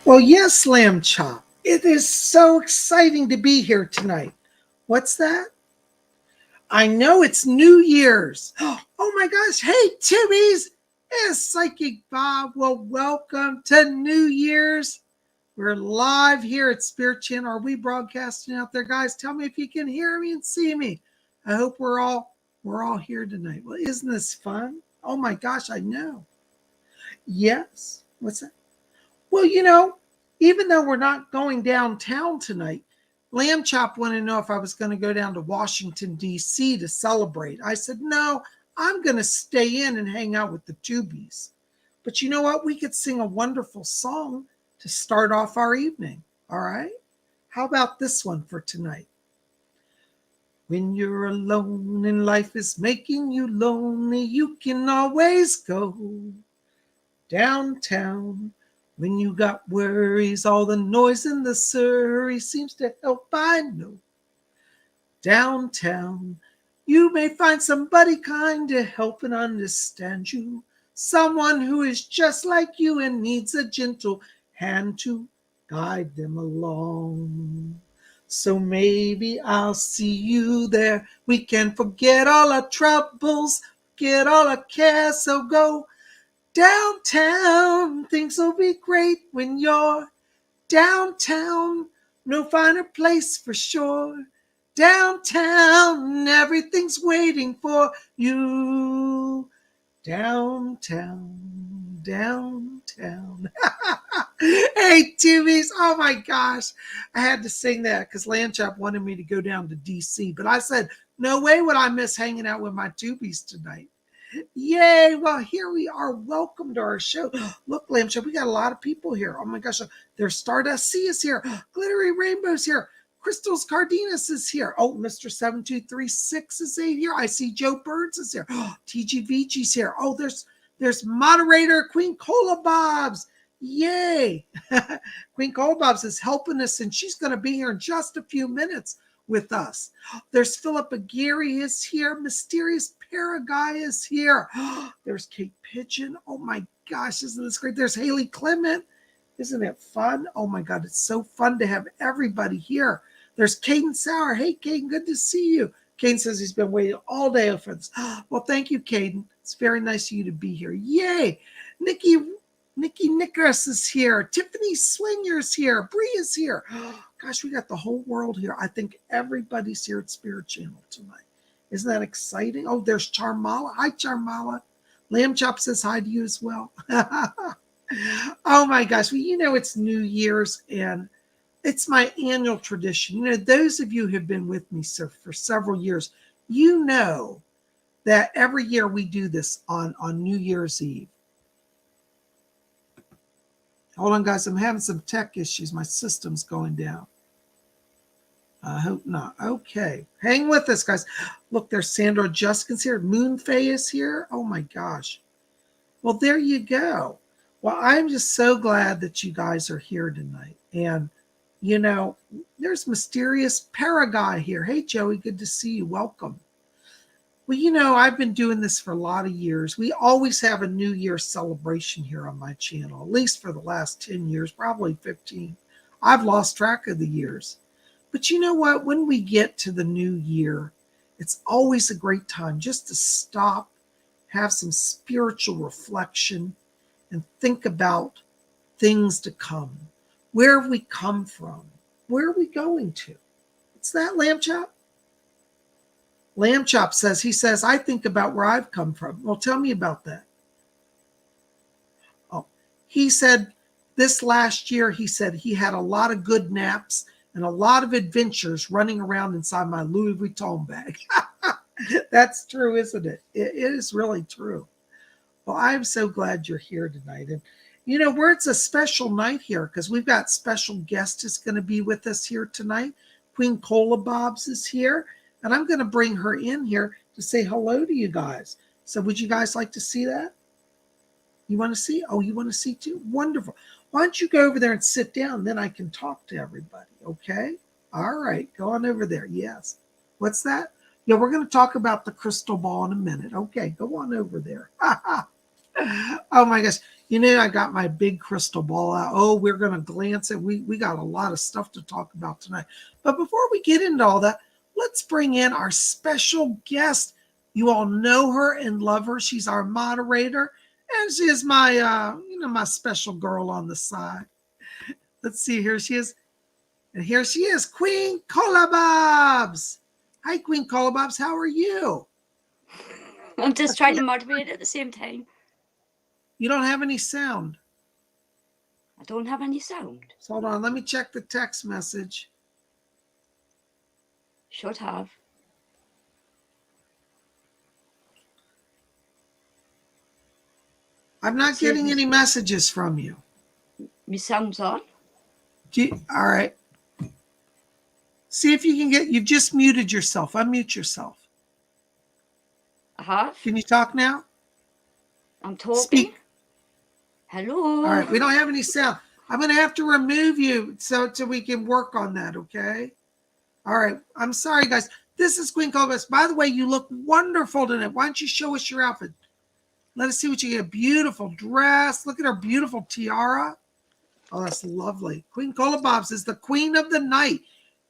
Well, yes, Lamb Chop. It is so exciting to be here tonight. What's that? I know it's New Year's. Oh my gosh. Hey, Timmies. It's Psychic Bob. Well, welcome to New Year's. We're live here at Spirit Channel. Are we broadcasting out there, guys? Tell me if you can hear me and see me. I hope we're all here tonight. Well, isn't this fun? Oh my gosh, I know. Yes. What's that? Well, even though we're not going downtown tonight, Lamb Chop wanted to know if I was going to go down to Washington, D.C. to celebrate. I said, no, I'm going to stay in and hang out with the Tubies. But you know what? We could sing a wonderful song to start off our evening. All right? How about this one for tonight? When you're alone and life is making you lonely, you can always go downtown. When you got worries, all the noise in the Surrey seems to help, I know. Downtown, you may find somebody kind to help and understand you. Someone who is just like you and needs a gentle hand to guide them along. So maybe I'll see you there. We can forget all our troubles, forget all our cares, so go downtown. Things will be great when you're downtown. No finer place for sure. Downtown, everything's waiting for you. Downtown, downtown. Hey, Tubies. Oh my gosh. I had to sing that because Landchop wanted me to go down to DC. But I said, no way would I miss hanging out with my Tubies tonight. Yay. Well, here we are. Welcome to our show. Look, Lamb Show, we got a lot of people here. Oh my gosh. There's Stardust C is here. Glittery Rainbow's here. Crystals Cardenas is here. Oh, Mr. 7236 is here. I see Joe Birds is here. TGVG's here. Oh, there's moderator Queen Cola Bobs. Yay. Queen Cola Bobs is helping us, and she's going to be here in just a few minutes with us. There's Philip Aguirre is here. Mysterious Paraguay is here. There's Kate Pigeon. Oh my gosh, isn't this great? There's Haley Clement. Isn't it fun? Oh my God, it's so fun to have everybody here. There's Caden Sauer. Hey, Caden, good to see you. Caden says he's been waiting all day for this. Well, thank you, Caden. It's very nice of you to be here. Yay. Nikki Nickerus is here. Tiffany Swinger's here. Bree is here. Gosh, we got the whole world here. I think everybody's here at Spirit Channel tonight. Isn't that exciting? Oh, there's Charmala. Hi, Charmala. Lamb Chop says hi to you as well. Oh my gosh. Well, it's New Year's and it's my annual tradition. Those of you who have been with me for several years, you know that every year we do this on New Year's Eve. Hold on, guys. I'm having some tech issues. My system's going down. I hope not. Okay. Hang with us, guys. Look, there's Sandra Justin's here. Moon Faye is here. Oh, my gosh. Well, there you go. Well, I'm just so glad that you guys are here tonight. And, there's Mysterious Paraguay here. Hey, Joey, good to see you. Welcome. Well, I've been doing this for a lot of years. We always have a New Year celebration here on my channel, at least for the last 10 years, probably 15. I've lost track of the years. But you know what? When we get to the new year, it's always a great time just to stop, have some spiritual reflection, and think about things to come. Where have we come from? Where are we going to? What's that, Lamb Chop? Lamb Chop says, I think about where I've come from. Well, tell me about that. Oh, he said this last year, he said he had a lot of good naps and a lot of adventures running around inside my Louis Vuitton bag. That's true, isn't it? It is really true. Well, I'm so glad you're here tonight. And, it's a special night here because we've got special guest is going to be with us here tonight. Queen Cola Bobs is here. And I'm going to bring her in here to say hello to you guys. So would you guys like to see that? You want to see? Oh, you want to see too? Wonderful. Why don't you go over there and sit down? Then I can talk to everybody. Okay? All right. Go on over there. Yes. What's that? Yeah, we're going to talk about the crystal ball in a minute. Okay. Go on over there. Oh my gosh. You know, I got my big crystal ball out. Oh, we're going to glance at, we got a lot of stuff to talk about tonight. But before we get into all that, let's bring in our special guest. You all know her and love her. She's our moderator, and she is my, my special girl on the side. Let's see, here she is. And here she is, Queen Colabobs. Hi, Queen Colabobs. How are you? I'm just trying to moderate at the same time. You don't have any sound. I don't have any sound. So hold on. Let me check the text message. Should have. I'm not getting any messages from you. My sound's on. All right. See if you can get, you've just muted yourself. Unmute yourself. I have. Can you talk now? I'm talking. Speak. Hello. All right. We don't have any sound. I'm going to have to remove you so we can work on that, okay? All right. I'm sorry, guys. This is Queen Colabobs. By the way, you look wonderful tonight. Why don't you show us your outfit? Let us see what you get. Beautiful dress. Look at her beautiful tiara. Oh, that's lovely. Queen Colabobs is the queen of the night.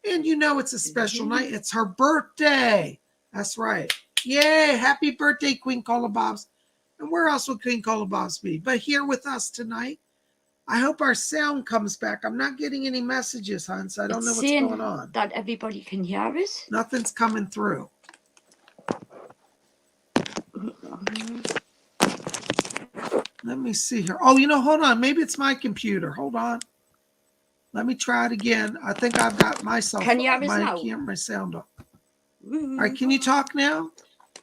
And you know it's a special night. It's her birthday. That's right. Yay. Happy birthday, Queen Colabobs. And where else would Queen Colabobs be? But here with us tonight. I hope our sound comes back. I'm not getting any messages, hon, so I don't know what's going on. That everybody can hear us. Nothing's coming through. Let me see here. Oh, hold on. Maybe it's my computer. Hold on. Let me try it again. I think I've got myself. Can you hear us now? My sound up. All right, can you talk now?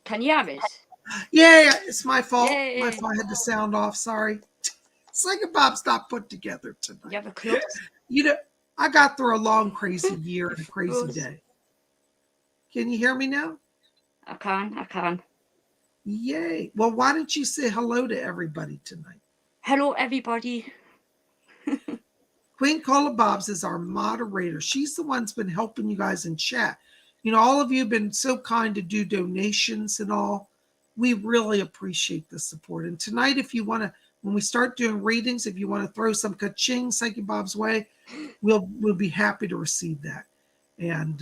Can you hear us? Yeah, it's my fault. Yay. My fault. I had the sound off. Sorry. PsychicBob's not put together tonight. You have a close. I got through a long, crazy year and a crazy day. Can you hear me now? I can. Yay. Well, why don't you say hello to everybody tonight? Hello, everybody. Queen Colabobs is our moderator. She's the one that's been helping you guys in chat. All of you have been so kind to do donations and all. We really appreciate the support. And tonight, if you want to, when we start doing readings, if you want to throw some ka-ching PsychicBob's way, we'll be happy to receive that. And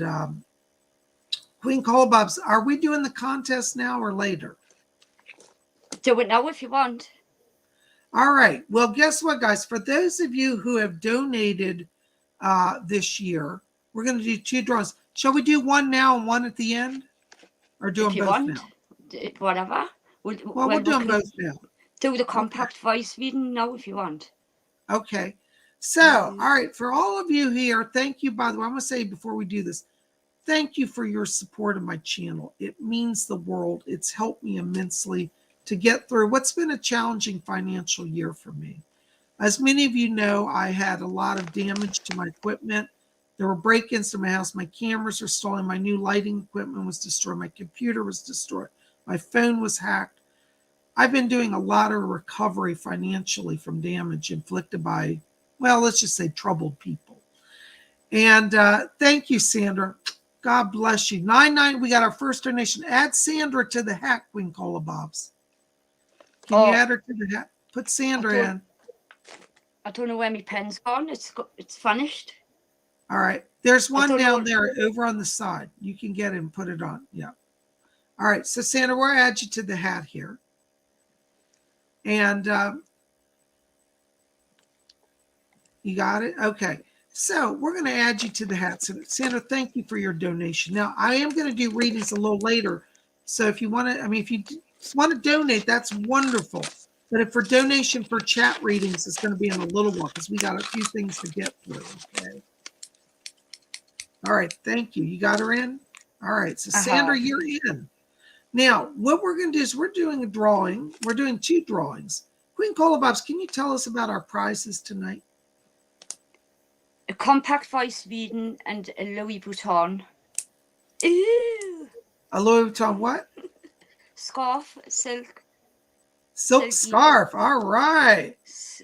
Queen Colabobs, are we doing the contest now or later? Do it now if you want. All right. Well, guess what, guys? For those of you who have donated this year, we're going to do 2 drawings. Shall we do one now and one at the end? Or do them both now? Whatever. We'll do them both now. Do the compact voice reading now if you want. Okay. So, all right. For all of you here, thank you. By the way, I'm going to say before we do this, thank you for your support of my channel. It means the world. It's helped me immensely to get through what's been a challenging financial year for me. As many of you know, I had a lot of damage to my equipment. There were break-ins to my house. My cameras were stolen. My new lighting equipment was destroyed. My computer was destroyed. My phone was hacked. I've been doing a lot of recovery financially from damage inflicted by, well, let's just say troubled people. And thank you, Sandra. God bless you. 99, we got our first donation. Add Sandra to the hat, Queen Colabobs. Can you add her to the hat? Put Sandra in. I don't know where my pen's gone. It's vanished. All right. There's one down there over on the side. You can get it and put it on. Yeah. All right. So, Sandra, we'll add you to the hat here. And you got it? Okay. So we're going to add you to the hat. So, Sandra, thank you for your donation. Now, I am going to do readings a little later. So if you want to, if you want to donate, that's wonderful. But if for donation for chat readings, it's going to be in a little while because we got a few things to get through. Okay. All right. Thank you. You got her in? All right. So, Sandra, you're in. Now, what we're going to do is we're doing a drawing. We're doing 2 drawings. Queen Colabobs, can you tell us about our prizes tonight? A compact voice reading and a Louis Vuitton. Ooh. A Louis Vuitton what? Scarf, silk scarf. All right.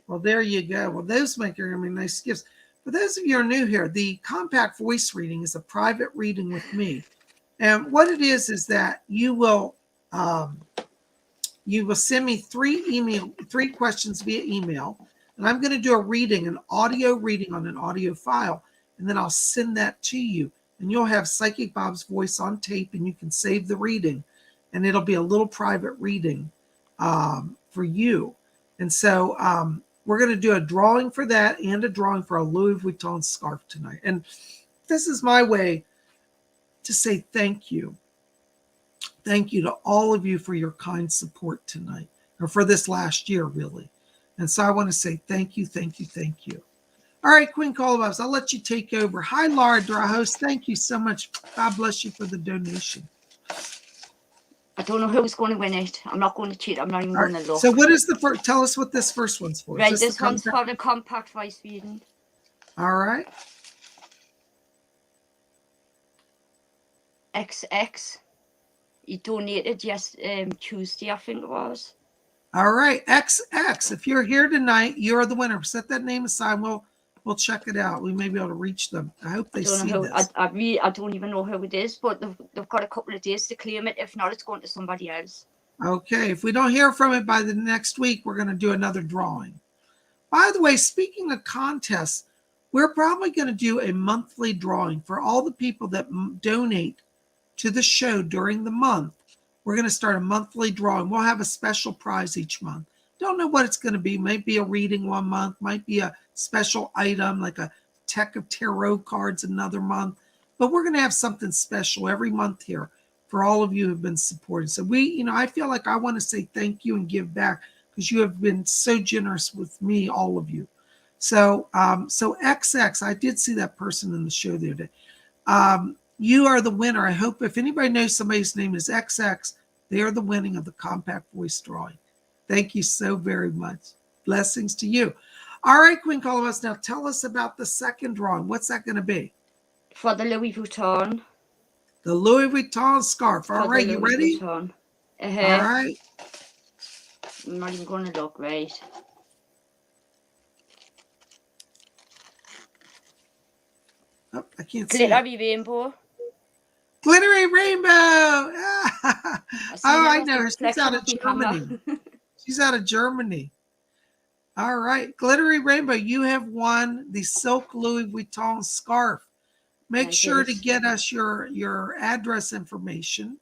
Well, there you go. Well, those make nice gifts. For those of you who are new here, the compact voice reading is a private reading with me. And what it is that you will you will send me three questions via email, and I'm going to do a reading, an audio reading on an audio file, and then I'll send that to you. And you'll have Psychic Bob's voice on tape, and you can save the reading, and it'll be a little private reading for you. And so we're going to do a drawing for that and a drawing for a Louis Vuitton scarf tonight. And this is my way to say thank you. Thank you to all of you for your kind support tonight, or for this last year, really. And so I want to say thank you, thank you, thank you. All right, Queen Colobus, I'll let you take over. Hi, Laura Drahos. Thank you so much. God bless you for the donation. I don't know who's going to win it. I'm not going to cheat. I'm not even going to look. So what is the first? Tell us what this first one's for. Right, this one's for the compact voice reading. All right. XX. He donated Tuesday, I think it was. All right, XX. If you're here tonight, you're the winner. Set that name aside. We'll check it out. We may be able to reach them. I hope they see this. I don't even know who it is, but they've got a couple of days to claim it. If not, it's going to somebody else. Okay. If we don't hear from it by the next week, we're going to do another drawing. By the way, speaking of contests, we're probably going to do a monthly drawing for all the people that donate to the show during the month. We're going to start a monthly drawing. We'll have a special prize each month. Don't know what it's going to be. Might be a reading one month, might be a special item like a deck of tarot cards another month. But we're going to have something special every month here for all of you who have been supporting. So I feel like I want to say thank you and give back because you have been so generous with me, all of you. So XX, I did see that person in the show the other day. You are the winner. I hope if anybody knows somebody's name is XX, they are the winning of the compact voice drawing. Thank you so very much. Blessings to you. All right, Queen Colobus, now tell us about the second drawing. What's that going to be? For the Louis Vuitton. The Louis Vuitton scarf. All right, you ready? All right. I'm not even going to look, right? Oh, I can't see. Glittery rainbow. Glittery rainbow. I know her. She's out of Germany. She's out of Germany. All right. Glittery rainbow, you have won the silk Louis Vuitton scarf. Make sure to get us your address information,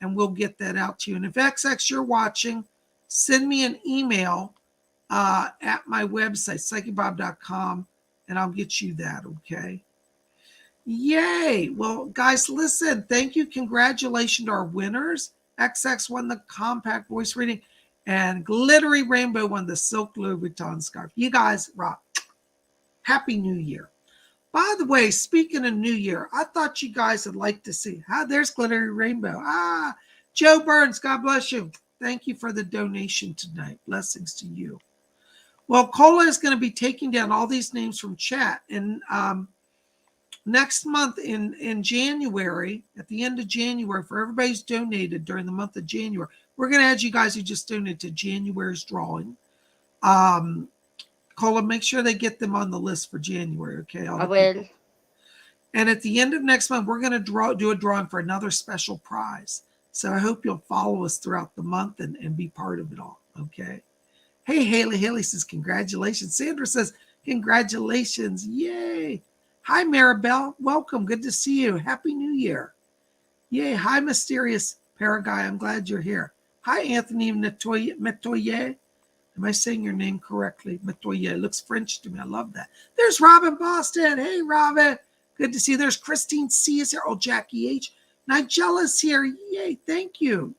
and we'll get that out to you. And if XX you're watching, send me an email at my website, PsychicBob.com, and I'll get you that, okay? Yay. Well, guys, listen. Thank you. Congratulations to our winners. XX won the compact voice reading, and Glittery Rainbow won the silk Louis Vuitton scarf. You guys rock. Happy New Year. By the way, speaking of New Year, I thought you guys would like to see. There's Glittery Rainbow. Joe Burns, God bless you. Thank you for the donation tonight. Blessings to you. Well, Cola is going to be taking down all these names from chat. And next month in January, at the end of January, for everybody's donated during the month of January, we're going to add you guys who just donated to January's drawing. Cola, make sure they get them on the list for January, okay? I will. And at the end of next month, we're going to do a drawing for another special prize. So I hope you'll follow us throughout the month and be part of it all, okay? Hey, Haley. Haley says, congratulations. Sandra says, congratulations. Yay. Hi, Maribel. Welcome. Good to see you. Happy New Year. Yay. Hi, Mysterious Paraguay. I'm glad you're here. Hi, Anthony Metoyer. Am I saying your name correctly? Metoyer. Looks French to me. I love that. There's Robin Boston. Hey, Robin. Good to see you. There's Christine C. is here. Oh, Jackie H. Nigella's here. Yay. Thank you.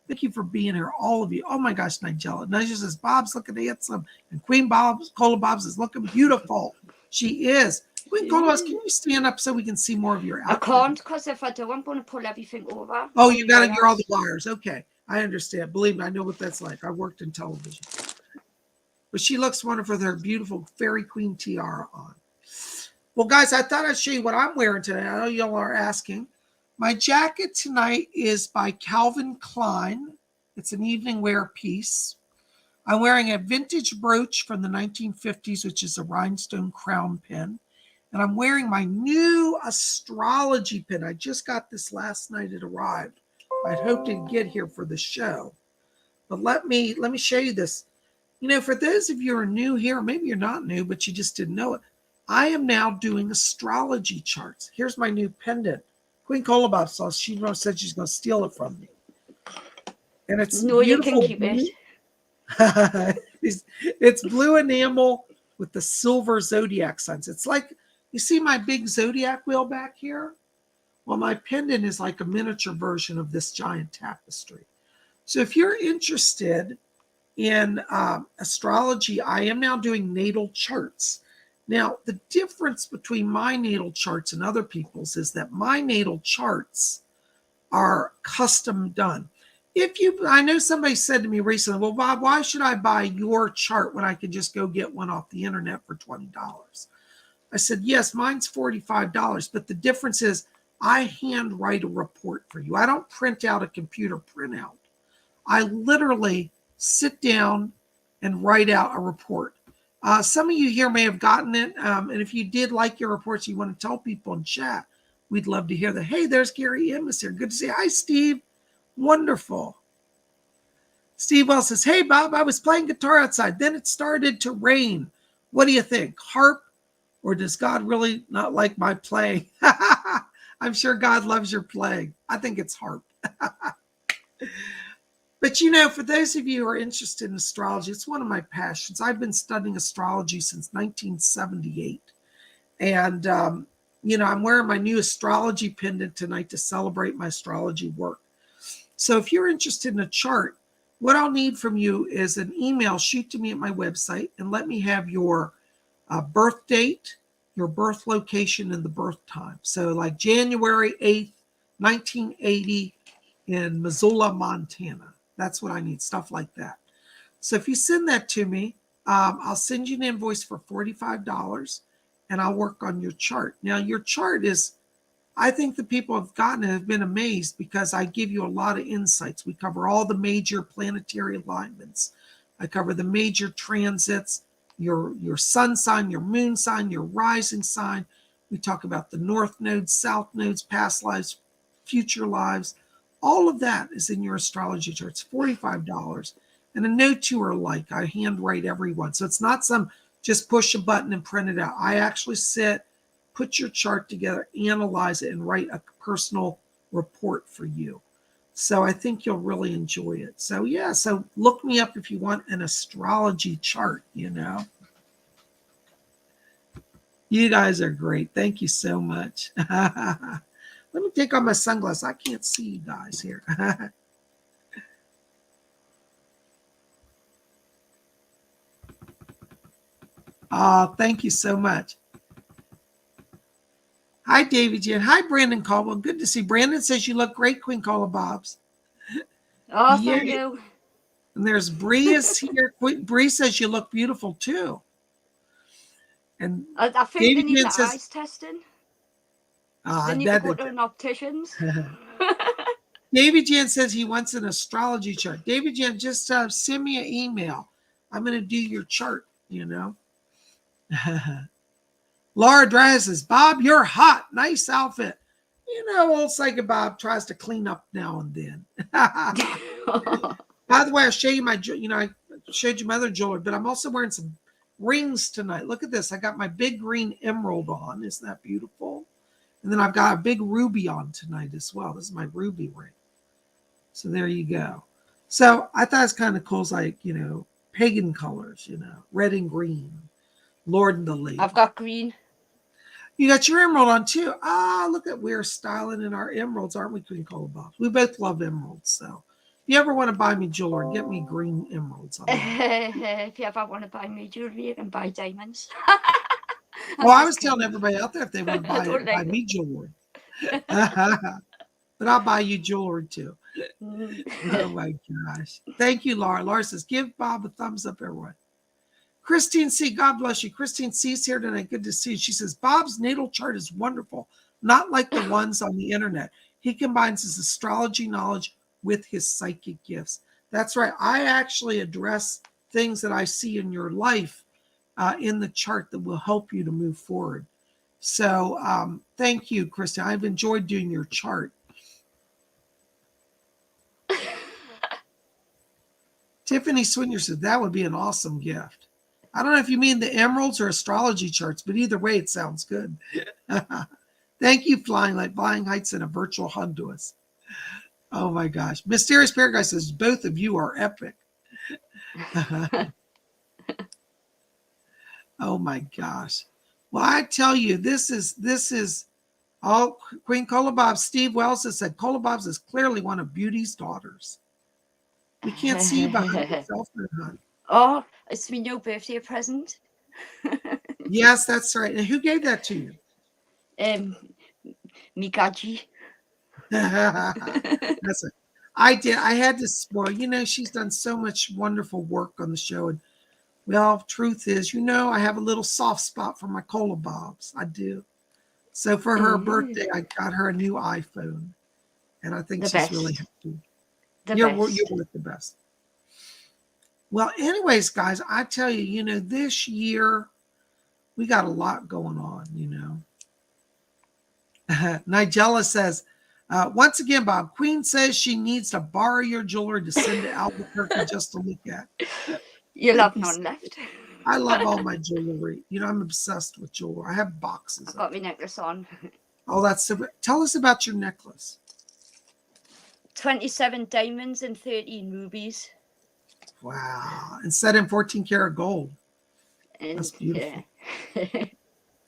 Thank you for being here, all of you. Oh, my gosh, Nigella. Nigella says, Bob's looking handsome. And Queen Cola Bob's is looking beautiful. She is. Queen Cola Bob's, can you stand up so we can see more of your outfit? I can't, because if I do, I'm going to pull everything over. Oh, you got to hear all the wires. Okay. I understand. Believe me, I know what that's like. I worked in television. But she looks wonderful with her beautiful Fairy Queen tiara on. Well, guys, I thought I'd show you what I'm wearing today. I know y'all are asking. My jacket tonight is by Calvin Klein. It's an evening wear piece. I'm wearing a vintage brooch from the 1950s, which is a rhinestone crown pin. And I'm wearing my new Astrology pin. I just got this last night. It arrived. I'd hoped to get here for the show. But let me show you this. For those of you who are new here, maybe you're not new, but you just didn't know it. I am now doing astrology charts. Here's my new pendant. Queen Colabop saw. She said she's going to steal it from me, and it's No, you can beautiful. keep it. It's blue enamel with the silver zodiac signs. It's like, you see my big zodiac wheel back here? Well, my pendant is like a miniature version of this giant tapestry. So if you're interested in astrology, I am now doing natal charts. Now, the difference between my natal charts and other people's is that my natal charts are custom done. I know somebody said to me recently, well, Bob, why should I buy your chart when I can just go get one off the internet for $20? I said, yes, mine's $45, but the difference is I hand write a report for you. I don't print out a computer printout. I literally sit down and write out a report. Some of you here may have gotten it, and if you did like your reports, you want to tell people in chat, we'd love to hear that. Hey, there's Gary Immis here. Good to see you. Hi, Steve. Wonderful. Steve Wells says, hey, Bob, I was playing guitar outside. Then it started to rain. What do you think? Harp, or does God really not like my playing? I'm sure God loves your playing. I think it's harp. But, for those of you who are interested in astrology, it's one of my passions. I've been studying astrology since 1978. And, I'm wearing my new astrology pendant tonight to celebrate my astrology work. So if you're interested in a chart, what I'll need from you is an email. Shoot to me at my website and let me have your birth date, your birth location, and the birth time. So like January 8th, 1980 in Missoula, Montana. That's what I need, stuff like that. So if you send that to me, I'll send you an invoice for $45 and I'll work on your chart. Now, your chart is, I think the people have gotten it have been amazed because I give you a lot of insights. We cover all the major planetary alignments. I cover the major transits, your sun sign, your moon sign, your rising sign. We talk about the north nodes, south nodes, past lives, future lives. All of that is in your astrology chart. It's $45. And no two are alike. I handwrite every one. So it's not some just push a button and print it out. I actually sit, put your chart together, analyze it, and write a personal report for you. So I think you'll really enjoy it. So yeah, so look me up if you want an astrology chart, You guys are great. Thank you so much. Let me take off my sunglasses. I can't see you guys here. Oh, thank you so much. Hi, David Jen. Hi, Brandon Caldwell. Good to see. Brandon says you look great, Queen Colabobs. Oh, thank you. And there's Bree is here. Bree says you look beautiful too. And I think David they need Jen the says, eyes testing. They need to go to an optician's. David Jan says he wants an astrology chart. David Jan, just send me an email. I'm going to do your chart, Laura Dry says, Bob, you're hot. Nice outfit. Old Psychic Bob tries to clean up now and then. By the way, I'll show you I showed you my other jewelry, but I'm also wearing some rings tonight. Look at this. I got my big green emerald on. Isn't that beautiful? And then I've got a big ruby on tonight as well. This is my ruby ring. So there you go. So I thought it's kind of cool. It's like, pagan colors, red and green. Lord and the Lady. I've got green. You got your emerald on too. Look at, we're styling in our emeralds, aren't we, Queen Colabop? We both love emeralds. So if you ever want to buy me jewelry, get me green emeralds. If you ever want to buy me jewelry, you can buy diamonds. Well, I was telling everybody out there if they want to buy me jewelry. But I'll buy you jewelry too. Oh my gosh. Thank you, Laura. Laura says, give Bob a thumbs up, everyone. Christine C., God bless you. Christine C.'s here tonight. Good to see you. She says, Bob's natal chart is wonderful, not like the ones on the internet. He combines his astrology knowledge with his psychic gifts. That's right. I actually address things that I see in your life in the chart that will help you to move forward. So thank you, Christine. I've enjoyed doing your chart. Tiffany Swinyer said that would be an awesome gift. I don't know if you mean the emeralds or astrology charts, but either way, it sounds good. Thank you, Flying Light. Flying Heights and a virtual hug to us. Oh my gosh. Mysterious Paradise says both of you are epic. Oh my gosh. Well, I tell you, this is all Queen Colabobs. Steve Wells has said Colabobs is clearly one of Beauty's daughters. We can't see you behind yourself, hon. Oh, it's my new birthday present. Yes, that's right. And who gave that to you? Mikaji. That's it. I did. I had to spoil. You know, she's done so much wonderful work on the show. And well, truth is, you know, I have a little soft spot for my Colabobs. I do. So for her birthday, I got her a new iPhone, and I think she's really happy. You're worth the best. Well, anyways, guys, I tell you, you know, this year we got a lot going on, you know. Nigella says, once again, Bob, Queen says she needs to borrow your jewelry to send to Albuquerque just to look at. You'll have none left. I love all my jewelry. You know, I'm obsessed with jewelry. I have boxes. I've got my necklace on. Oh, that's so. Tell us about your necklace. 27 diamonds and 13 rubies. Wow. And set in 14 karat gold. And, that's beautiful. Yeah.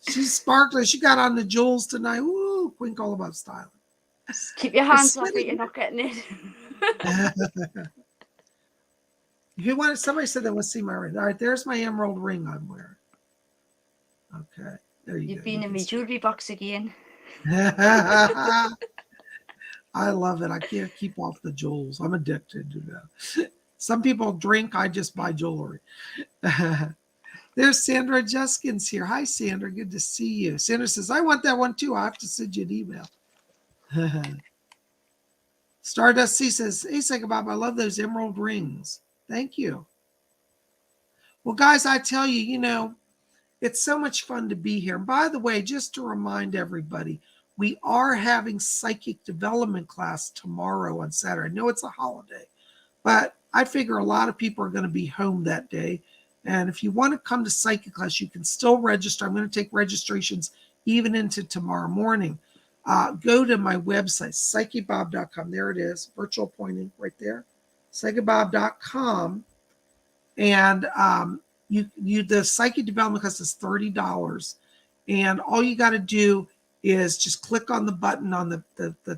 She's sparkling. She got on the jewels tonight. Ooh, Queen Colabobs style. Keep your hands off it. You're not getting it. You want somebody said they want to see my ring. All right, there's my emerald ring I'm wearing. Okay, there you go. You've been in my jewelry box again. I love it. I can't keep off the jewels. I'm addicted to that. Some people drink. I just buy jewelry. There's Sandra Juskins here. Hi, Sandra. Good to see you. Sandra says, I want that one too. I have to send you an email. Stardust C says, hey, PsychicBob, I love those emerald rings. Thank you. Well, guys, I tell you, you know, it's so much fun to be here. And by the way, just to remind everybody, we are having psychic development class tomorrow on Saturday. I know it's a holiday, but I figure a lot of people are going to be home that day. And if you want to come to psychic class, you can still register. I'm going to take registrations even into tomorrow morning. Go to my website, PsychicBob.com. There it is, virtual appointing right there, PsychicBob.com. And the psychic development class is $30. And all you got to do is just click on the button on the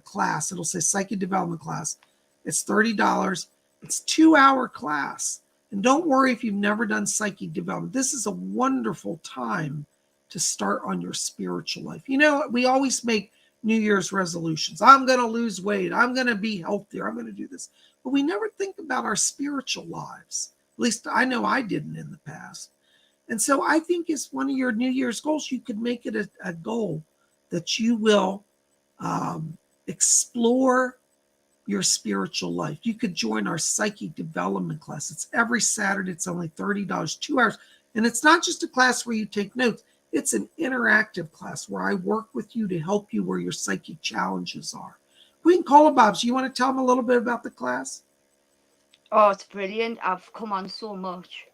class. It'll say psychic development class. It's $30. It's a 2-hour class. And don't worry if you've never done psychic development. This is a wonderful time to start on your spiritual life. You know, we always make New Year's resolutions. I'm going to lose weight. I'm going to be healthier. I'm going to do this. But we never think about our spiritual lives. At least I know I didn't in the past. And so I think it's one of your New Year's goals. You could make it a goal that you will explore your spiritual life. You could join our psychic development class. It's every Saturday. It's only $30, 2 hours. And it's not just a class where you take notes. It's an interactive class where I work with you to help you where your psychic challenges are. Queen Colabobs, you want to tell them a little bit about the class? Oh, it's brilliant. I've come on so much.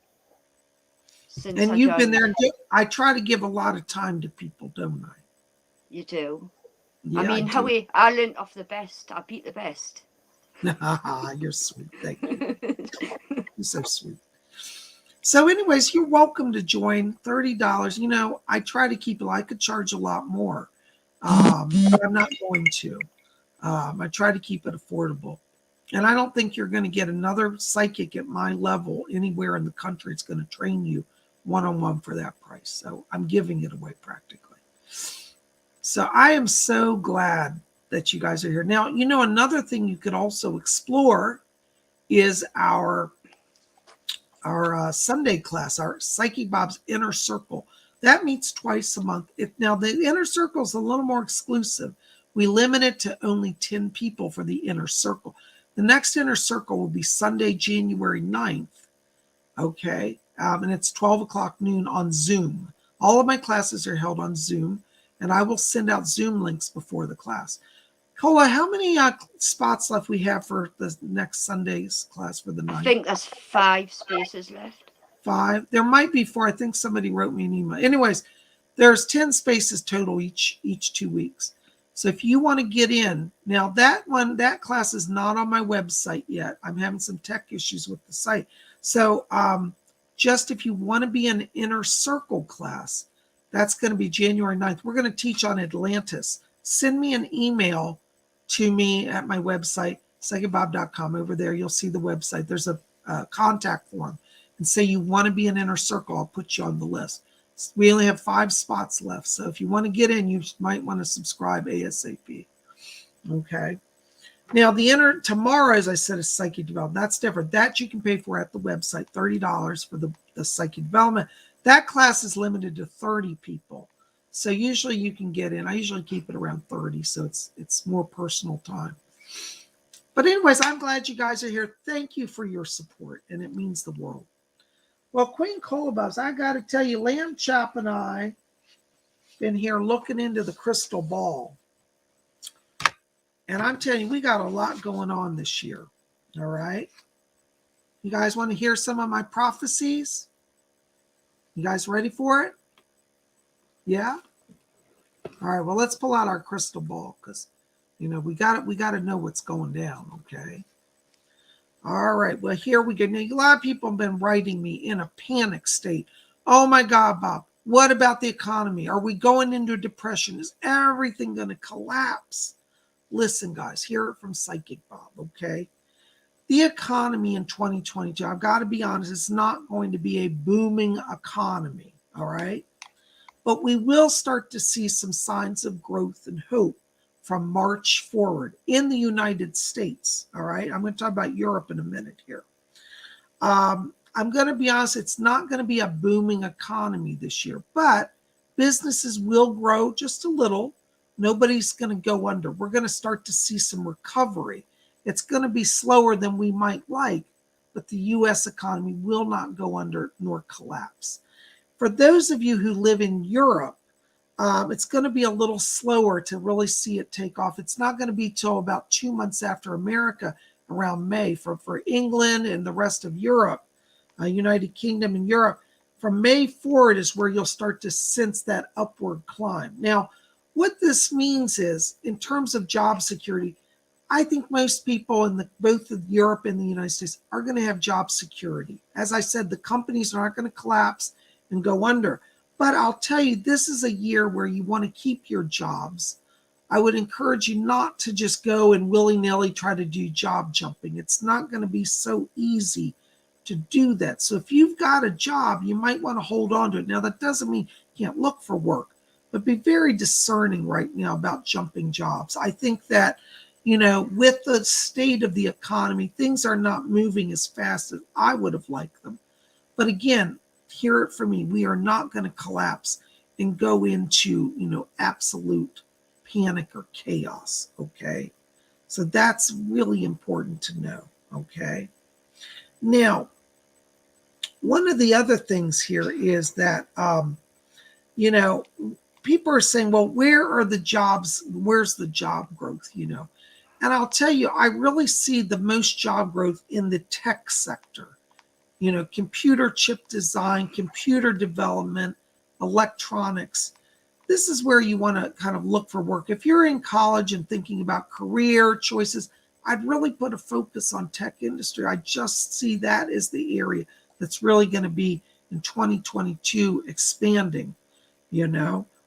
And you've been there. I try to give a lot of time to people, don't I? You do. Yeah, I mean, Howie, I learned off the best. I beat the best. You're sweet. Thank you. You're so sweet. So anyways, you're welcome to join. $30. You know, I try to keep it. I could charge a lot more, but I'm not going to. I try to keep it affordable. And I don't think you're going to get another psychic at my level anywhere in the country. It's going to train you one-on-one for that price. So I'm giving it away practically. So I am so glad that you guys are here. Now, you know, another thing you could also explore is our Sunday class, our Psychic Bob's Inner Circle. That meets twice a month. Now, the Inner Circle is a little more exclusive. We limit it to only 10 people for the Inner Circle. The next Inner Circle will be Sunday, January 9th. Okay. And it's 12 o'clock noon on Zoom. All of my classes are held on Zoom, and I will send out Zoom links before the class. Cola, how many spots left we have for the next Sunday's class for the I 9th? think there's 5 spaces left. 5. There might be 4. I think somebody wrote me an email. Anyways, there's 10 spaces total each 2 weeks. So if you want to get in, now that class is not on my website yet. I'm having some tech issues with the site. So just if you want to be an inner circle class, that's going to be January 9th. We're going to teach on Atlantis. Send me an email to me at my website, PsychicBob.com. Over there, you'll see the website. There's a contact form. And say you want to be an inner circle, I'll put you on the list. We only have 5 spots left. So if you want to get in, you might want to subscribe ASAP. Okay. Now, tomorrow, as I said, is psychic development. That's different. That you can pay for at the website, $30 for the psychic development. That class is limited to 30 people. So usually you can get in. I usually keep it around 30, so it's more personal time. But anyways, I'm glad you guys are here. Thank you for your support, and it means the world. Well, Queen Colabubs, I got to tell you, Lamb Chop and I been here looking into the crystal ball. And I'm telling you, we got a lot going on this year. All right. You guys want to hear some of my prophecies? You guys ready for it? Yeah? All right. Well, let's pull out our crystal ball because, we got to know what's going down. Okay. All right. Well, here we go. Now, a lot of people have been writing me in a panic state. Oh, my God, Bob. What about the economy? Are we going into a depression? Is everything going to collapse? Listen, guys, hear it from Psychic Bob, okay? The economy in 2022, I've got to be honest, it's not going to be a booming economy, all right? But we will start to see some signs of growth and hope from March forward in the United States, all right? I'm going to talk about Europe in a minute here. I'm going to be honest, it's not going to be a booming economy this year, but businesses will grow just a little. Nobody's going to go under. We're going to start to see some recovery. It's going to be slower than we might like, but the U.S. economy will not go under nor collapse. For those of you who live in Europe, it's going to be a little slower to really see it take off. It's not going to be till about 2 months after America, around May. For England and the rest of Europe, United Kingdom and Europe, from May forward is where you'll start to sense that upward climb. Now, what this means is, in terms of job security, I think most people in both Europe and the United States are going to have job security. As I said, the companies aren't going to collapse and go under. But I'll tell you, this is a year where you want to keep your jobs. I would encourage you not to just go and willy-nilly try to do job jumping. It's not going to be so easy to do that. So if you've got a job, you might want to hold on to it. Now, that doesn't mean you can't look for work, but be very discerning right now about jumping jobs. I think that, with the state of the economy, things are not moving as fast as I would have liked them. But again, hear it from me. We are not going to collapse and go into, absolute panic or chaos. Okay. So that's really important to know. Okay. Now, one of the other things here is that, people are saying, well, where are the jobs? Where's the job growth? And I'll tell you, I really see the most job growth in the tech sector. Computer chip design, computer development, electronics. This is where you want to kind of look for work. If you're in college and thinking about career choices, I'd really put a focus on tech industry. I just see that as the area that's really going to be in 2022 expanding,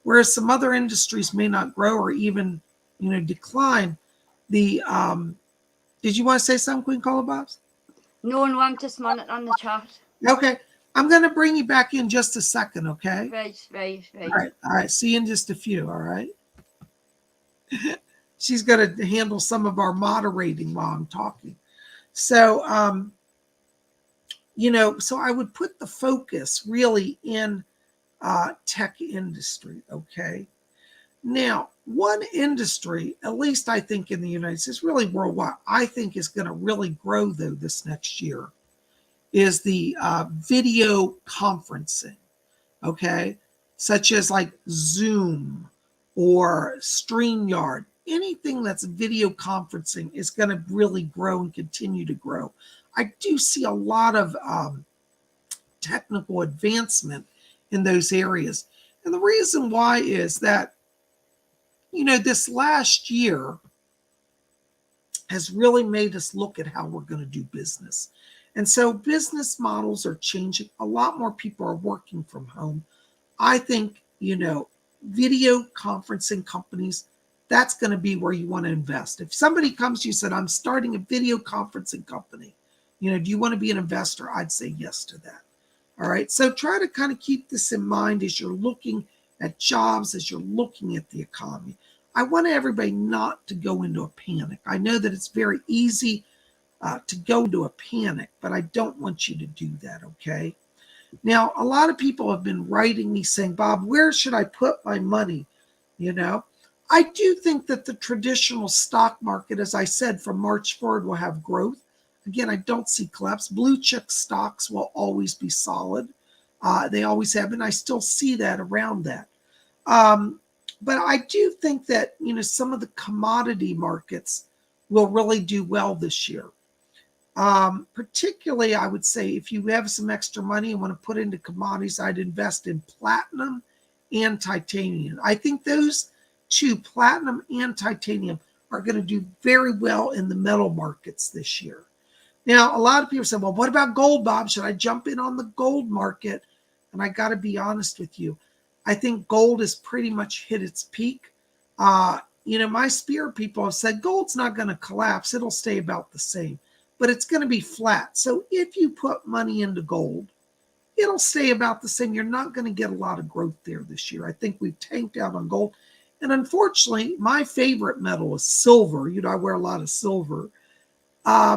whereas some other industries may not grow or even, decline. Did you want to say something, Queen Colabobs? No, I'm just monitoring the chat. Okay. I'm going to bring you back in just a second, okay? Right. All right. See you in just a few, all right? She's going to handle some of our moderating while I'm talking. So, so I would put the focus really in tech industry, okay? Now, one industry, at least I think in the United States, really worldwide, I think is going to really grow, though, this next year, is the video conferencing, okay? Such as like Zoom or StreamYard. anything that's video conferencing is going to really grow and continue to grow. I do see a lot of technical advancement in those areas. And the reason why is that, this last year has really made us look at how we're going to do business. And so business models are changing. A lot more people are working from home. I think, video conferencing companies, that's going to be where you want to invest. If somebody comes to you and said, I'm starting a video conferencing company, do you want to be an investor? I'd say yes to that. All right. So try to kind of keep this in mind as you're looking at jobs, as you're looking at the economy. I want everybody not to go into a panic. I know that it's very easy to go into a panic, but I don't want you to do that, okay? Now, a lot of people have been writing me saying, Bob, where should I put my money? I do think that the traditional stock market, as I said, from March forward will have growth. Again, I don't see collapse. Blue chip stocks will always be solid. They always have, and I still see that around that. But I do think that, some of the commodity markets will really do well this year. Particularly, I would say if you have some extra money and want to put into commodities, I'd invest in platinum and titanium. I think those two, platinum and titanium, are going to do very well in the metal markets this year. Now, a lot of people say, well, what about gold, Bob? Should I jump in on the gold market? And I got to be honest with you. I think gold has pretty much hit its peak. My spirit people have said gold's not going to collapse. It'll stay about the same, but it's going to be flat. So if you put money into gold, it'll stay about the same. You're not going to get a lot of growth there this year. I think we've tanked out on gold. And unfortunately, my favorite metal is silver. I wear a lot of silver.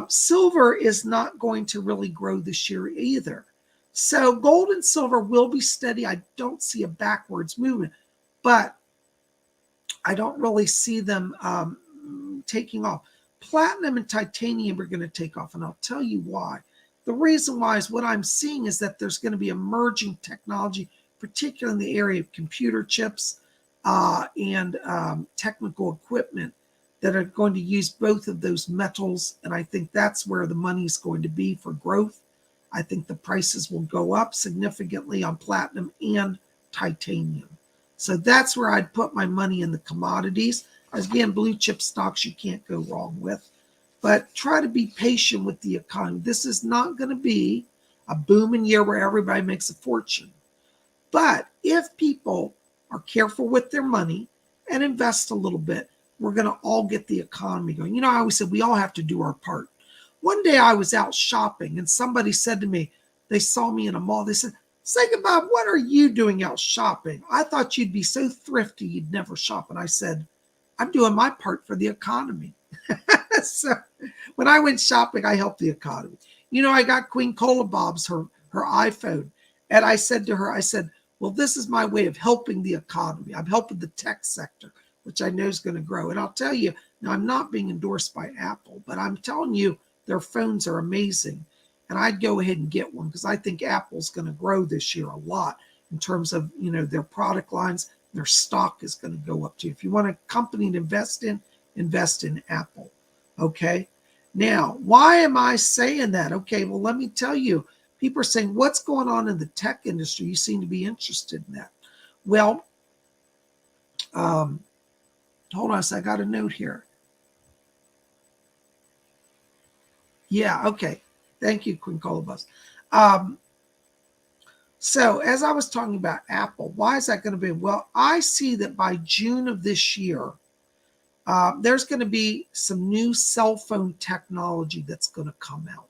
Silver is not going to really grow this year either. So gold and silver will be steady. I don't see a backwards movement, but I don't really see them taking off. Platinum and titanium are going to take off, and I'll tell you why. The reason why is what I'm seeing is that there's going to be emerging technology, particularly in the area of computer chips and technical equipment that are going to use both of those metals, and I think that's where the money is going to be for growth. I think the prices will go up significantly on platinum and titanium. So that's where I'd put my money in the commodities. Again, blue chip stocks you can't go wrong with. But try to be patient with the economy. This is not going to be a booming year where everybody makes a fortune. But if people are careful with their money and invest a little bit, we're going to all get the economy going. I always said we all have to do our part. One day I was out shopping and somebody said to me, they saw me in a mall. They said, Bob, what are you doing out shopping? I thought you'd be so thrifty you'd never shop. And I said, I'm doing my part for the economy. So when I went shopping, I helped the economy. I got Queen Cola Bob's her iPhone. And I said to her, well, this is my way of helping the economy. I'm helping the tech sector, which I know is going to grow. And I'll tell you, now I'm not being endorsed by Apple, but I'm telling you, their phones are amazing. And I'd go ahead and get one because I think Apple's going to grow this year a lot in terms of, their product lines. Their stock is going to go up too. If you want a company to invest in Apple. Okay. Now, why am I saying that? Okay. Well, let me tell you, people are saying, what's going on in the tech industry? You seem to be interested in that. Well, hold on a second. I got a note here. Yeah, okay. Thank you, Queen Colobus. So as I was talking about Apple, why is that going to be? Well, I see that by June of this year, there's going to be some new cell phone technology that's going to come out.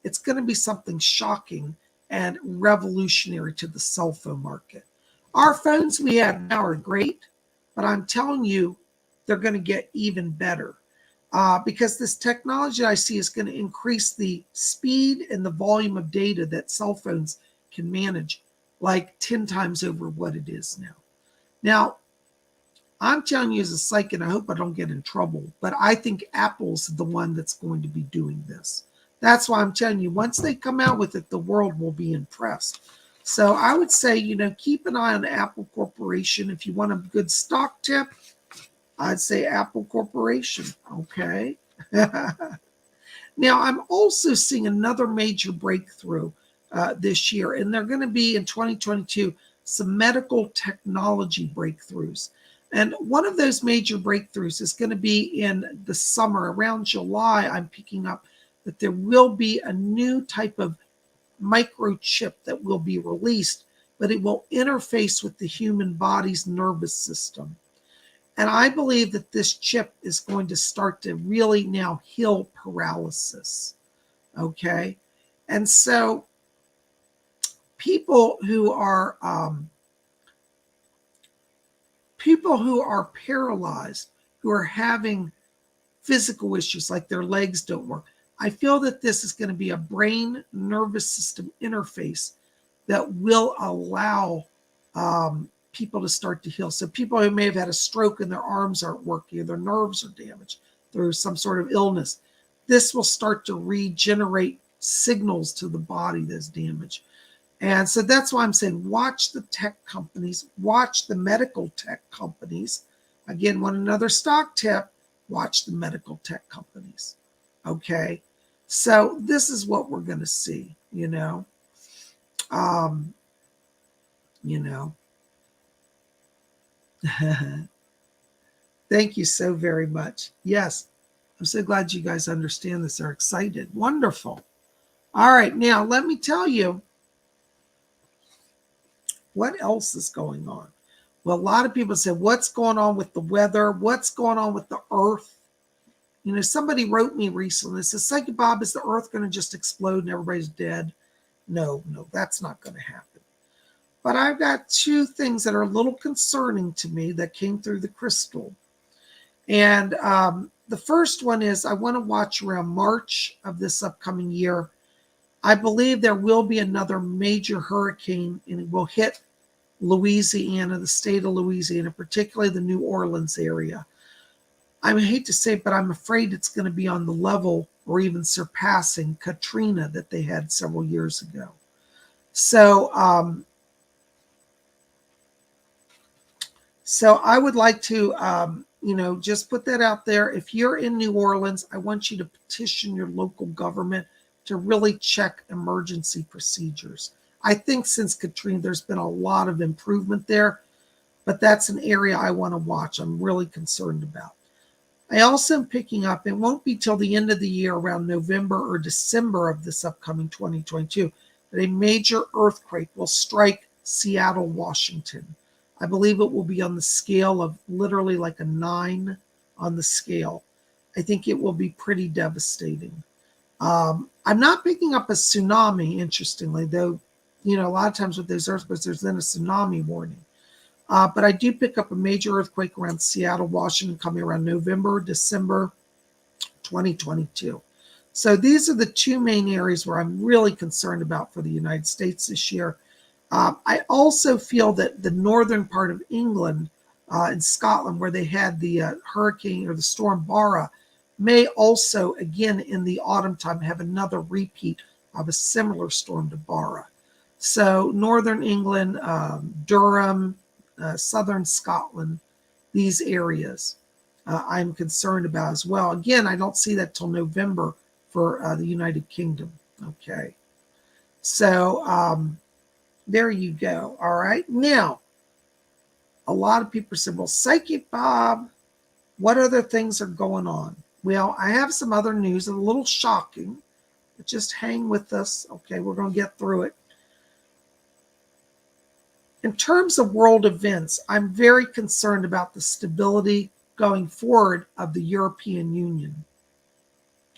It's going to be something shocking and revolutionary to the cell phone market. Our phones we have now are great, but I'm telling you, they're going to get even better. Because this technology I see is going to increase the speed and the volume of data that cell phones can manage like 10 times over what it is now. Now, I'm telling you as a psych, and I hope I don't get in trouble, but I think Apple's the one that's going to be doing this. That's why I'm telling you, once they come out with it, the world will be impressed. So I would say, keep an eye on Apple Corporation. If you want a good stock tip, I'd say Apple Corporation. Okay. Now, I'm also seeing another major breakthrough this year, and they're going to be in 2022 some medical technology breakthroughs. And one of those major breakthroughs is going to be in the summer, around July. I'm picking up that there will be a new type of microchip that will be released, but it will interface with the human body's nervous system. And I believe that this chip is going to start to really now heal paralysis. Okay. And so people who are paralyzed, who are having physical issues like their legs don't work, I feel that this is going to be a brain nervous system interface that will allow people to start to heal. So people who may have had a stroke and their arms aren't working, or their nerves are damaged through some sort of illness, this will start to regenerate signals to the body that's damaged. And so that's why I'm saying watch the tech companies, watch the medical tech companies. Again, one another stock tip, watch the medical tech companies. Okay. So this is what we're going to see, you know. You know. Thank you so very much. Yes, I'm so glad you guys understand this, are excited. Wonderful. All right, now let me tell you what else is going on. Well, a lot of people say, what's going on with the weather? What's going on with the earth? You know, somebody wrote me recently, it says, Psychic Bob, is the earth going to just explode and everybody's dead? No, that's not going to happen. But I've got two things that are a little concerning to me that came through the crystal. And the first one is I want to watch around March of this upcoming year. I believe there will be another major hurricane, and it will hit Louisiana, the state of Louisiana, particularly the New Orleans area. I hate to say it, but I'm afraid it's going to be on the level or even surpassing Katrina that they had several years ago. So I would like to, just put that out there. If you're in New Orleans, I want you to petition your local government to really check emergency procedures. I think since Katrina, there's been a lot of improvement there, but that's an area I want to watch. I'm really concerned about. I also am picking up, it won't be till the end of the year, around November or December of this upcoming 2022, that a major earthquake will strike Seattle, Washington. I believe it will be on the scale of literally like a 9 on the scale. I think it will be pretty devastating. I'm not picking up a tsunami, interestingly, though, a lot of times with those earthquakes, there's then a tsunami warning. But I do pick up a major earthquake around Seattle, Washington, coming around November, December 2022. So these are the two main areas where I'm really concerned about for the United States this year. I also feel that the northern part of England, in Scotland, where they had the hurricane or the storm Bara, may also, again, in the autumn time, have another repeat of a similar storm to Bara. So northern England, Durham, southern Scotland, these areas I'm concerned about as well. Again, I don't see that till November for the United Kingdom. Okay. So there you go. All right. Now, a lot of people said, well, Psychic Bob, what other things are going on? Well, I have some other news, a little shocking, but just hang with us. Okay, we're going to get through it. In terms of world events, I'm very concerned about the stability going forward of the European Union.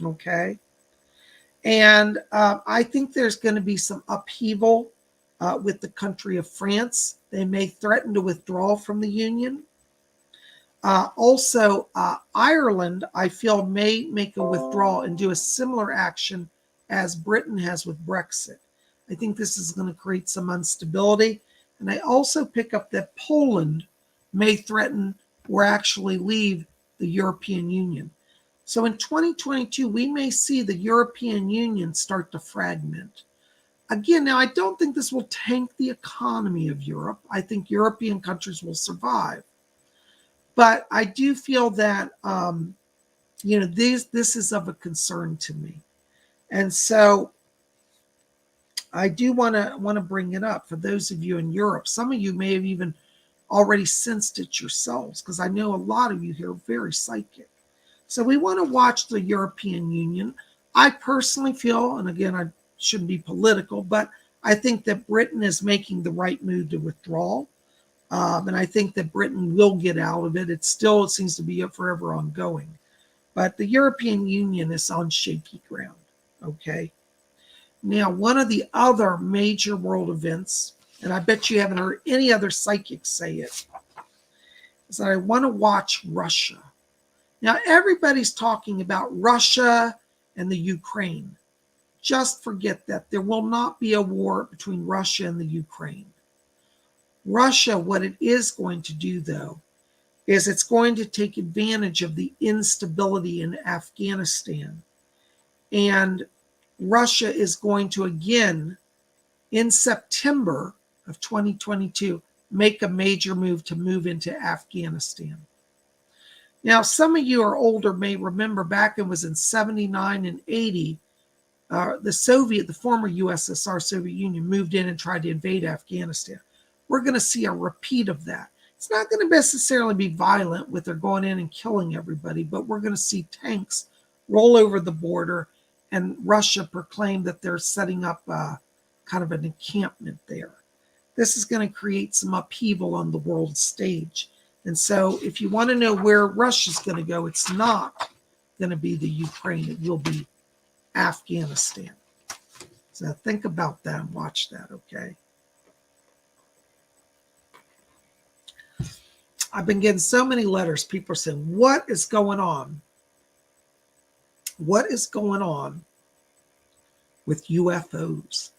Okay. And I think there's going to be some upheaval with the country of France. They may threaten to withdraw from the Union. Also, Ireland, I feel, may make a withdrawal and do a similar action as Britain has with Brexit. I think this is going to create some instability. And I also pick up that Poland may threaten or actually leave the European Union. So in 2022, we may see the European Union start to fragment. Again, now I don't think this will tank the economy of Europe. I think European countries will survive. But I do feel that, this is of a concern to me. And so I do want to bring it up for those of you in Europe. Some of you may have even already sensed it yourselves, because I know a lot of you here are very psychic. So we want to watch the European Union. I personally feel, and again, I shouldn't be political, but I think that Britain is making the right move to withdraw. And I think that Britain will get out of it. It seems to be forever ongoing. But the European Union is on shaky ground. Okay. Now, one of the other major world events, and I bet you haven't heard any other psychics say it, is that I want to watch Russia. Now, everybody's talking about Russia and the Ukraine. Just forget that. There will not be a war between Russia and the Ukraine. Russia, what it is going to do, though, is it's going to take advantage of the instability in Afghanistan. And Russia is going to, again, in September of 2022, make a major move to move into Afghanistan. Now, some of you are older may remember back it was in 79 and 80, the former USSR, Soviet Union, moved in and tried to invade Afghanistan. We're going to see a repeat of that. It's not going to necessarily be violent with their going in and killing everybody, but we're going to see tanks roll over the border and Russia proclaim that they're setting up kind of an encampment there. This is going to create some upheaval on the world stage. And so if you want to know where Russia's going to go, it's not going to be the Ukraine. It will be Afghanistan. So think about that and watch that, okay? I've been getting so many letters. People are saying, what is going on? What is going on with UFOs?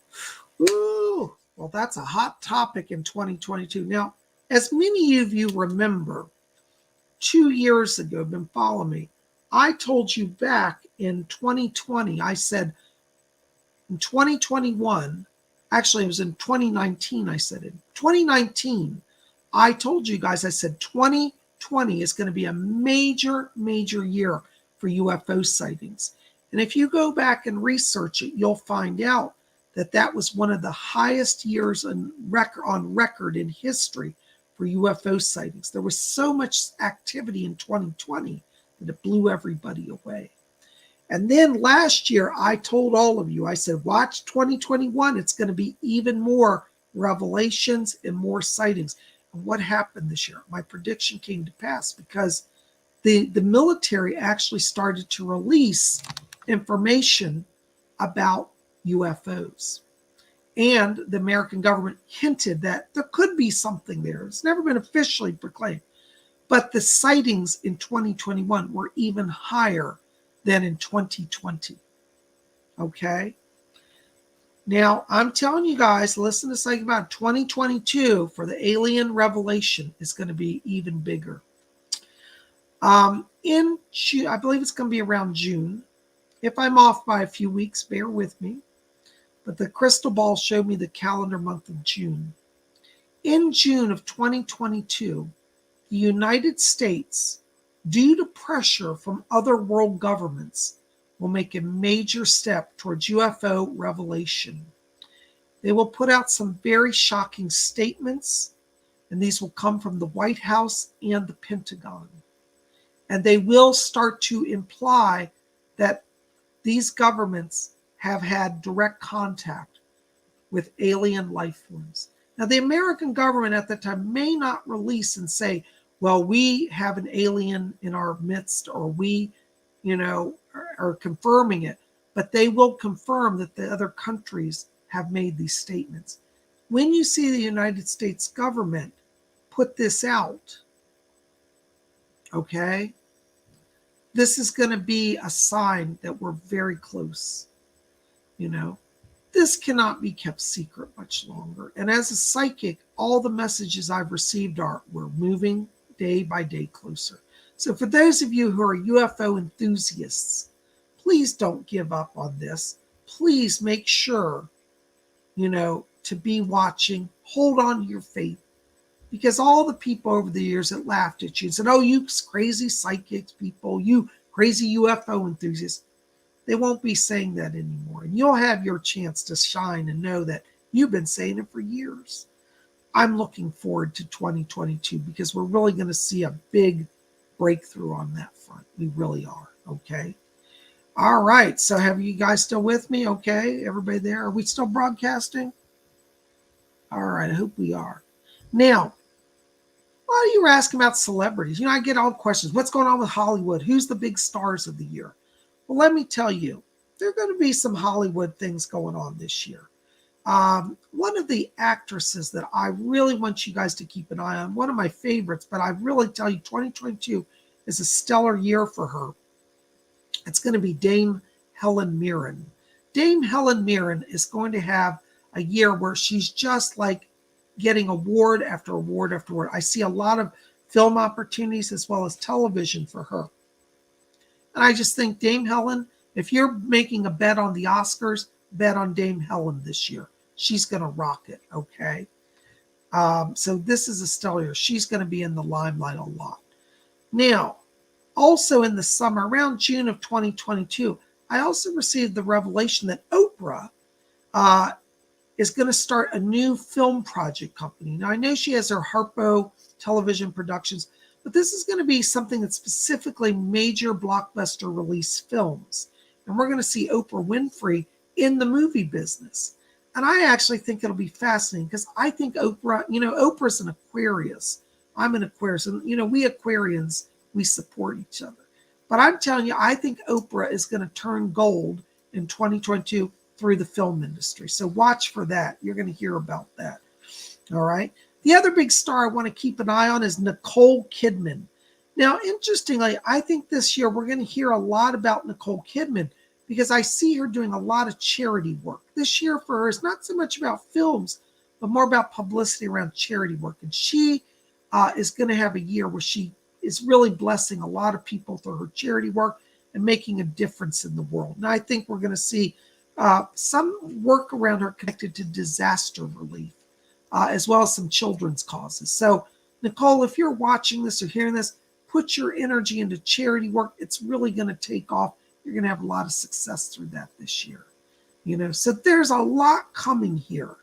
Ooh, well, that's a hot topic in 2022. Now, as many of you remember, 2 years ago, been following me, I told you back in 2020, I said in 2021, actually it was in 2019, I said in 2019, I told you guys, I said 2020 is going to be a major, major year for UFO sightings. And if you go back and research it, you'll find out that that was one of the highest years on record in history for UFO sightings. There was so much activity in 2020 that it blew everybody away. And then last year, I told all of you, I said, watch 2021. It's going to be even more revelations and more sightings. And what happened this year? My prediction came to pass because the military actually started to release information about UFOs. And the American government hinted that there could be something there. It's never been officially proclaimed. But the sightings in 2021 were even higher than in 2020. Okay? Now, I'm telling you guys, listen to something about 2022 for the alien revelation is going to be even bigger. In June, I believe it's going to be around June. If I'm off by a few weeks, bear with me. But the crystal ball showed me the calendar month of June. In June of 2022, the United States, due to pressure from other world governments, will make a major step towards UFO revelation. They will put out some very shocking statements, and these will come from the White House and the Pentagon. And they will start to imply that these governments have had direct contact with alien life forms. Now, the American government at the time may not release and say, well, we have an alien in our midst, or we, are confirming it, but they will confirm that the other countries have made these statements. When you see the United States government put this out, okay, this is going to be a sign that we're very close. This cannot be kept secret much longer. And as a psychic, all the messages I've received are, we're moving day by day closer. So for those of you who are UFO enthusiasts, please don't give up on this. Please make sure, to be watching. Hold on to your faith. Because all the people over the years that laughed at you and said, oh, you crazy psychics people, you crazy UFO enthusiasts, they won't be saying that anymore. And you'll have your chance to shine and know that you've been saying it for years. I'm looking forward to 2022 because we're really going to see a big breakthrough on that front. We really are. Okay. All right. So have you guys still with me? Okay. Everybody there? Are we still broadcasting? All right. I hope we are. Now, well, you were asking about celebrities. I get all questions. What's going on with Hollywood? Who's the big stars of the year? Well, let me tell you, there are going to be some Hollywood things going on this year. One of the actresses that I really want you guys to keep an eye on, one of my favorites, but I really tell you 2022 is a stellar year for her. It's going to be Dame Helen Mirren. Dame Helen Mirren is going to have a year where she's just like getting award after award after award. I see a lot of film opportunities as well as television for her. And I just think Dame Helen, if you're making a bet on the Oscars, bet on Dame Helen this year. She's going to rock it, okay? So this is a stellar year. She's going to be in the limelight a lot. Now, also in the summer, around June of 2022, I also received the revelation that Oprah is going to start a new film project company. Now, I know she has her Harpo television productions, but this is going to be something that's specifically major blockbuster release films. And we're going to see Oprah Winfrey in the movie business. And I actually think it'll be fascinating because I think Oprah, Oprah's an Aquarius. I'm an Aquarius. And, we Aquarians, we support each other. But I'm telling you, I think Oprah is going to turn gold in 2022 through the film industry. So watch for that. You're going to hear about that. All right. The other big star I want to keep an eye on is Nicole Kidman. Now, interestingly, I think this year we're going to hear a lot about Nicole Kidman because I see her doing a lot of charity work. This year for her is not so much about films, but more about publicity around charity work. And she is going to have a year where she is really blessing a lot of people through her charity work and making a difference in the world. And I think we're going to see some work around her connected to disaster relief, as well as some children's causes. So, Nicole, if you're watching this or hearing this, put your energy into charity work. It's really going to take off. You're going to have a lot of success through that this year. So there's a lot coming here.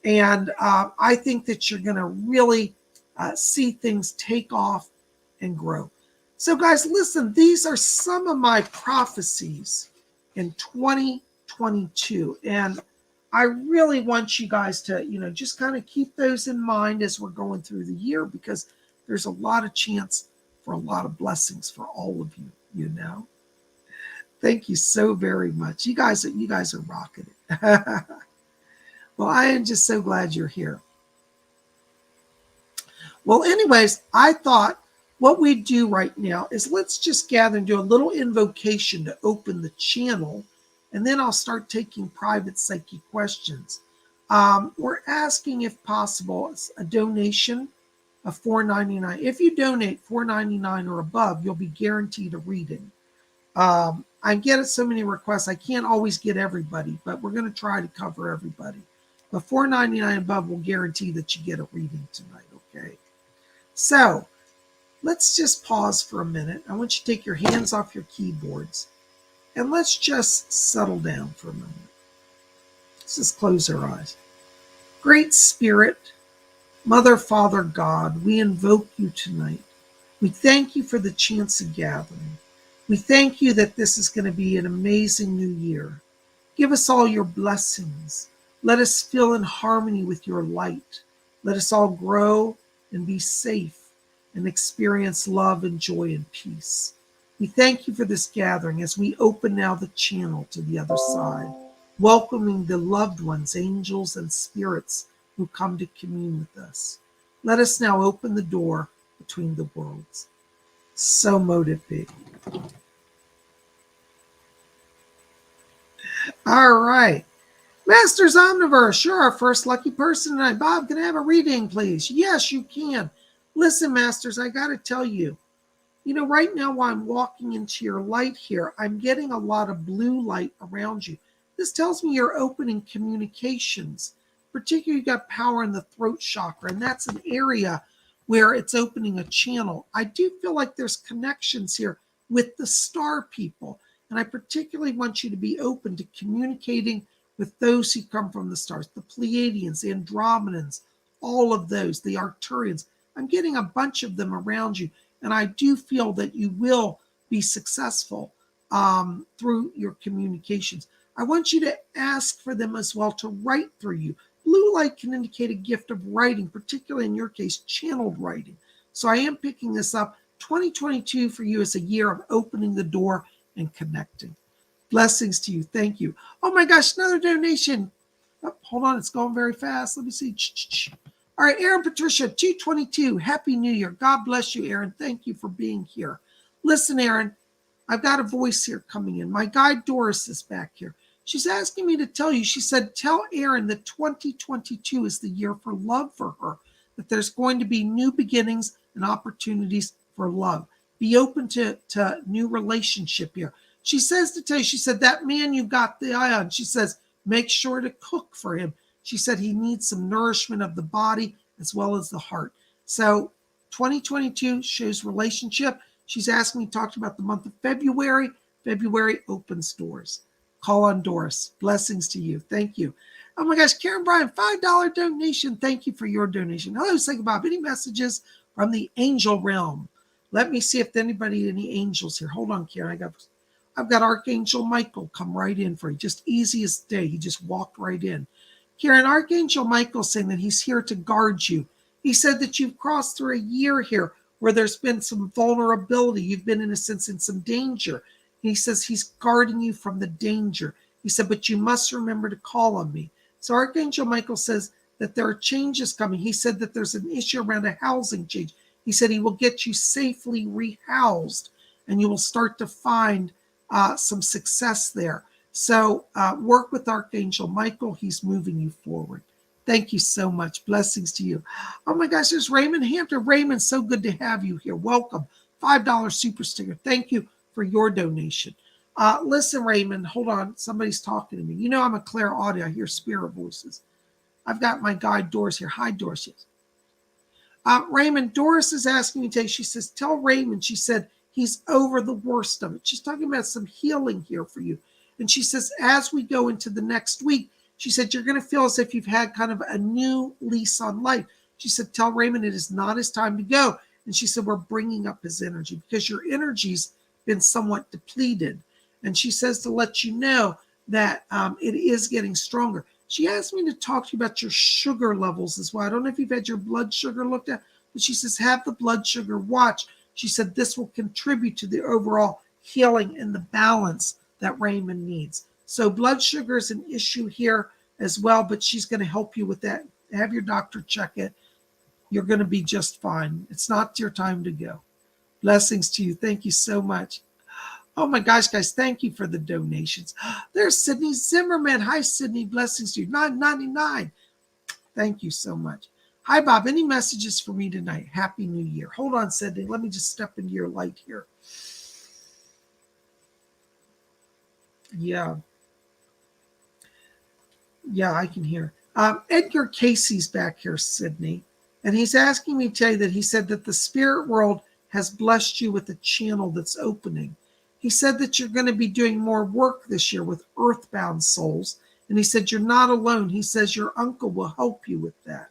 And I think that you're going to really see things take off and grow. So, guys, listen, these are some of my prophecies in 2022. And I really want you guys to, just kind of keep those in mind as we're going through the year, because there's a lot of chance for a lot of blessings for all of you, Thank you so very much. You guys are rocking it. Well, I am just so glad you're here. Well, anyways, I thought what we do right now is let's just gather and do a little invocation to open the channel, and then I'll start taking private psychic questions. We're asking, if possible, a donation of $4.99. If you donate $4.99 or above, you'll be guaranteed a reading. I get so many requests, I can't always get everybody, but we're going to try to cover everybody. But $4.99 above will guarantee that you get a reading tonight, okay? So let's just pause for a minute. I want you to take your hands off your keyboards and let's just settle down for a moment. Let's just close our eyes. Great Spirit, Mother, Father, God, we invoke you tonight. We thank you for the chance of gathering. We thank you that this is going to be an amazing new year. Give us all your blessings. Let us feel in harmony with your light. Let us all grow and be safe and experience love and joy and peace. We thank you for this gathering as we open now the channel to the other side, welcoming the loved ones, angels and spirits who come to commune with us. Let us now open the door between the worlds. So mote it be. All right. Masters Omniverse, you're our first lucky person tonight. Bob, can I have a reading, please? Yes, you can. Listen, Masters, I got to tell you, right now while I'm walking into your light here, I'm getting a lot of blue light around you. This tells me you're opening communications Particularly, you got power in the throat chakra, and that's an area where it's opening a channel. I do feel like there's connections here with the star people, and I particularly want you to be open to communicating with those who come from the stars, the Pleiadians, the Andromedans, all of those, the Arcturians. I'm getting a bunch of them around you, and I do feel that you will be successful through your communications. I want you to ask for them as well to write through you. Blue light can indicate a gift of writing, particularly in your case, channeled writing. So I am picking this up. 2022 for you is a year of opening the door and connecting. Blessings to you. Thank you. Oh my gosh, another donation. Oh, hold on, it's going very fast. Let me see. All right, Aaron Patricia, 222. Happy New Year. God bless you, Aaron. Thank you for being here. Listen, Aaron, I've got a voice here coming in. My guide Doris is back here. She's asking me to tell you, she said, tell Aaron that 2022 is the year for love for her, that there's going to be new beginnings and opportunities for love. Be open to new relationship here. She says to tell you, she said, that man you got the eye on, she says, make sure to cook for him. She said he needs some nourishment of the body as well as the heart. So 2022 shows relationship. She's asking me to talk about the month of February. February opens doors. Call on Doris. Blessings to you. Thank you. Oh my gosh, Karen Bryan, $5 donation. Thank you for your donation. Hello, PsychicBob. Any messages from the angel realm? Let me see if anybody, any angels here. Hold on, Karen. I've got Archangel Michael come right in for you. Just easiest day. He just walked right in. Karen, Archangel Michael saying that he's here to guard you. He said that you've crossed through a year here where there's been some vulnerability. You've been, in a sense, in some danger. He says he's guarding you from the danger. He said, but you must remember to call on me. So Archangel Michael says that there are changes coming. He said that there's an issue around a housing change. He said he will get you safely rehoused, and you will start to find some success there. So work with Archangel Michael. He's moving you forward. Thank you so much. Blessings to you. Oh my gosh, there's Raymond Hampton. Raymond, so good to have you here. Welcome. $5 super sticker. Thank you for your donation. Listen, Raymond, hold on. Somebody's talking to me. You know I'm a clairaudient. I hear spirit voices. I've got my guide Doris here. Hi, Doris. Raymond, Doris is asking me today. She says, tell Raymond, she said, he's over the worst of it. She's talking about some healing here for you. And she says, as we go into the next week, she said, you're going to feel as if you've had kind of a new lease on life. She said, tell Raymond it is not his time to go. And she said, we're bringing up his energy because your energy's been somewhat depleted. And she says to let you know that it is getting stronger. She asked me to talk to you about your sugar levels as well. I don't know if you've had your blood sugar looked at, but she says, have the blood sugar watched. She said, this will contribute to the overall healing and the balance that Raymond needs. So blood sugar is an issue here as well, but she's going to help you with that. Have your doctor check it. You're going to be just fine. It's not your time to go. Blessings to you. Thank you so much. Oh my gosh, guys, thank you for the donations. There's Sydney Zimmerman. Hi, Sydney. Blessings to you. $9.99. Thank you so much. Hi, Bob. Any messages for me tonight? Happy New Year. Hold on, Sydney. Let me just step into your light here. Yeah, I can hear. Edgar Casey's back here, Sydney. And he's asking me to tell you that he said that the spirit world has blessed you with a channel that's opening. He said that you're going to be doing more work this year with earthbound souls. And he said you're not alone. He says your uncle will help you with that.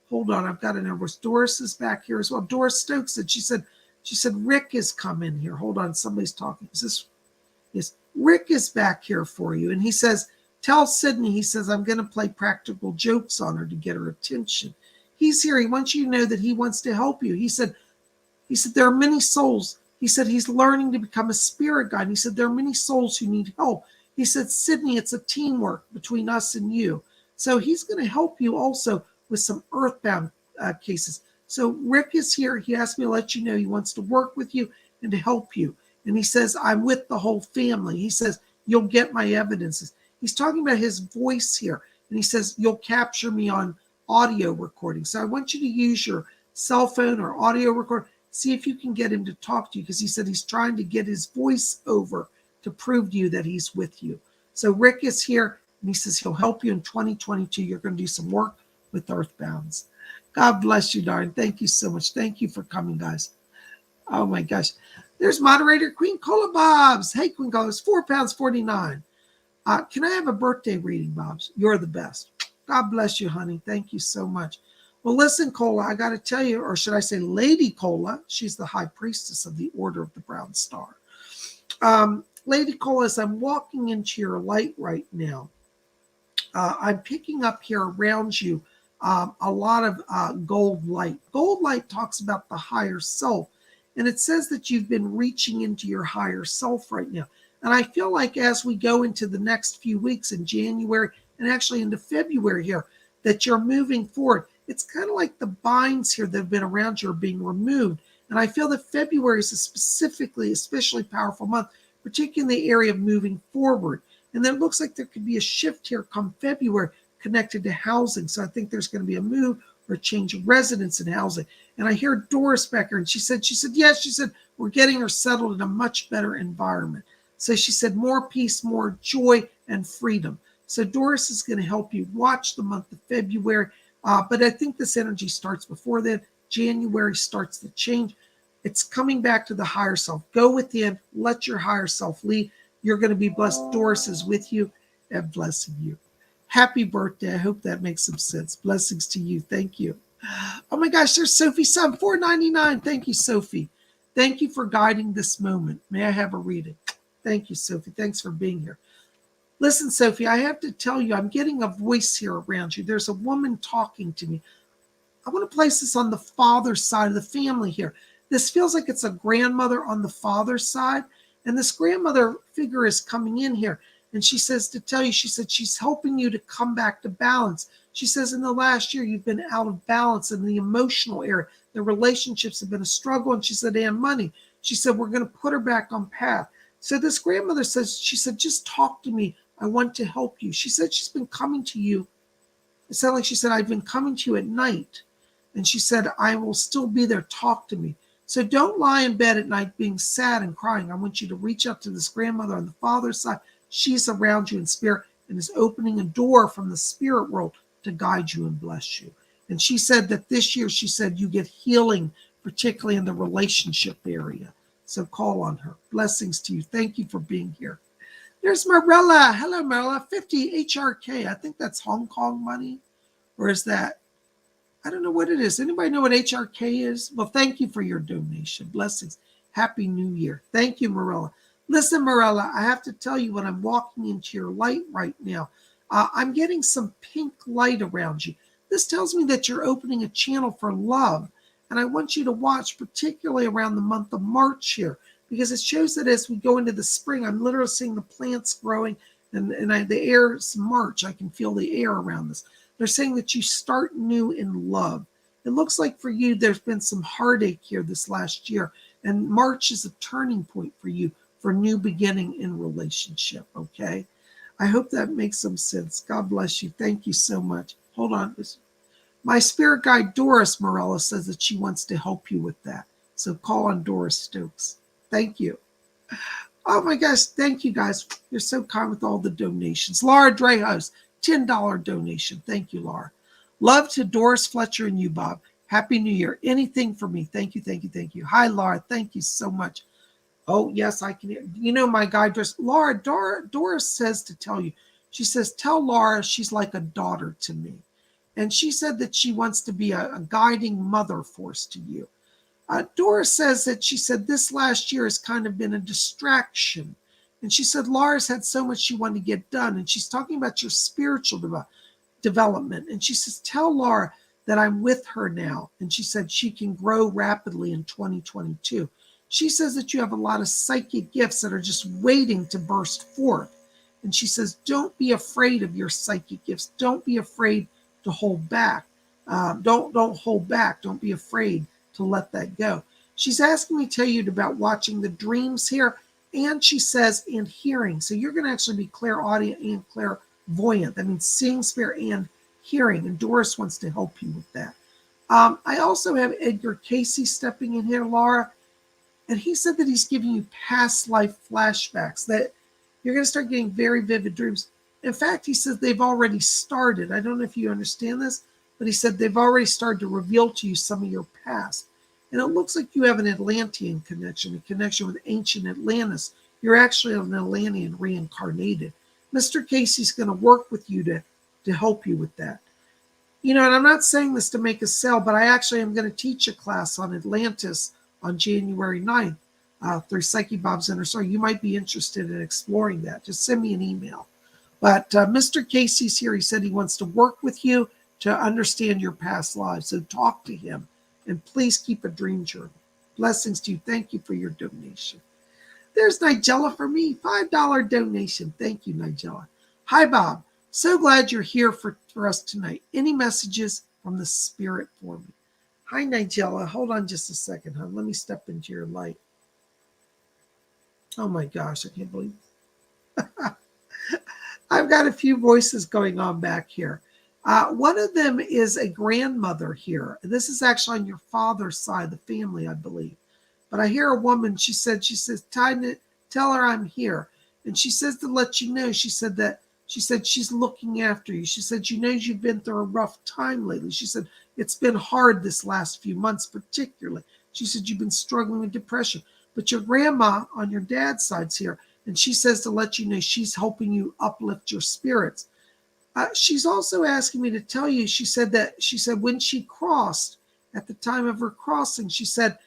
Hold on, I've got a number. Doris is back here as well. Doris Stokes said, she said Rick is come in here. Hold on, somebody's talking. Is this? Yes, Rick is back here for you. And he says, tell Sydney, he says, I'm going to play practical jokes on her to get her attention. He's here. He wants you to know that he wants to help you. He said, there are many souls. He said, he's learning to become a spirit guide. He said, there are many souls who need help. He said, Sydney, it's a teamwork between us and you. So he's going to help you also with some earthbound cases. So Rick is here. He asked me to let you know he wants to work with you and to help you. And he says, I'm with the whole family. He says, you'll get my evidences. He's talking about his voice here. And he says, you'll capture me on audio recording. So I want you to use your cell phone or audio record. See if you can get him to talk to you, because he said he's trying to get his voice over to prove to you that he's with you. So Rick is here. And he says he'll help you in 2022. You're going to do some work with earthbounds. God bless you, darling. Thank you so much. Thank you for coming, guys. Oh my gosh. There's moderator Queen Cola Bobs. Hey, Queen Cola, it's £4.49. Can I have a birthday reading, Bobs? You're the best. God bless you, honey. Thank you so much. Well, listen, Cola, I got to tell you, or should I say Lady Cola? She's the high priestess of the Order of the Brown Star. Lady Cola, as I'm walking into your light right now, I'm picking up here around you a lot of gold light. Gold light talks about the higher self, and it says that you've been reaching into your higher self right now. And I feel like as we go into the next few weeks in January and actually into February here, that you're moving forward. It's kind of like the binds here that have been around you are being removed. And I feel that February is especially powerful month, particularly in the area of moving forward. And then it looks like there could be a shift here come February connected to housing. So I think there's going to be a move or a change of residence in housing. And I hear Doris back here, and she said, yes, she said, we're getting her settled in a much better environment. So she said, more peace, more joy, and freedom. So Doris is going to help you watch the month of February. But I think this energy starts before then. January starts the change. It's coming back to the higher self. Go within, let your higher self lead. You're going to be blessed. Doris is with you and blessing you. Happy birthday. I hope that makes some sense. Blessings to you. Thank you. Oh my gosh, there's Sophie Sun, $4.99. Thank you, Sophie. Thank you for guiding this moment. May I have a reading? Thank you, Sophie. Thanks for being here. Listen, Sophie, I have to tell you, I'm getting a voice here around you. There's a woman talking to me. I want to place this on the father's side of the family here. This feels like it's a grandmother on the father's side. And this grandmother figure is coming in here. And she says to tell you, she said she's helping you to come back to balance. She says in the last year, you've been out of balance in the emotional area. The relationships have been a struggle. And she said, and money. She said, we're going to put her back on path. So this grandmother says, she said, just talk to me. I want to help you. She said she's been coming to you. It sounded like she said, I've been coming to you at night. And she said, I will still be there. Talk to me. So don't lie in bed at night being sad and crying. I want you to reach up to this grandmother on the father's side. She's around you in spirit and is opening a door from the spirit world to guide you and bless you. And she said that this year, she said, you get healing, particularly in the relationship area. So call on her. Blessings to you. Thank you for being here. There's Marilla. Hello, Marilla. 50 HRK. I think that's Hong Kong money. Or is that? I don't know what it is. Anybody know what HRK is? Well, thank you for your donation. Blessings. Happy New Year. Thank you, Marilla. Listen, Marilla, I have to tell you when I'm walking into your light right now, I'm getting some pink light around you. This tells me that you're opening a channel for love. And I want you to watch, particularly around the month of March here, because it shows that as we go into the spring, I'm literally seeing the plants growing and the air is March. I can feel the air around this. They're saying that you start new in love. It looks like for you, there's been some heartache here this last year. And March is a turning point for you for new beginning in relationship, okay? I hope that makes some sense. God bless you. Thank you so much. Hold on. My spirit guide, Doris Morella, says that she wants to help you with that. So call on Doris Stokes. Thank you. Oh my gosh. Thank you, guys. You're so kind with all the donations. Laura Dreyhouse, $10 donation. Thank you, Laura. Love to Doris Fletcher and you, Bob. Happy New Year. Anything for me. Thank you, thank you, thank you. Hi, Laura. Thank you so much. Oh, yes, I can hear. You know my guide, Laura, Doris says to tell you. She says, tell Laura she's like a daughter to me. And she said that she wants to be a guiding mother force to you. Doris says that she said this last year has kind of been a distraction. And she said Laura's had so much she wanted to get done. And she's talking about your spiritual development. And she says, tell Laura that I'm with her now. And she said she can grow rapidly in 2022. She says that you have a lot of psychic gifts that are just waiting to burst forth. And she says, don't be afraid of your psychic gifts. Don't be afraid to hold back. Don't hold back. Don't be afraid to let that go. She's asking me to tell you about watching the dreams here. And she says, and hearing. So you're going to actually be clairaudient and clairvoyant. That means seeing spirit and hearing. And Doris wants to help you with that. I also have Edgar Casey stepping in here, Laura. And he said that he's giving you past life flashbacks, that you're going to start getting very vivid dreams. In fact, he says they've already started. I don't know if you understand this, but he said they've already started to reveal to you some of your past. And it looks like you have an Atlantean connection, a connection with ancient Atlantis. You're actually an Atlantean reincarnated. Mr. Casey's going to work with you to help you with that. And I'm not saying this to make a sale, but I actually am going to teach a class on Atlantis on January 9th through Psychic Bob's Inner Circle. You might be interested in exploring that. Just send me an email. But Mr. Casey's here. He said he wants to work with you to understand your past lives. So talk to him. And please keep a dream journal. Blessings to you. Thank you for your donation. There's Nigella for me. $5 donation. Thank you, Nigella. Hi, Bob. So glad you're here for us tonight. Any messages from the spirit for me? Hi, Nigella. Hold on just a second, hon. Let me step into your light. Oh, my gosh. I can't believe it. I've got a few voices going on back here. One of them is a grandmother here. This is actually on your father's side of the family, I believe. But I hear a woman, she says, tell her I'm here. And she says to let you know, she said she's looking after you. She said, she knows you've been through a rough time lately. She said, it's been hard this last few months, particularly. She said, you've been struggling with depression. But your grandma on your dad's side's here. And she says to let you know she's helping you uplift your spirits. She's also asking me to tell you, she said when she crossed, at the time of her crossing, she said,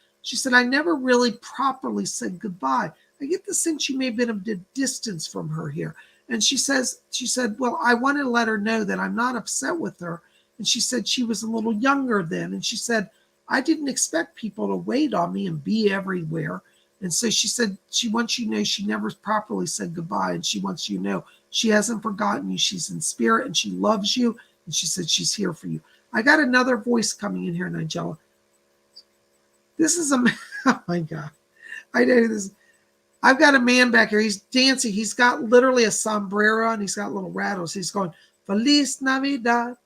I never really properly said goodbye. I get the sense she may have been a distance from her here. And she said, well, I want to let her know that I'm not upset with her. And she said she was a little younger then. And she said, I didn't expect people to wait on me and be everywhere. And so she said, she wants you to know she never properly said goodbye. And she wants you to know she hasn't forgotten you. She's in spirit and she loves you. And she said she's here for you. I got another voice coming in here, Nigella. This is oh my God. I know this. I've got a man back here. He's dancing. He's got literally a sombrero and he's got little rattles. He's going, Feliz Navidad,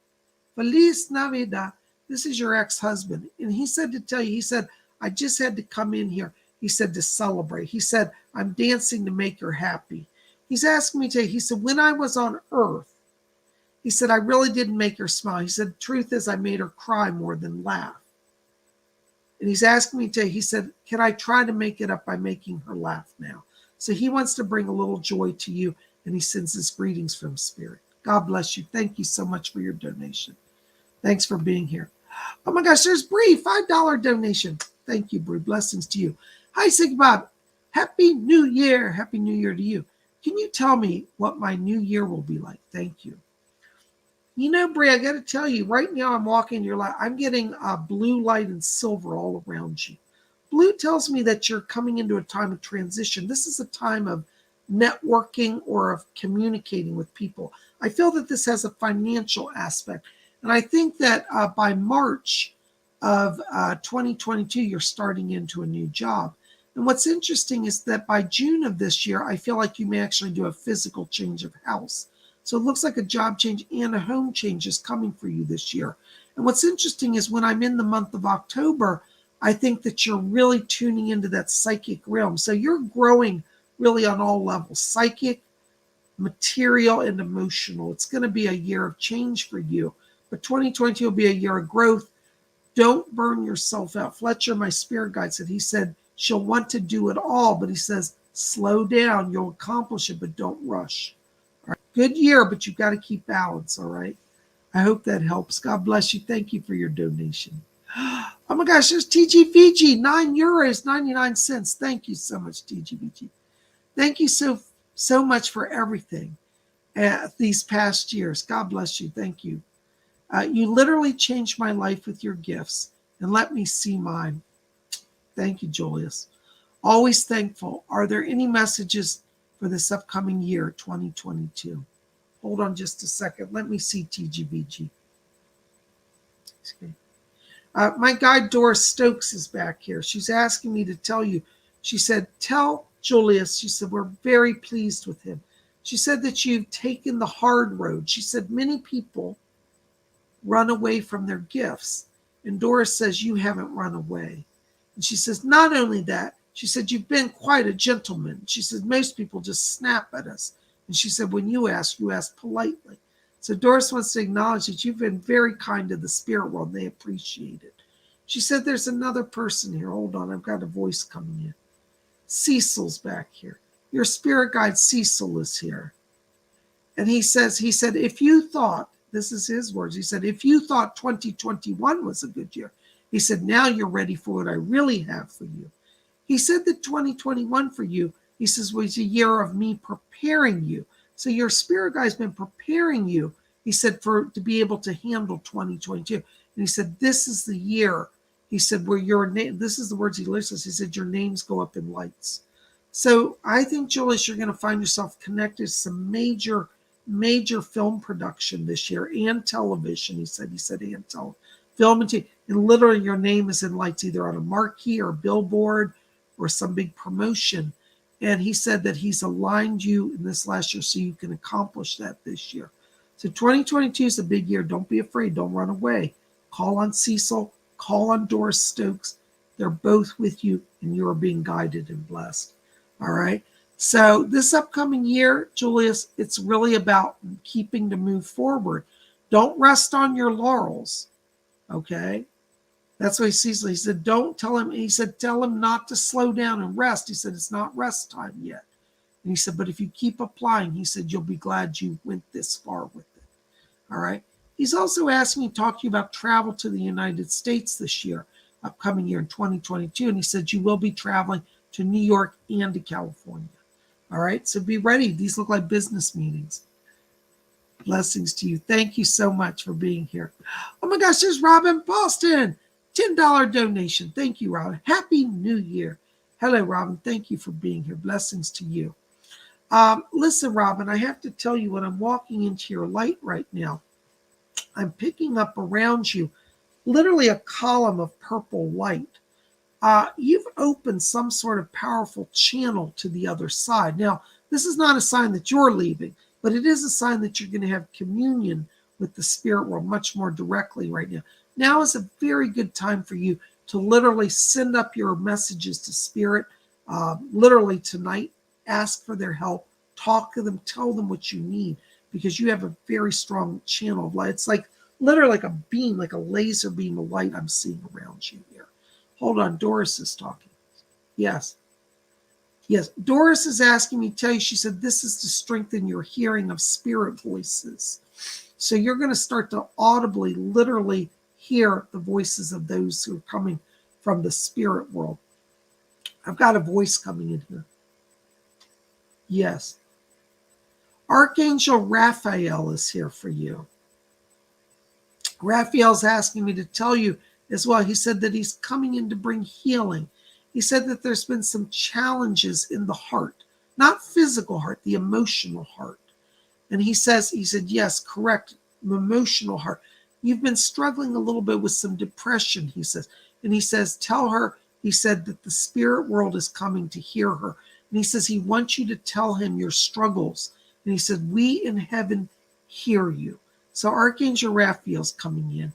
Feliz Navidad. This is your ex-husband. And he said to tell you, he said, I just had to come in here. He said to celebrate. He said, I'm dancing to make her happy. He's asking me to, he said, when I was on earth, he said, I really didn't make her smile. He said, truth is I made her cry more than laugh. And he's asking me to, he said, can I try to make it up by making her laugh now? So he wants to bring a little joy to you, and he sends his greetings from spirit. God bless you. Thank you so much for your donation. Thanks for being here. Oh my gosh, there's Bree, $5 donation. Thank you, Bree. Blessings to you. Hi, Psychic Bob. Happy New Year. Happy New Year to you. Can you tell me what my new year will be like? Thank you. You know, Bree, I got to tell you, right now I'm walking your light. I'm getting blue light and silver all around you. Blue tells me that you're coming into a time of transition. This is a time of networking or of communicating with people. I feel that this has a financial aspect. And I think that by March of 2022, you're starting into a new job. And what's interesting is that by June of this year, I feel like you may actually do a physical change of house. So it looks like a job change and a home change is coming for you this year. And what's interesting is when I'm in the month of October, I think that you're really tuning into that psychic realm. So you're growing really on all levels, psychic, material, and emotional. It's going to be a year of change for you. But 2022 will be a year of growth. Don't burn yourself out. Fletcher, my spirit guide, said, he said, she'll want to do it all, but he says, slow down. You'll accomplish it, but don't rush. All right. Good year, but you've got to keep balance, all right? I hope that helps. God bless you. Thank you for your donation. Oh my gosh, there's TG Fiji, €9.99. Thank you so much, TG Fiji. Thank you so much for everything these past years. God bless you. Thank you. You literally changed my life with your gifts and let me see mine. Thank you, Julius. Always thankful. Are there any messages for this upcoming year, 2022? Hold on just a second. Let me see TGBG. Okay. My guide Doris Stokes is back here. She's asking me to tell you. She said, tell Julius, she said, we're very pleased with him. She said that you've taken the hard road. She said many people run away from their gifts. And Doris says you haven't run away. And she says, not only that, she said, you've been quite a gentleman. She said, most people just snap at us. And she said, when you ask politely. So Doris wants to acknowledge that you've been very kind to the spirit world. And they appreciate it. She said, there's another person here. Hold on, I've got a voice coming in. Cecil's back here. Your spirit guide Cecil is here. And he said, if you thought, this is his words, he said, if you thought 2021 was a good year, he said, now you're ready for what I really have for you. He said that 2021 for you, he says, was a year of me preparing you. So your spirit guide's been preparing you, he said, to be able to handle 2022. And he said, this is the year, he said, where your name, this is the words he lists, he said, your names go up in lights. So I think, Julius, you're going to find yourself connected to some major film production this year and television. He said, and film and TV. And literally your name is in lights, either on a marquee or a billboard or some big promotion. And he said that he's aligned you in this last year so you can accomplish that this year. So 2022 is a big year. Don't be afraid. Don't run away. Call on Cecil. Call on Doris Stokes. They're both with you, and you are being guided and blessed. All right. So this upcoming year, Julius, it's really about keeping to move forward. Don't rest on your laurels. Okay. That's what Cecil, he said, don't tell him. He said, tell him not to slow down and rest. He said, it's not rest time yet. And he said, but if you keep applying, he said, you'll be glad you went this far with it. All right. He's also asking me to talk to you about travel to the United States this year, upcoming year in 2022. And he said, you will be traveling to New York and to California. All right. So be ready. These look like business meetings. Blessings to you. Thank you so much for being here. Oh my gosh, there's Robin Boston. $10 donation. Thank you, Robin. Happy New Year. Hello, Robin. Thank you for being here. Blessings to you. Listen, Robin, I have to tell you, when I'm walking into your light right now, I'm picking up around you literally a column of purple light. You've opened some sort of powerful channel to the other side. Now, this is not a sign that you're leaving, but it is a sign that you're going to have communion with the spirit world much more directly right now. Now is a very good time for you to literally send up your messages to spirit, literally tonight. Ask for their help. Talk to them. Tell them what you need, because you have a very strong channel of light. It's like literally like a beam, like a laser beam of light I'm seeing around you here. Hold on. Doris is talking. Yes. Doris is asking me to tell you, she said, this is to strengthen your hearing of spirit voices. So you're going to start to audibly, literally hear the voices of those who are coming from the spirit world. I've got a voice coming in here. Yes. Archangel Raphael is here for you. Raphael's asking me to tell you as well. He said that he's coming in to bring healing. He said that there's been some challenges in the heart, not physical heart, the emotional heart. And he said, yes, correct, emotional heart. You've been struggling a little bit with some depression, he says. And he says, tell her, he said that the spirit world is coming to hear her. And he says, he wants you to tell him your struggles. And he said, we in heaven hear you. So Archangel Raphael's coming in.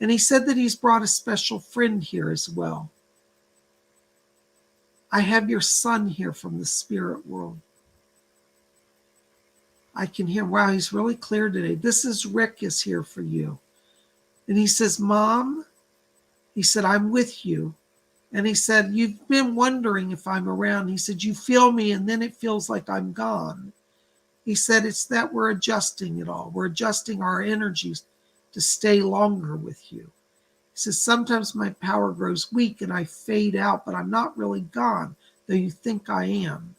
And he said that he's brought a special friend here as well. I have your son here from the spirit world. I can hear, wow, he's really clear today. This is Rick is here for you. And he says, Mom, he said, I'm with you. And he said, you've been wondering if I'm around. He said, you feel me, and then it feels like I'm gone. He said, it's that we're adjusting it all. We're adjusting our energies to stay longer with you. He says, sometimes my power grows weak and I fade out, but I'm not really gone, though you think I am.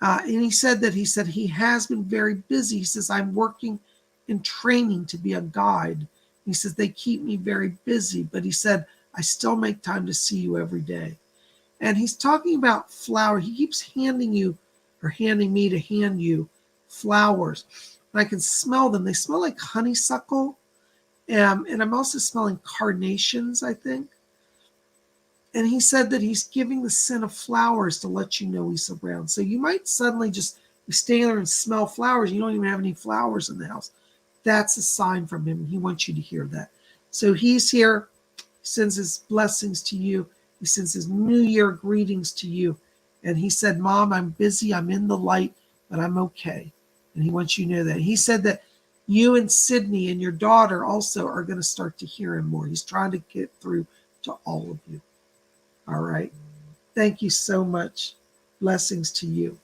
And he said he has been very busy. He says, I'm working in training to be a guide. He says, they keep me very busy, but he said, I still make time to see you every day. And he's talking about flower. He keeps handing me to hand you flowers. And I can smell them. They smell like honeysuckle. And I'm also smelling carnations, I think. And he said that he's giving the scent of flowers to let you know he's around. So you might suddenly just be standing there and smell flowers. You don't even have any flowers in the house. That's a sign from him. He wants you to hear that. So he's here. He sends his blessings to you. He sends his New Year greetings to you. And he said, Mom, I'm busy. I'm in the light, but I'm okay. And he wants you to know that. He said that you and Sydney and your daughter also are going to start to hear him more. He's trying to get through to all of you. All right. Thank you so much. Blessings to you.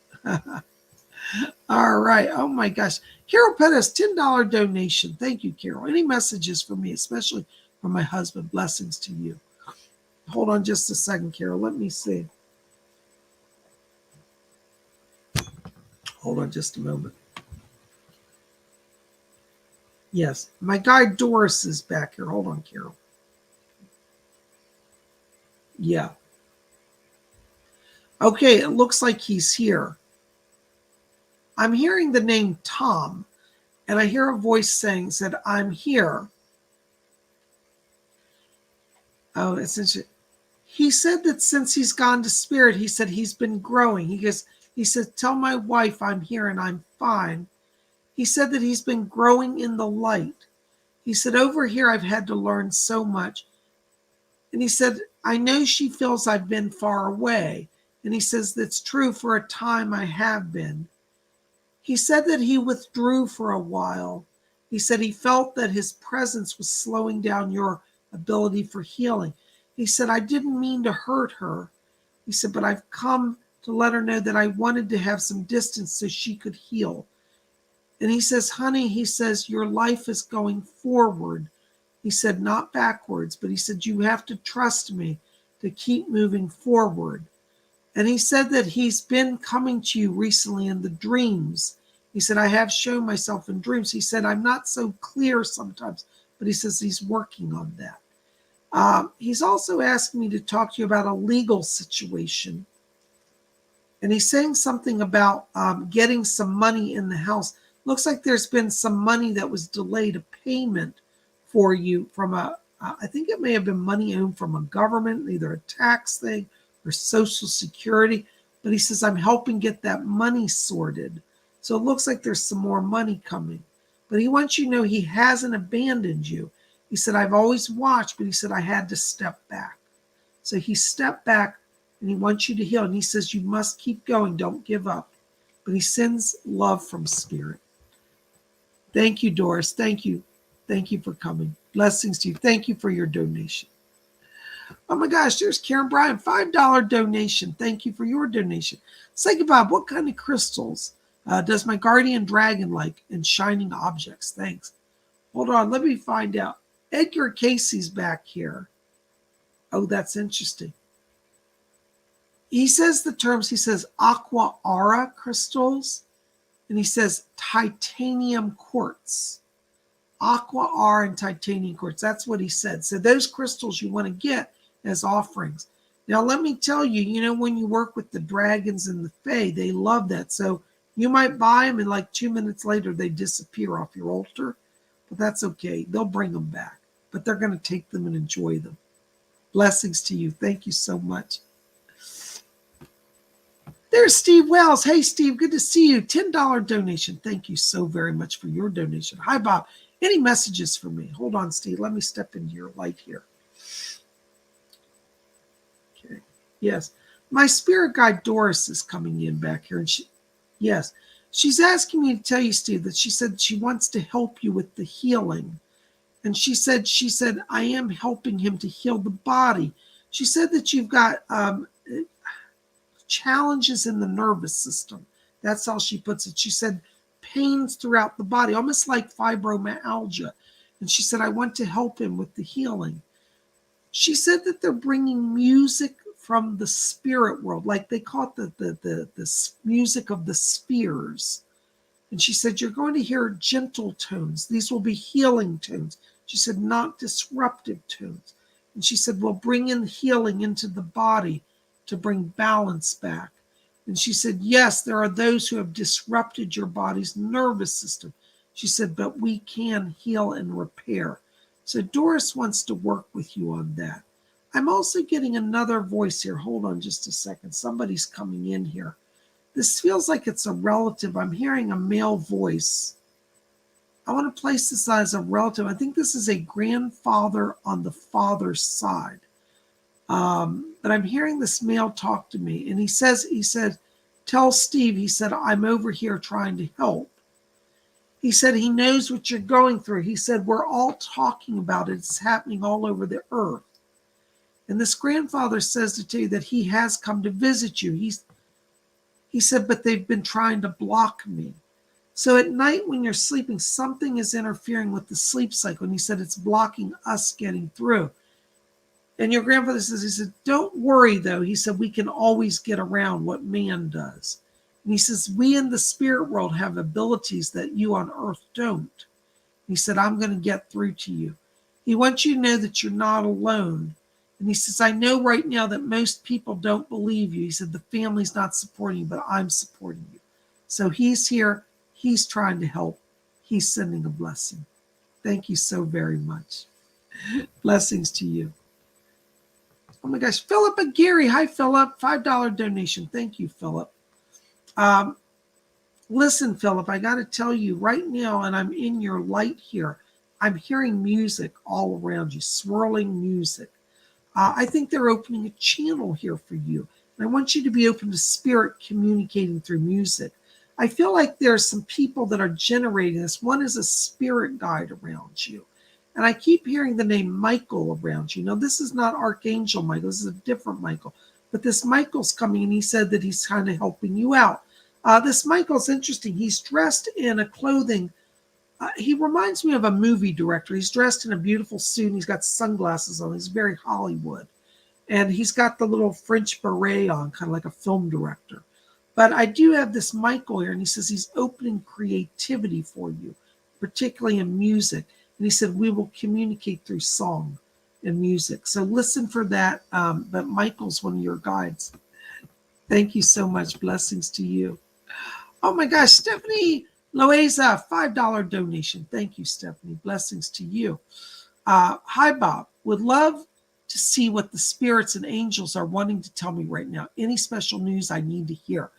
All right. Oh my gosh. Carol Pettis, $10 donation. Thank you, Carol. Any messages for me, especially from my husband? Blessings to you. Hold on just a second, Carol. Let me see. Hold on just a moment. Yes. My guy Doris is back here. Hold on, Carol. Yeah. Okay. It looks like he's here. I'm hearing the name Tom, and I hear a voice said, I'm here. Oh, it's interesting. He said that since he's gone to spirit, he said he's been growing. He said, tell my wife I'm here and I'm fine. He said that he's been growing in the light. He said, over here, I've had to learn so much. And he said, I know she feels I've been far away. And he says, that's true, for a time I have been. He said that he withdrew for a while. He said he felt that his presence was slowing down your ability for healing. He said, I didn't mean to hurt her. He said, but I've come to let her know that I wanted to have some distance so she could heal. And he says, honey, he says, your life is going forward. He said, not backwards, but he said, you have to trust me to keep moving forward. And he said that he's been coming to you recently in the dreams. He said, I have shown myself in dreams. He said, I'm not so clear sometimes, but he says he's working on that. He's also asked me to talk to you about a legal situation. And he's saying something about getting some money in the house. Looks like there's been some money that was delayed, a payment for you from I think it may have been money owed from a government, either a tax thing or Social Security. But he says, I'm helping get that money sorted. So it looks like there's some more money coming. But he wants you to know he hasn't abandoned you. He said, I've always watched, but he said, I had to step back. So he stepped back and he wants you to heal. And he says, you must keep going. Don't give up. But he sends love from spirit. Thank you, Doris. Thank you. Thank you for coming. Blessings to you. Thank you for your donation. Oh my gosh, there's Karen Bryan, $5 donation. Thank you for your donation. PsychicBob, what kind of crystals does my guardian dragon like and shining objects? Thanks. Hold on, let me find out. Edgar Casey's back here. Oh, that's interesting. He says the terms, he says aqua aura crystals, and he says titanium quartz. Aqua aura and titanium quartz. That's what he said. So those crystals you want to get as offerings. Now, let me tell you, when you work with the dragons and the fae, they love that. So you might buy them and like 2 minutes later, they disappear off your altar. But that's okay. They'll bring them back. But they're going to take them and enjoy them. Blessings to you. Thank you so much. There's Steve Wells. Hey, Steve, good to see you. $10 donation. Thank you so very much for your donation. Hi, Bob. Any messages for me? Hold on, Steve. Let me step into your light here. Okay. Yes. My spirit guide, Doris, is coming in back here. And she's asking me to tell you, Steve, that she said she wants to help you with the healing. And she said, I am helping him to heal the body. She said that you've got challenges in the nervous system. That's how she puts it. She said pains throughout the body, almost like fibromyalgia. And she said, I want to help him with the healing. She said that they're bringing music from the spirit world, like they call it the music of the spheres. And she said, you're going to hear gentle tones. These will be healing tones. She said, not disruptive tones. And she said, we'll bring in healing into the body to bring balance back. And she said, yes, there are those who have disrupted your body's nervous system. She said, but we can heal and repair. So Doris wants to work with you on that. I'm also getting another voice here. Hold on just a second. Somebody's coming in here. This feels like it's a relative. I'm hearing a male voice. I want to place this as a relative. I think this is a grandfather on the father's side. But I'm hearing this male talk to me. And he said, tell Steve, he said, I'm over here trying to help. He said he knows what you're going through. He said we're all talking about it. It's happening all over the earth. And this grandfather says to tell you that he has come to visit you. He said, but they've been trying to block me. So at night when you're sleeping, something is interfering with the sleep cycle. And he said it's blocking us getting through. And your grandfather says, he said, don't worry though. He said, we can always get around what man does. And he says, we in the spirit world have abilities that you on earth don't. He said, I'm going to get through to you. He wants you to know that you're not alone. And he says, I know right now that most people don't believe you. He said, the family's not supporting you, but I'm supporting you. So he's here. He's trying to help. He's sending a blessing. Thank you so very much. Blessings to you. Oh my gosh. Philip and Gary. Hi, Philip. $5 donation. Thank you, Philip. Listen, Philip, I got to tell you right now, and I'm in your light here, I'm hearing music all around you, swirling music. I think they're opening a channel here for you. And I want you to be open to spirit communicating through music. I feel like there's some people that are generating this. One is a spirit guide around you. And I keep hearing the name Michael around you. Now, this is not Archangel Michael. This is a different Michael. But this Michael's coming, and he said that he's kind of helping you out. This Michael's interesting. He's dressed in a clothing. He reminds me of a movie director. He's dressed in a beautiful suit, and he's got sunglasses on. He's very Hollywood. And he's got the little French beret on, kind of like a film director. But I do have this Michael here, and he says he's opening creativity for you, particularly in music. And he said, we will communicate through song and music. So listen for that. But Michael's one of your guides. Thank you so much. Blessings to you. Oh my gosh, Stephanie Loaiza, $5 donation. Thank you, Stephanie. Blessings to you. Hi, Bob. Would love to see what the spirits and angels are wanting to tell me right now. Any special news I need to hear?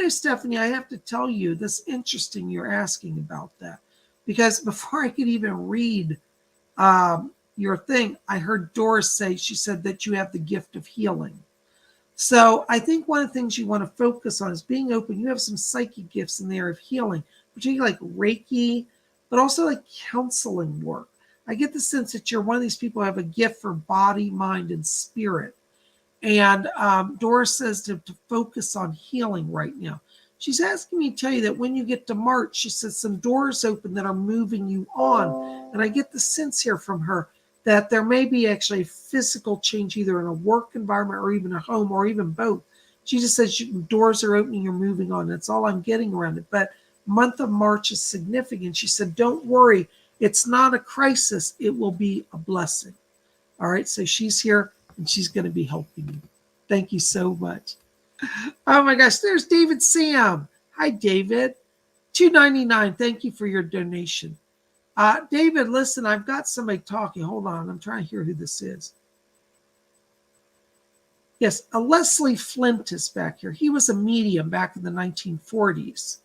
Stephanie, I have to tell you, this interesting you're asking about that. Because before I could even read your thing, I heard Doris say, she said that you have the gift of healing. So I think one of the things you want to focus on is being open. You have some psychic gifts in there of healing, particularly like Reiki, but also like counseling work. I get the sense that you're one of these people who have a gift for body, mind, and spirit. And Doris says to focus on healing right now. She's asking me to tell you that when you get to March, she says some doors open that are moving you on. And I get the sense here from her that there may be actually a physical change either in a work environment or even a home or even both. She just says doors are opening, you're moving on. That's all I'm getting around it. But month of March is significant. She said, don't worry. It's not a crisis. It will be a blessing. All right. So she's here and she's going to be helping you. Thank you so much. Oh my gosh. There's David Sam. Hi, David. $2.99. Thank you for your donation. David, listen, I've got somebody talking. Hold on. I'm trying to hear who this is. Yes, a Leslie Flint is back here. He was a medium back in the 1940s.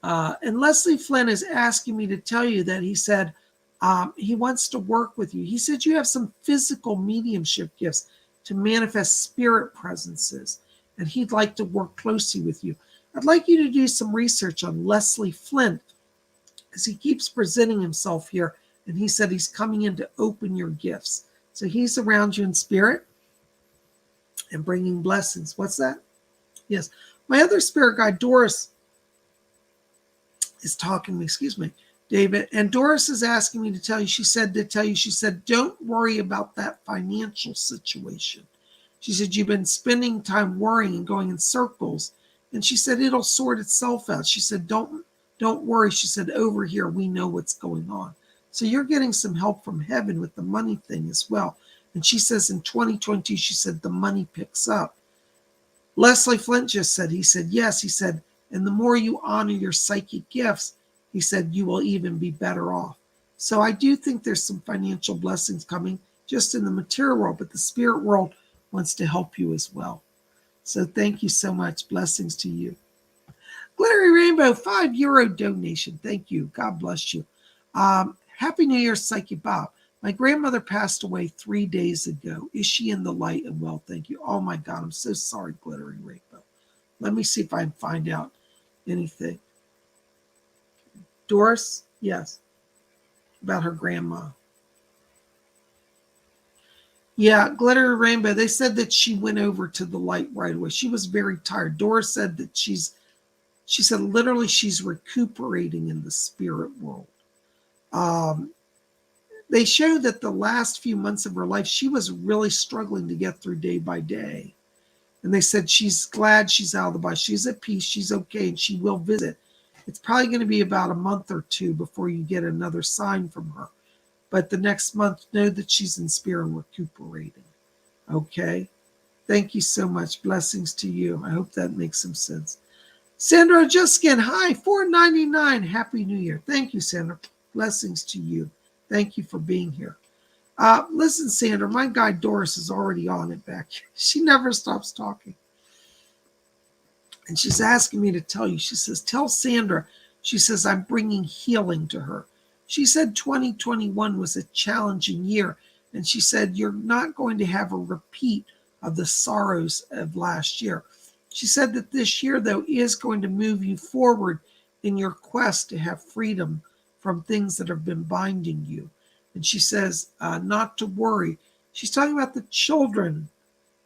And Leslie Flint is asking me to tell you that he said he wants to work with you. He said you have some physical mediumship gifts to manifest spirit presences, and he'd like to work closely with you. I'd like you to do some research on Leslie Flint, because he keeps presenting himself here, and he said he's coming in to open your gifts. So he's around you in spirit and bringing blessings. What's that? Yes. My other spirit guide, Doris, is talking to me. Excuse me, David. And Doris is asking me to tell you, she said, don't worry about that financial situation. She said, you've been spending time worrying and going in circles. And she said, it'll sort itself out. She said, don't worry. She said, over here, we know what's going on. So you're getting some help from heaven with the money thing as well. And she says in 2020, she said, the money picks up. Leslie Flint just said, he said, yes, he said, and the more you honor your psychic gifts, he said, you will even be better off. So I do think there's some financial blessings coming just in the material world, but the spirit world wants to help you as well. So thank you so much. Blessings to you. Glittery Rainbow, €5 donation. Thank you. God bless you. Happy New Year, Psychic Bob. My grandmother passed away 3 days ago. Is she in the light and well? Thank you. Oh my God, I'm so sorry, Glittery Rainbow. Let me see if I can find out anything. Doris, yes, about her grandma. Yeah, Glitter Rainbow. They said that she went over to the light right away. She was very tired. Doris said that she said literally she's recuperating in the spirit world. They show that the last few months of her life, she was really struggling to get through day by day. And they said she's glad she's out of the body. She's at peace. She's okay. And she will visit. It's probably going to be about a month or two before you get another sign from her. But the next month, know that she's in spirit and recuperating. Okay? Thank you so much. Blessings to you. I hope that makes some sense. Sandra Juskin, hi, $4.99. Happy New Year. Thank you, Sandra. Blessings to you. Thank you for being here. Listen, Sandra, my guy Doris is already on it back here. She never stops talking. And she's asking me to tell you. She says, tell Sandra. She says, I'm bringing healing to her. She said 2021 was a challenging year. And she said, you're not going to have a repeat of the sorrows of last year. She said that this year, though, is going to move you forward in your quest to have freedom from things that have been binding you. And she says, not to worry. She's talking about the children.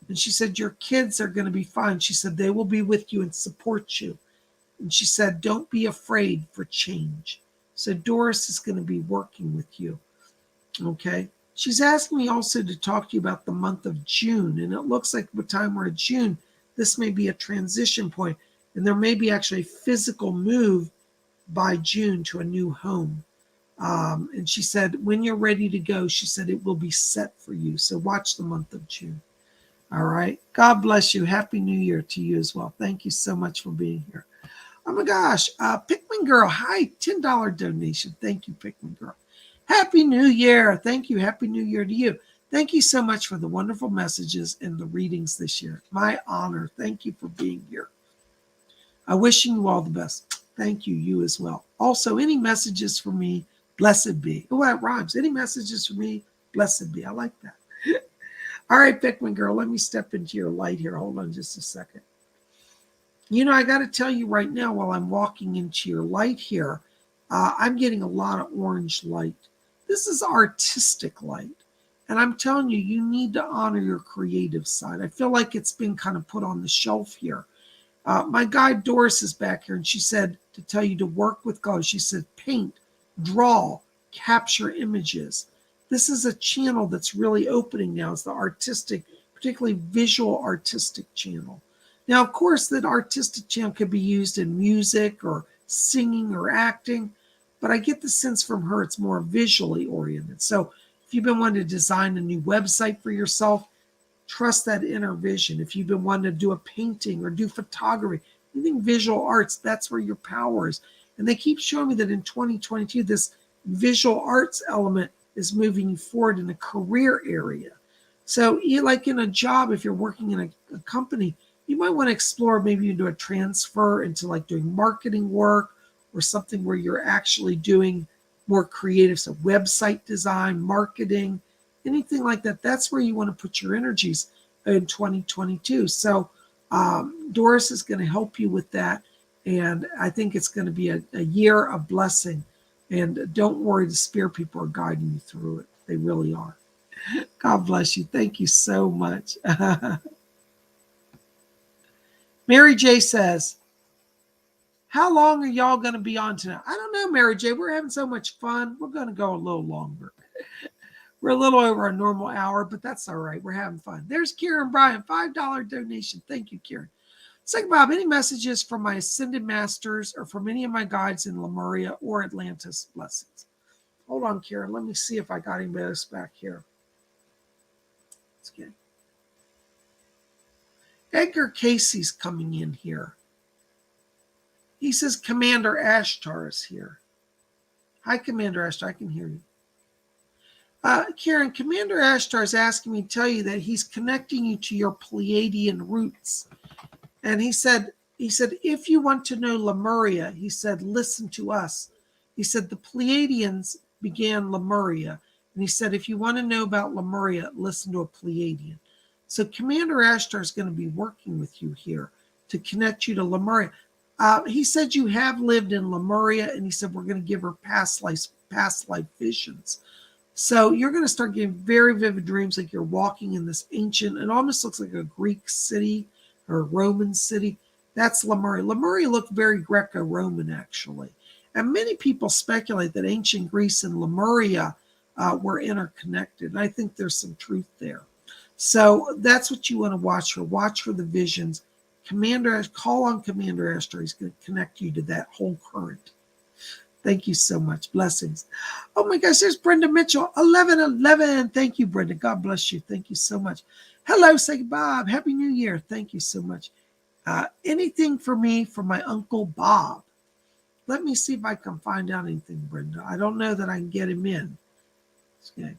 And she said, your kids are going to be fine. She said, they will be with you and support you. And she said, don't be afraid for change. So Doris is going to be working with you. Okay. She's asking me also to talk to you about the month of June. And it looks like by the time we're in June, this may be a transition point. And there may be actually a physical move by June to a new home. And she said, when you're ready to go, she said, it will be set for you. So watch the month of June. All right. God bless you. Happy New Year to you as well. Thank you so much for being here. Oh my gosh. Pikmin Girl. Hi. $10 donation. Thank you, Pikmin Girl. Happy New Year. Thank you. Happy New Year to you. Thank you so much for the wonderful messages and the readings this year. My honor. Thank you for being here. Wishing you all the best. Thank you. You as well. Also, any messages for me, blessed be. Oh, that rhymes. Any messages for me, blessed be. I like that. All right, Pikmin Girl, let me step into your light here. Hold on just a second. You know, I got to tell you right now, while I'm walking into your light here, I'm getting a lot of orange light. This is artistic light. And I'm telling you, you need to honor your creative side. I feel like it's been kind of put on the shelf here. My guide Doris is back here, and she said to tell you to work with God. She said, paint, draw, capture images. This is a channel that's really opening now. It's the artistic, particularly visual artistic channel. Now, of course, that artistic channel could be used in music or singing or acting, but I get the sense from her it's more visually oriented. So if you've been wanting to design a new website for yourself, trust that inner vision. If you've been wanting to do a painting or do photography, anything visual arts, that's where your power is. And they keep showing me that in 2022, this visual arts element is moving you forward in a career area. So like in a job, if you're working in a company, you might want to explore maybe you do a transfer into like doing marketing work or something where you're actually doing more creative, so website design, marketing, anything like that. That's where you want to put your energies in 2022. So Doris is going to help you with that. And I think it's going to be a year of blessing. And don't worry, the spirit people are guiding you through it. They really are. God bless you. Thank you so much. Mary J says, how long are y'all going to be on tonight? I don't know, Mary J. We're having so much fun. We're going to go a little longer. We're a little over our normal hour, but that's all right. We're having fun. There's Kieran Bryan, $5 donation. Thank you, Kieran. Psychic Bob, any messages from my Ascended Masters or from any of my guides in Lemuria or Atlantis? Blessings. Hold on, Kieran. Let me see if I got anybody else back here. Let's get Edgar Casey's coming in here. He says Commander Ashtar is here. Hi, Commander Ashtar. I can hear you. Karen, Commander Ashtar is asking me to tell you that he's connecting you to your Pleiadian roots. And he said, if you want to know Lemuria, he said, listen to us. He said, the Pleiadians began Lemuria. And he said, if you want to know about Lemuria, listen to a Pleiadian. So Commander Ashtar is going to be working with you here to connect you to Lemuria. He said you have lived in Lemuria, and he said we're going to give her past life visions. So you're going to start getting very vivid dreams, like you're walking in this ancient, it almost looks like a Greek city or a Roman city. That's Lemuria. Lemuria looked very Greco-Roman, actually. And many people speculate that ancient Greece and Lemuria were interconnected. And I think there's some truth there. So that's what you want to watch for. Watch for the visions. Call on Commander Astro. He's going to connect you to that whole current. Thank you so much. Blessings. Oh my gosh, there's Brenda Mitchell. 1111. Thank you, Brenda. God bless you. Thank you so much. Hello, say Bob. Happy New Year. Thank you so much. Anything for me from my Uncle Bob? Let me see if I can find out anything, Brenda. I don't know that I can get him in. Okay.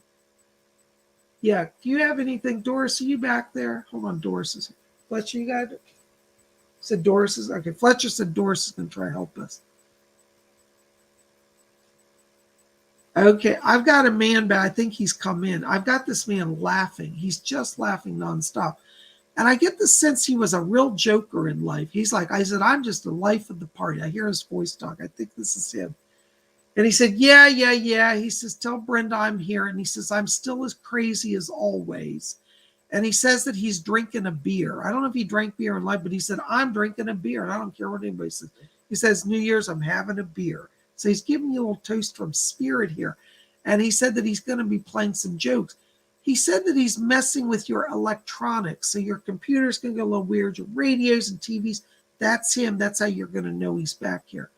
Yeah. Do you have anything? Doris, are you back there? Hold on, Doris is here. Fletcher, you got it? Said Doris is okay. Fletcher said Doris is going to try to help us. Okay, I've got a man, but I think he's come in. I've got this man laughing. He's just laughing nonstop. And I get the sense he was a real joker in life. He's like, I said, I'm just the life of the party. I hear his voice talk. I think this is him. And he said, yeah. He says, tell Brenda I'm here. And he says, I'm still as crazy as always. And he says that he's drinking a beer. I don't know if he drank beer in life, but he said, I'm drinking a beer. And I don't care what anybody says. He says, New Year's, I'm having a beer. So he's giving you a little toast from spirit here. And he said that he's going to be playing some jokes. He said that he's messing with your electronics. So your computer's going to go a little weird, your radios and TVs. That's him. That's how you're going to know he's back here.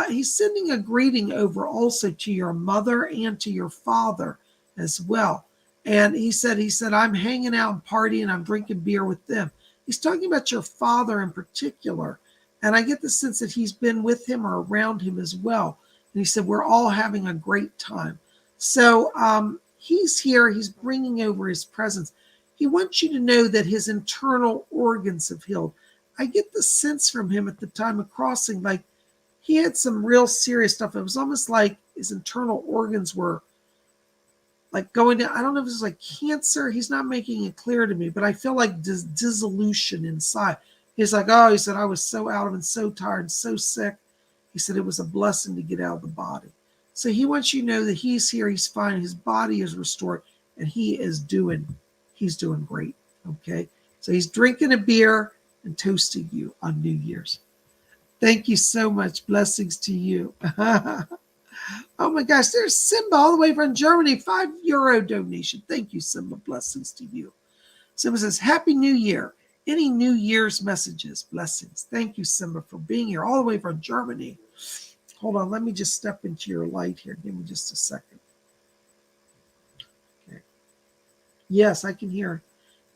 He's sending a greeting over also to your mother and to your father as well. And he said, I'm hanging out and partying. I'm drinking beer with them. He's talking about your father in particular. And I get the sense that he's been with him or around him as well. And he said, we're all having a great time. So he's here. He's bringing over his presence. He wants you to know that his internal organs have healed. I get the sense from him at the time of crossing, like he had some real serious stuff. It was almost like his internal organs were like going down. I don't know if it was like cancer. He's not making it clear to me, but I feel like dissolution inside. He's like, he said, I was so out of it, so tired, and so sick. He said it was a blessing to get out of the body. So he wants you to know that he's here, he's fine, his body is restored, and he's doing great. Okay. So he's drinking a beer and toasting you on New Year's. Thank you so much. Blessings to you. Oh my gosh, there's Simba all the way from Germany, €5 donation. Thank you, Simba. Blessings to you. Simba says, Happy New Year. Any New Year's messages? Blessings. Thank you, Simba, for being here all the way from Germany. Hold on. Let me just step into your light here. Give me just a second. Okay. Yes, I can hear.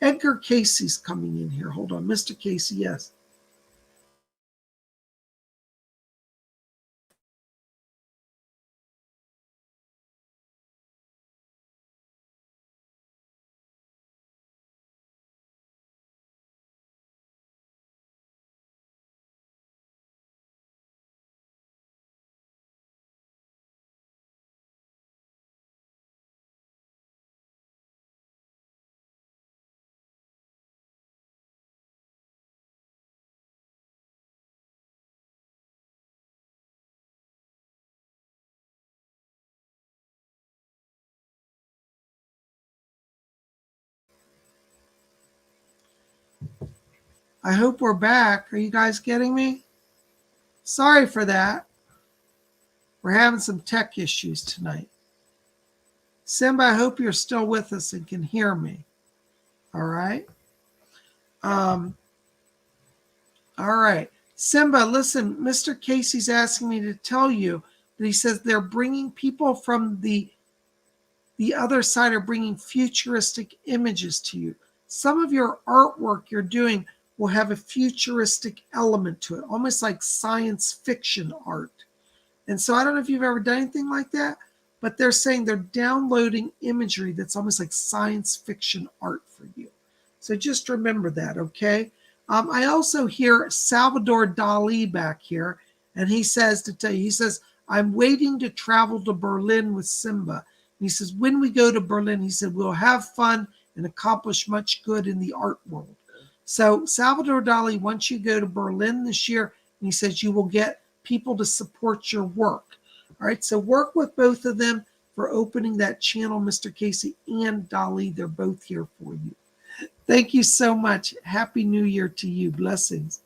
Edgar Casey's coming in here. Hold on. Mr. Casey, yes. I hope we're back. Are you guys getting me? Sorry for that. We're having some tech issues tonight. Simba, I hope you're still with us and can hear me. All right. All right. Simba, listen, Mr. Casey's asking me to tell you that he says they're bringing people from the other side are bringing futuristic images to you. Some of your artwork you're doing will have a futuristic element to it, almost like science fiction art. And so I don't know if you've ever done anything like that, but they're saying they're downloading imagery that's almost like science fiction art for you. So just remember that, okay? I also hear Salvador Dali back here, and he says to tell you, he says, I'm waiting to travel to Berlin with Simba. And he says, when we go to Berlin, he said, we'll have fun and accomplish much good in the art world. So Salvador Dali, once you go to Berlin this year, And he says you will get people to support your work. All right, so work with both of them for opening that channel, Mr. Casey and Dolly. They're both here for you. Thank you so much. Happy New Year to you. Blessings.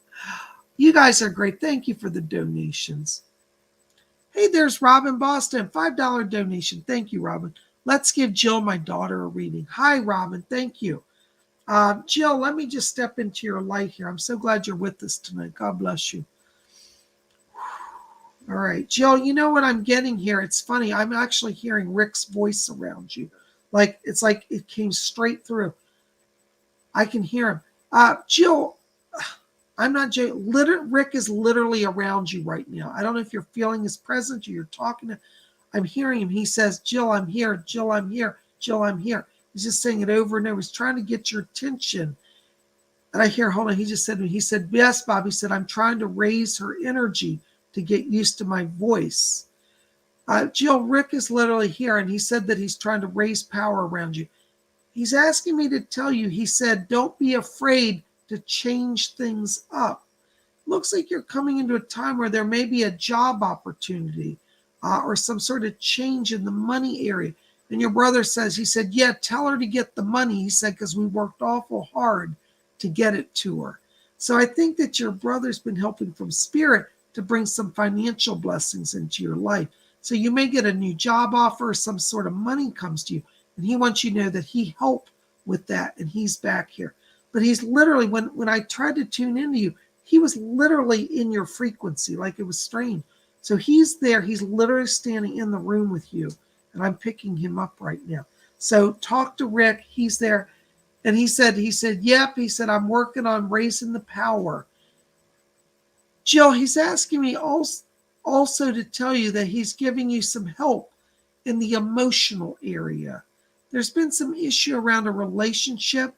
You guys are great. Thank you for the donations. Hey, there's Robin Boston. $5 donation. Thank you, Robin. Let's give Jill, my daughter, a reading. Hi, Robin. Thank you. Jill, let me just step into your light here. I'm so glad you're with us tonight. God bless you. All right, Jill, you know what I'm getting here? It's funny. I'm actually hearing Rick's voice around you. It's like it came straight through. I can hear him. Jill, I'm not joking. Rick is literally around you right now. I don't know if you're feeling his presence or you're talking to. I'm hearing him. He says, Jill, I'm here. Jill, I'm here. Jill, I'm here. He's just saying it over and over. He's trying to get your attention. And I hear, hold on. He just said to me, he said, yes, Bob. He said, I'm trying to raise her energy to get used to my voice. Jill, Rick is literally here. And he said that he's trying to raise power around you. He's asking me to tell you, he said, don't be afraid to change things up. Looks like you're coming into a time where there may be a job opportunity or some sort of change in the money area. And your brother says, he said, yeah, tell her to get the money. He said, because we worked awful hard to get it to her. So I think that your brother's been helping from spirit to bring some financial blessings into your life. So you may get a new job offer or some sort of money comes to you. And he wants you to know that he helped with that and he's back here. But he's literally, when I tried to tune into you, he was literally in your frequency, like it was strange. So he's there. He's literally standing in the room with you. And I'm picking him up right now. So talk to Rick. He's there. And he said, yep. He said, I'm working on raising the power. Jill, he's asking me also to tell you that he's giving you some help in the emotional area. There's been some issue around a relationship.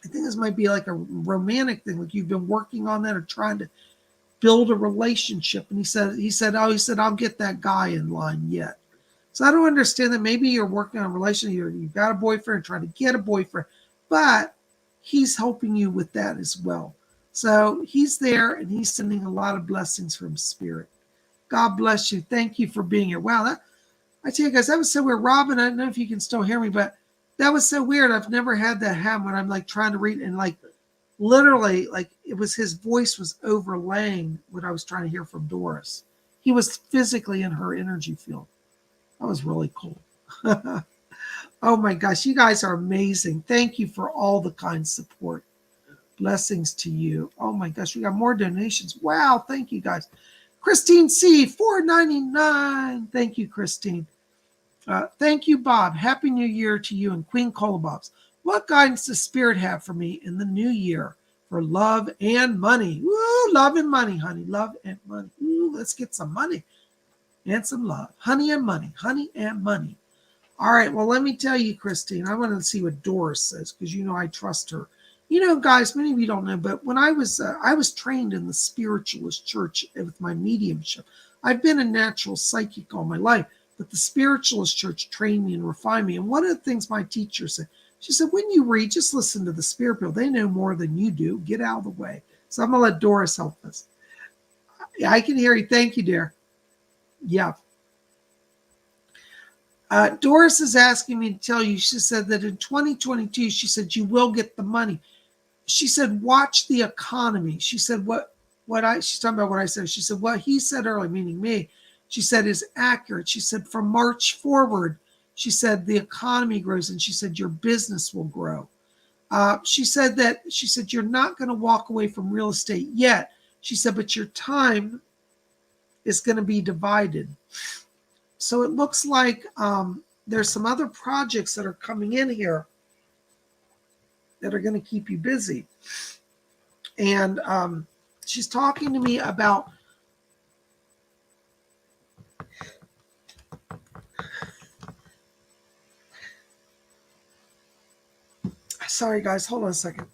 I think this might be like a romantic thing, like you've been working on that or trying to build a relationship. And he said, I'll get that guy in line yet. So I don't understand that. Maybe you're working on a relationship, you've got a boyfriend, trying to get a boyfriend, but he's helping you with that as well. So he's there and he's sending a lot of blessings from spirit. God bless you. Thank you for being here. Wow, I tell you guys, that was so weird. Robin, I don't know if you can still hear me, but that was so weird. I've never had that happen when I'm like trying to read and like literally like it was his voice was overlaying what I was trying to hear from Doris. He was physically in her energy field. That was really cool. Oh my gosh, you guys are amazing. Thank you for all the kind support. Blessings to you. Oh my gosh, we got more donations. Wow, thank you guys. Christine C, $4.99. Thank you, Christine. Thank you, Bob. Happy New Year to you and Queen Cola Bobs. What guidance does Spirit have for me in the new year for love and money? Woo, love and money, honey. Love and money. Ooh, let's get some money and some love. Honey and money. Honey and money. All right, well, let me tell you, Christine, I want to see what Doris says because you know I trust her. You know, guys, many of you don't know, but when I was trained in the spiritualist church with my mediumship. I've been a natural psychic all my life, but the spiritualist church trained me and refined me. And one of the things my teacher said, she said, when you read, just listen to the spirit people. They know more than you do. Get out of the way. So I'm going to let Doris help us. Yeah, I can hear you. Thank you, dear. Yeah. Doris is asking me to tell you, she said that in 2022, she said, you will get the money. She said, watch the economy. She said, she's talking about what I said. She said, what he said earlier, meaning me, she said is accurate. She said, from March forward, she said, the economy grows. And she said, your business will grow. She said, you're not going to walk away from real estate yet. She said, but your time is going to be divided. So it looks like there's some other projects that are coming in here that are going to keep you busy. And she's talking to me about sorry guys, hold on a second.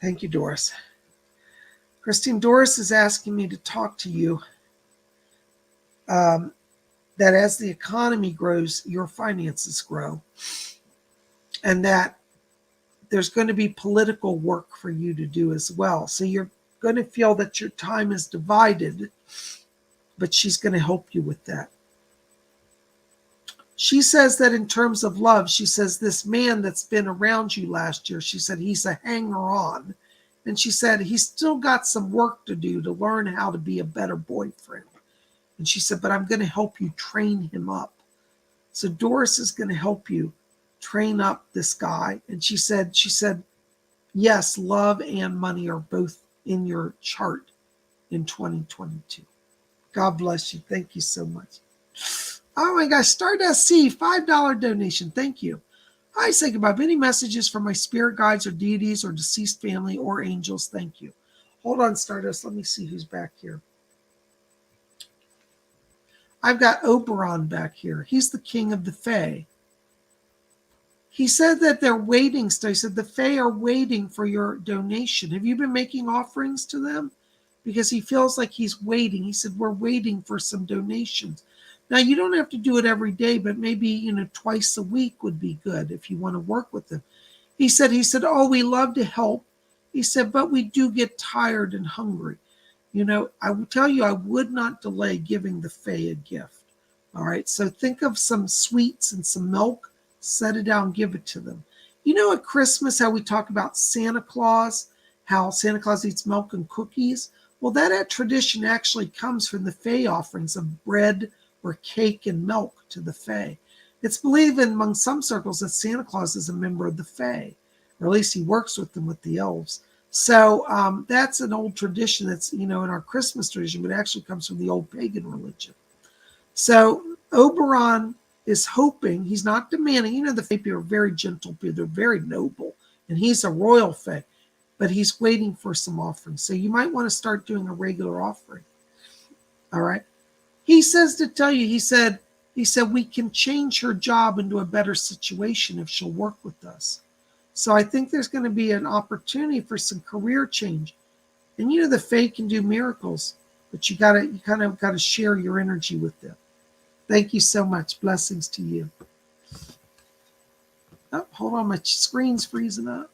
Thank you, Doris. Christine, Doris is asking me to talk to you that as the economy grows, your finances grow, and that there's going to be political work for you to do as well. So you're going to feel that your time is divided, but she's going to help you with that. She says that in terms of love, she says this man that's been around you last year, she said he's a hanger-on. And she said he's still got some work to do to learn how to be a better boyfriend. And she said, but I'm going to help you train him up. So Doris is going to help you train up this guy. And she said, yes, love and money are both in your chart in 2022. God bless you. Thank you so much. Oh my gosh, Stardust C, $5 donation. Thank you. Hi, say goodbye. Any messages from my spirit guides or deities or deceased family or angels? Thank you. Hold on, Stardust. Let me see who's back here. I've got Oberon back here. He's the king of the Fae. He said that they're waiting. So he said the Fae are waiting for your donation. Have you been making offerings to them? Because he feels like he's waiting. He said, we're waiting for some donations. Now, you don't have to do it every day, but maybe, twice a week would be good if you want to work with them. He said, oh, we love to help. He said, but we do get tired and hungry. I will tell you, I would not delay giving the Fae a gift. All right. So think of some sweets and some milk, set it down, give it to them. At Christmas, how we talk about Santa Claus, how Santa Claus eats milk and cookies. Well, that tradition actually comes from the Fae offerings of bread or cake and milk to the Fae. It's believed among some circles that Santa Claus is a member of the Fae, or at least he works with them, with the elves. So that's an old tradition that's, in our Christmas tradition, but it actually comes from the old pagan religion. So Oberon is hoping, he's not demanding, the Fae are very gentle people, they're very noble, and he's a royal Fae, but he's waiting for some offerings. So you might want to start doing a regular offering. All right. He says to tell you, he said, we can change her job into a better situation if she'll work with us. So I think there's going to be an opportunity for some career change. And the Fae can do miracles, but you kind of got to share your energy with them. Thank you so much. Blessings to you. Oh, hold on, my screen's freezing up.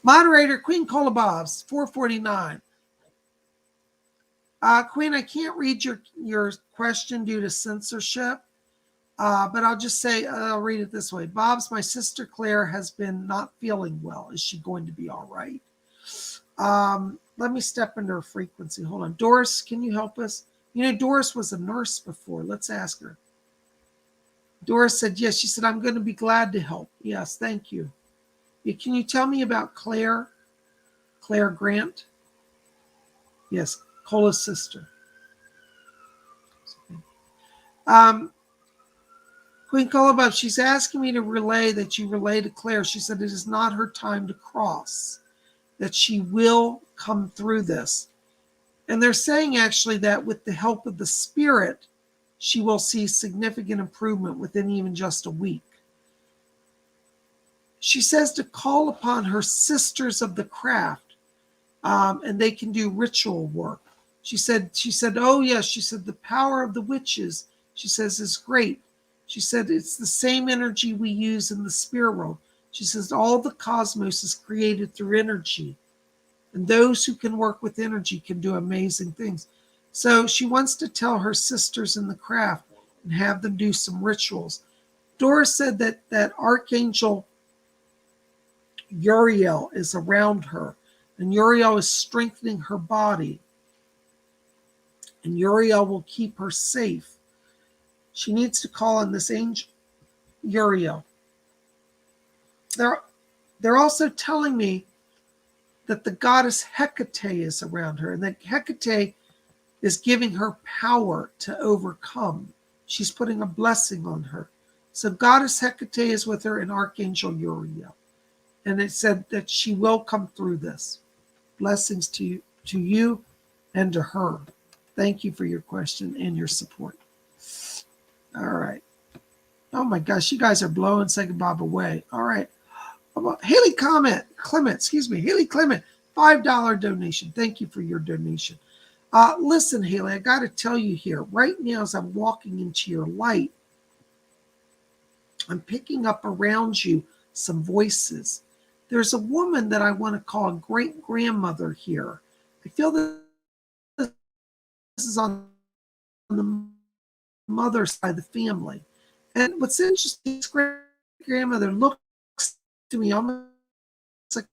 Moderator, Queen Kolobovs, 449. Queen, I can't read your question due to censorship, but I'll just say, I'll read it this way. Bob's, my sister Claire has been not feeling well. Is she going to be all right? Let me step into her frequency. Hold on. Doris, can you help us? Doris was a nurse before. Let's ask her. Doris said, yes. She said, I'm going to be glad to help. Yes, thank you. Can you tell me about Claire? Claire Grant? Yes, Cola's sister. Queen Kolobov, she's asking me to relay that you relay to Claire. She said it is not her time to cross, that she will come through this. And they're saying actually that with the help of the spirit, she will see significant improvement within even just a week. She says to call upon her sisters of the craft, and they can do ritual work. She said, oh yes, she said the power of the witches, she says, is great. She said it's the same energy we use in the spirit world. She says all the cosmos is created through energy, and those who can work with energy can do amazing things. So she wants to tell her sisters in the craft and have them do some rituals. Doris said that Archangel Uriel is around her, and Uriel is strengthening her body, and Uriel will keep her safe. She needs to call on this angel Uriel. They're also telling me that the goddess Hecate is around her, and that Hecate is giving her power to overcome. She's putting a blessing on her. So goddess Hecate is with her, and Archangel Uriel. And it said that she will come through this. Blessings to you and to her. Thank you for your question and your support. All right. Oh my gosh, you guys are blowing Say Bob away. All right. Haley Clement, Haley Clement, $5 donation. Thank you for your donation. Listen, Haley, I got to tell you here, right now as I'm walking into your light, I'm picking up around you some voices. There's a woman that I want to call a great-grandmother here. I feel that this is on the mother's side of the family. And what's interesting, this great-grandmother looks to me almost like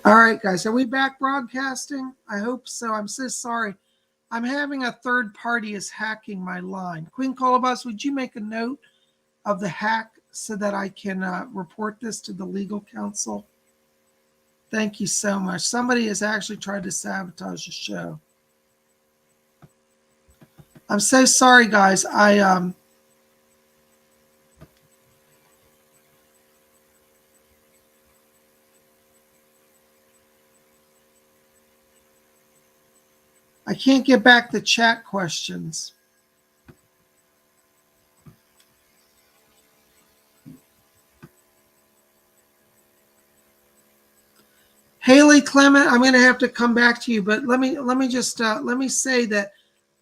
all right, guys, are we back broadcasting? I hope so. I'm so sorry. I'm having a third party is hacking my line. Queen Colobus, would you make a note of the hack so that I can report this to the legal counsel? Thank you so much. Somebody has actually tried to sabotage the show. I'm so sorry, guys. I can't get back the chat questions. Haley Clement, I'm going to have to come back to you, but let me just let me say that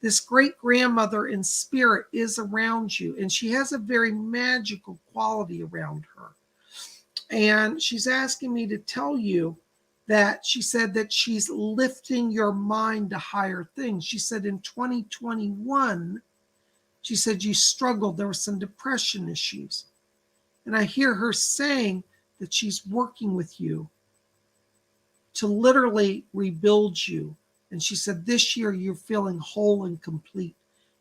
this great grandmother in spirit is around you, and she has a very magical quality around her. And she's asking me to tell you that she said that she's lifting your mind to higher things. She said in 2021, she said you struggled. There were some depression issues. And I hear her saying that she's working with you to literally rebuild you. And she said this year you're feeling whole and complete.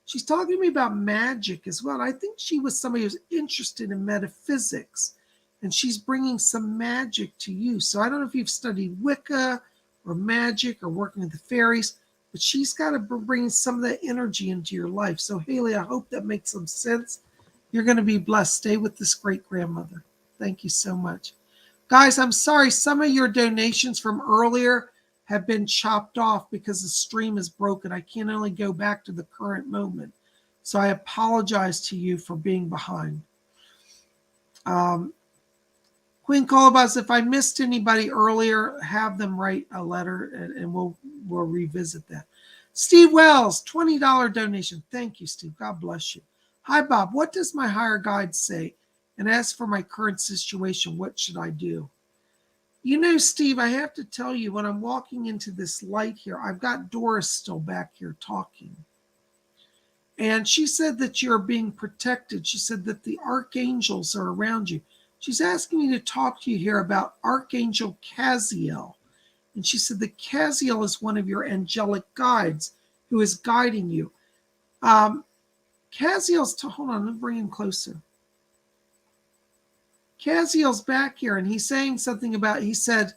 She's talking to me about magic as well. I think she was somebody who's interested in metaphysics, and she's bringing some magic to you. So I don't know if you've studied Wicca or magic or working with the fairies, but she's got to bring some of that energy into your life. So Haley, I hope that makes some sense. You're going to be blessed. Stay with this great grandmother. Thank you so much. Guys, I'm sorry. Some of your donations from earlier have been chopped off because the stream is broken. I can only go back to the current moment. So I apologize to you for being behind. Queen Colobus, if I missed anybody earlier, have them write a letter and we'll revisit that. Steve Wells, $20 donation. Thank you, Steve. God bless you. Hi, Bob. What does my higher guide say? And as for my current situation, what should I do? You know, Steve, I have to tell you, when I'm walking into this light here, I've got Doris still back here talking. And she said that you're being protected. She said that the archangels are around you. She's asking me to talk to you here about Archangel Caziel. And she said that Caziel is one of your angelic guides who is guiding you. Caziel's, hold on, let me bring him closer. Caziel's back here, and he's saying something about, he said,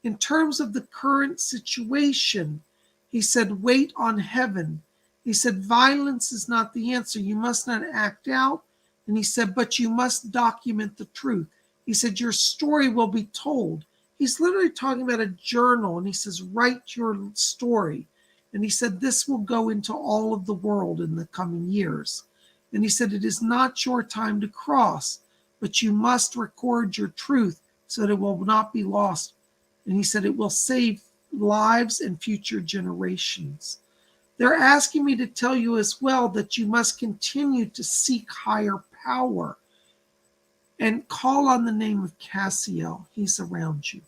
in terms of the current situation, he said, wait on heaven. He said, violence is not the answer. You must not act out. And he said, but you must document the truth. He said, your story will be told. He's literally talking about a journal, and he says, write your story. And he said, this will go into all of the world in the coming years. And he said, it is not your time to cross, but you must record your truth so that it will not be lost. And he said, it will save lives and future generations. They're asking me to tell you as well that you must continue to seek higher power. and call on the name of Cassiel. He's around you.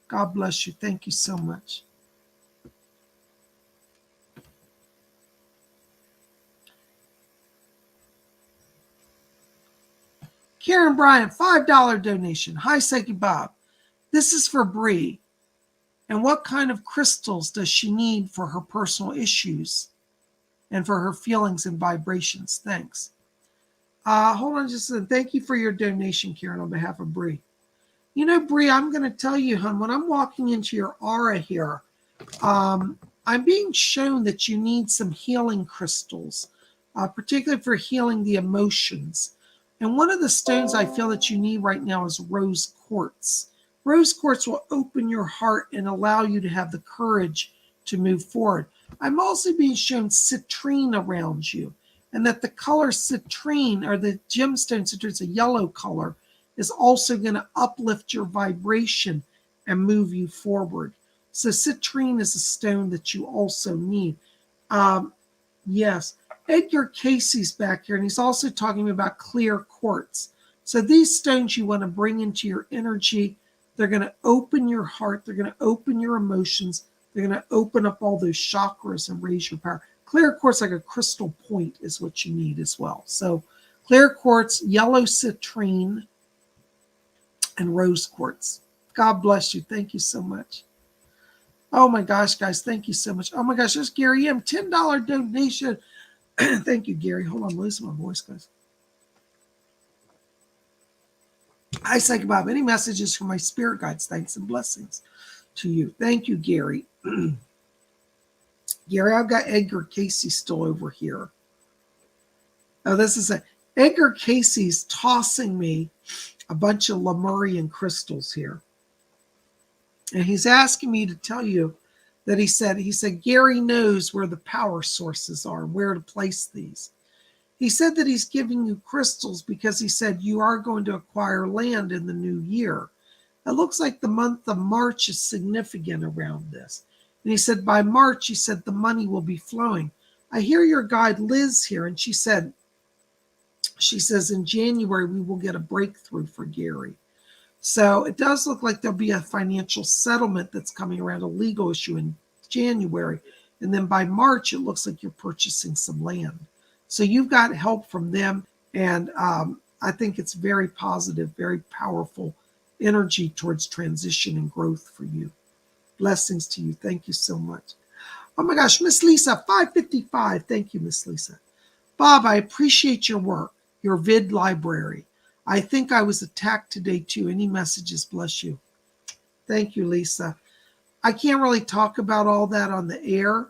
God bless you. Thank you so much. Karen Bryant, $5 donation. Hi, Psychic Bob. This is for Bree. And what kind of crystals does she need for her personal issues and for her feelings and vibrations? Thanks. Hold on just a second. Thank you for your donation, Karen, on behalf of Bree. You know, Bree, I'm going to tell you, hon, when I'm walking into your aura here, I'm being shown that you need some healing crystals, particularly for healing the emotions. And one of the stones I feel that you need right now is rose quartz. Rose quartz will open your heart and allow you to have the courage to move forward. I'm also being shown citrine around you, and that the color citrine, or the gemstone citrine, it's a yellow color, is also going to uplift your vibration and move you forward. So citrine is a stone that you also need. Yes, Edgar Casey's back here, and he's also talking about clear quartz. So these stones you want to bring into your energy. They're going to open your heart. They're going to open your emotions. They're going to open up all those chakras and raise your power. Clear quartz, like a crystal point, is what you need as well. So clear quartz, yellow citrine, and rose quartz. God bless you. Thank you so much. Oh my gosh, guys, thank you so much. Oh my gosh, there's Gary M. $10 donation. Thank you, Gary. Hold on, I'm losing my voice, guys. Hi, Psychic Bob. Any messages from my spirit guides? Thanks and blessings to you. Thank you, Gary. Gary, I've got Edgar Casey still over here. Oh, this is Edgar Casey's tossing me a bunch of Lemurian crystals here. And he's asking me to tell you that he said, Gary knows where the power sources are, where to place these. He said that he's giving you crystals because he said you are going to acquire land in the new year. It looks like the month of March is significant around this. And he said by March, he said the money will be flowing. I hear your guide Liz here, and she says in January we will get a breakthrough for Gary. So it does look like there'll be a financial settlement that's coming around, a legal issue in January. And then by March, it looks like you're purchasing some land. So you've got help from them. And I think it's very positive, very powerful energy towards transition and growth for you. Blessings to you. Thank you so much. Oh my gosh, Miss Lisa, $5.55. Thank you, Miss Lisa. Bob, I appreciate your work, your vid library. I think I was attacked today too. Any messages? Bless you. Thank you, Lisa. I can't really talk about all that on the air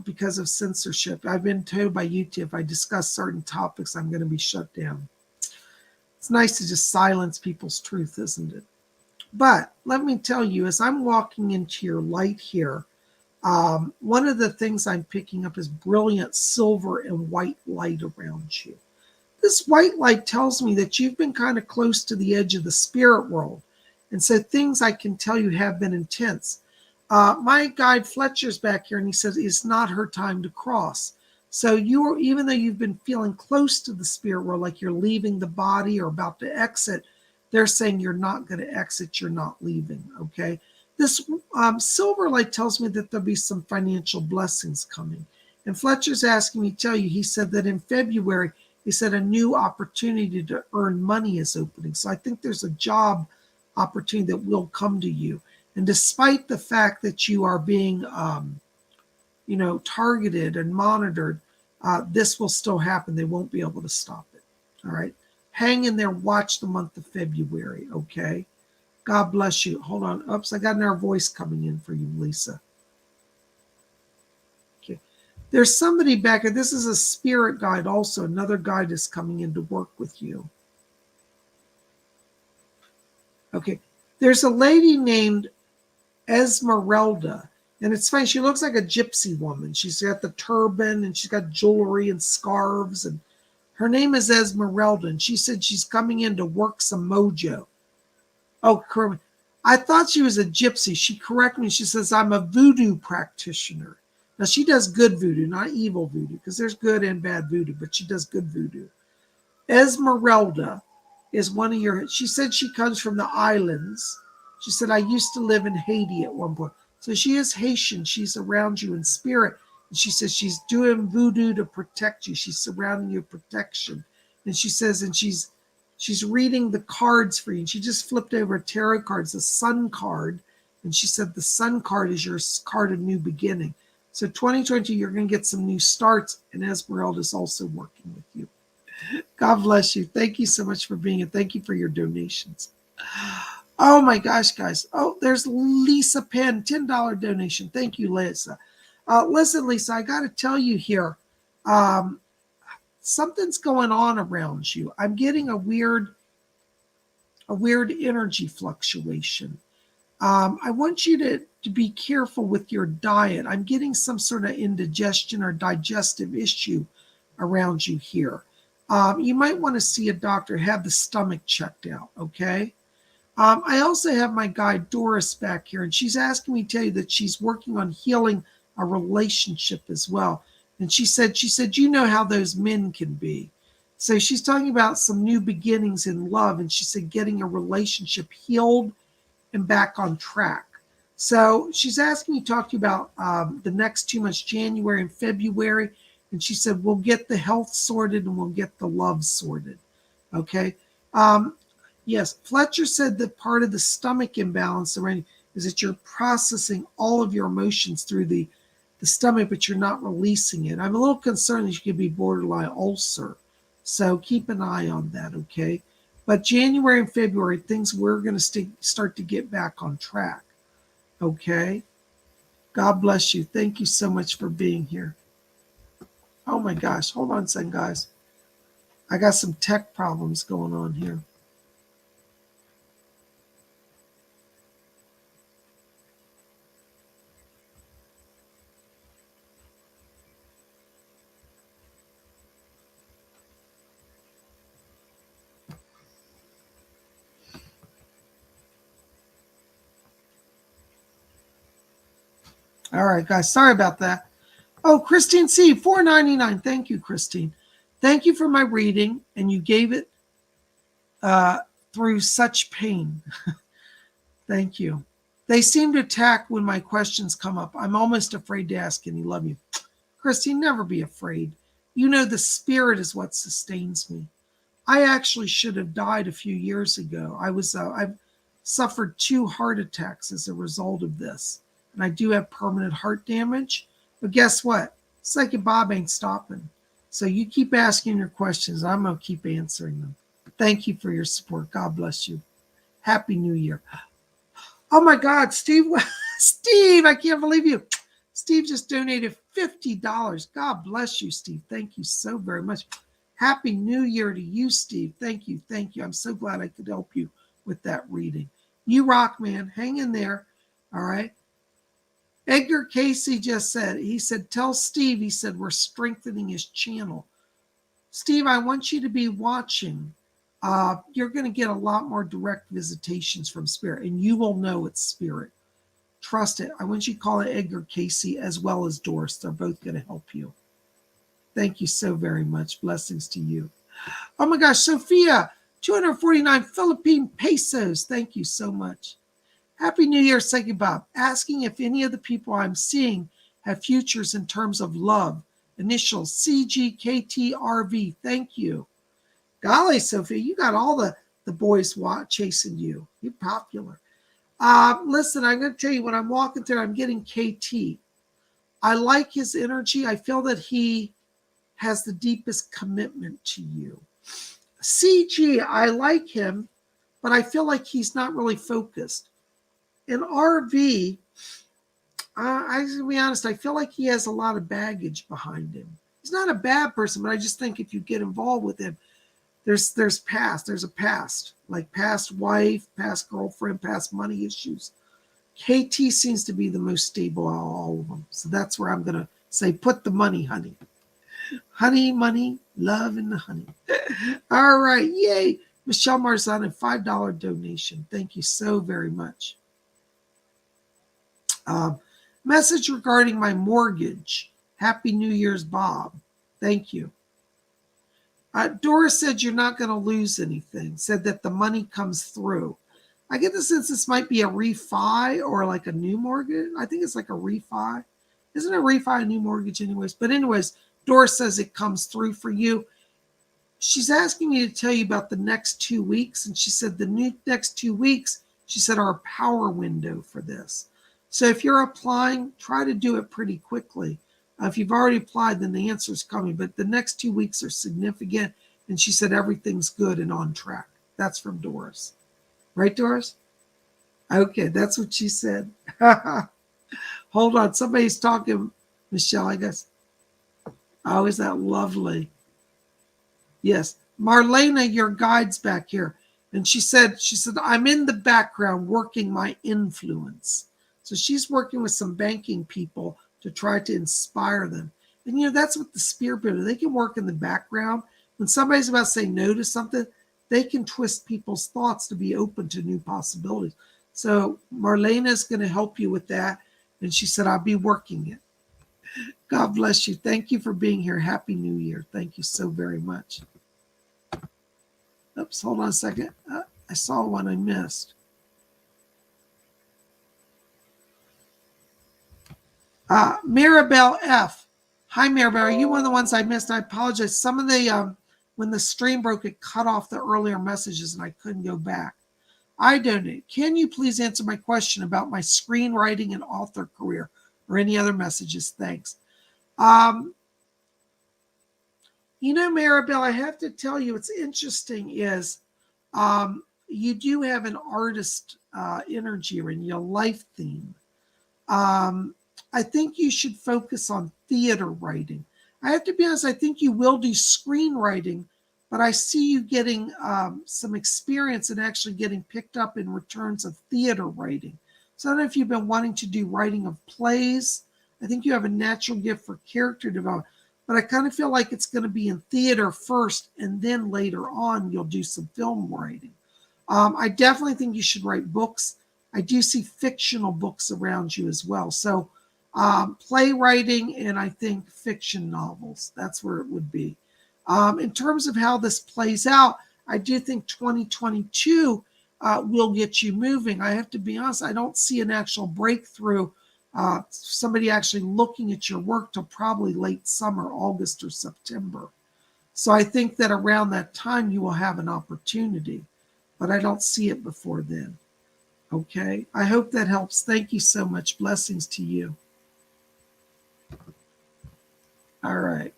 because of censorship. I've been told by YouTube if I discuss certain topics, I'm going to be shut down. It's nice to just silence people's truth, isn't it? But let me tell you, as I'm walking into your light here, one of the things I'm picking up is brilliant silver and white light around you. This white light tells me that you've been kind of close to the edge of the spirit world. And so things I can tell you have been intense. My guide Fletcher's back here, and he says it's not her time to cross. So even though you've been feeling close to the spirit world, like you're leaving the body or about to exit, they're saying you're not going to exit, you're not leaving, okay? This silver light tells me that there'll be some financial blessings coming. And Fletcher's asking me to tell you, he said that in February, he said a new opportunity to earn money is opening. So I think there's a job opportunity that will come to you. And despite the fact that you are being, targeted and monitored, this will still happen. They won't be able to stop it. All right. Hang in there. Watch the month of February. Okay. God bless you. Hold on. Oops. I got another voice coming in for you, Lisa. Okay. There's somebody back here. This is a spirit guide also. Another guide is coming in to work with you. Okay. There's a lady named Esmeralda. And it's funny. She looks like a gypsy woman. She's got the turban and she's got jewelry and scarves. And her name is Esmeralda. And she said she's coming in to work some mojo. Oh, I thought she was a gypsy. She corrected me. She says, I'm a voodoo practitioner. Now, she does good voodoo, not evil voodoo, because there's good and bad voodoo, but she does good voodoo. Esmeralda, is one of your, she said she comes from the islands. She said, I used to live in Haiti at one point. So she is Haitian. She's around you in spirit. And she says she's doing voodoo to protect you. She's surrounding you with protection. And she says, and she's reading the cards for you. And she just flipped over a tarot card, the sun card. And she said the sun card is your card of new beginning. So 2020, you're going to get some new starts. And Esmeralda is also working with you. God bless you. Thank you so much for being here. Thank you for your donations. Oh my gosh, guys. Oh, there's Lisa Penn, $10 donation. Thank you, Lisa. Listen, Lisa, I got to tell you here, something's going on around you. I'm getting a weird energy fluctuation. I want you to be careful with your diet. I'm getting some sort of indigestion or digestive issue around you here. You might want to see a doctor, have the stomach checked out, okay? I also have my guide Doris back here, and she's asking me to tell you that she's working on healing a relationship as well. And she said, you know how those men can be. So she's talking about some new beginnings in love, and she said getting a relationship healed and back on track. So she's asking me to talk to you about the next 2 months, January and February. And she said, we'll get the health sorted and we'll get the love sorted. Okay. Yes. Fletcher said that part of the stomach imbalance already is that you're processing all of your emotions through the stomach, but you're not releasing it. I'm a little concerned that you could be borderline ulcer. So keep an eye on that. Okay. But January and February, things we're going to start to get back on track. Okay. God bless you. Thank you so much for being here. Oh my gosh. Hold on a second, guys. I got some tech problems going on here. All right, guys. Sorry about that. Oh, Christine C, $4.99. Thank you, Christine. Thank you for my reading, and you gave it through such pain. Thank you. They seem to attack when my questions come up. I'm almost afraid to ask any. Love you. Christine, never be afraid. You know the spirit is what sustains me. I actually should have died a few years ago. I've suffered 2 heart attacks as a result of this. And I do have permanent heart damage. But guess what? Psychic Bob ain't stopping. So you keep asking your questions. I'm going to keep answering them. Thank you for your support. God bless you. Happy New Year. Oh my God, Steve. Steve, I can't believe you. Steve just donated $50. God bless you, Steve. Thank you so very much. Happy New Year to you, Steve. Thank you. Thank you. I'm so glad I could help you with that reading. You rock, man. Hang in there. All right. Edgar Casey just said, he said, tell Steve, he said, we're strengthening his channel. Steve, I want you to be watching. You're going to get a lot more direct visitations from spirit, and you will know it's spirit. Trust it. I want you to call it Edgar Casey as well as Doris. They're both going to help you. Thank you so very much. Blessings to you. Oh my gosh, Sophia, 249 Philippine pesos. Thank you so much. Happy New Year, Psychic Bob. Asking if any of the people I'm seeing have futures in terms of love. Initials CGKTRV. Thank you. Golly, Sophia, you got all the boys chasing you. You're popular. Listen, I'm going to tell you, when I'm walking through, I'm getting KT. I like his energy. I feel that he has the deepest commitment to you. CG, I like him, but I feel like he's not really focused. In RV, I to be honest, I feel like he has a lot of baggage behind him. He's not a bad person, but I just think if you get involved with him, there's a past, like past wife, past girlfriend, past money issues. KT seems to be the most stable out of all of them. So that's where I'm going to say, put the money, honey. Honey, money, love, and the honey. All right. Yay. Michelle Marzano, $5 donation. Thank you so very much. Message regarding my mortgage. Happy New Year's, Bob. Thank you. Doris said you're not going to lose anything, said that the money comes through. I get the sense this might be a refi or like a new mortgage. I think it's like a refi. Isn't a refi a new mortgage anyways? But anyways, Doris says it comes through for you. She's asking me to tell you about the next 2 weeks. And she said the next 2 weeks, she said, are a power window for this. So if you're applying, try to do it pretty quickly. If you've already applied, then the answer is coming. But the next 2 weeks are significant. And she said everything's good and on track. That's from Doris. Right, Doris? Okay, that's what she said. Hold on. Somebody's talking, Michelle, I guess. Oh, is that lovely? Yes. Marlena, your guide's back here. And she said, I'm in the background working my influence. So she's working with some banking people to try to inspire them. And, that's what the spirit people, they can work in the background. When somebody's about to say no to something, they can twist people's thoughts to be open to new possibilities. So Marlena is going to help you with that. And she said, I'll be working it. God bless you. Thank you for being here. Happy New Year. Thank you so very much. Oops, hold on a second. I saw one I missed. Maribel F. Hi, Maribel. Are you one of the ones I missed? I apologize. Some of the, when the stream broke, it cut off the earlier messages and I couldn't go back. I donate. Can you please answer my question about my screenwriting and author career or any other messages? Thanks. Maribel, I have to tell you, what's interesting is you do have an artist energy in your life theme. I think you should focus on theater writing. I have to be honest, I think you will do screenwriting, but I see you getting some experience in actually getting picked up in returns of theater writing. So I don't know if you've been wanting to do writing of plays. I think you have a natural gift for character development, but I kind of feel like it's going to be in theater first, and then later on you'll do some film writing. I definitely think you should write books. I do see fictional books around you as well. So playwriting and I think fiction novels, that's where it would be. In terms of how this plays out, I do think 2022 will get you moving. I have to be honest, I don't see an actual breakthrough, somebody actually looking at your work till probably late summer, August or September. So I think that around that time you will have an opportunity, but I don't see it before then. Okay, I hope that helps. Thank you so much. Blessings to you. All right.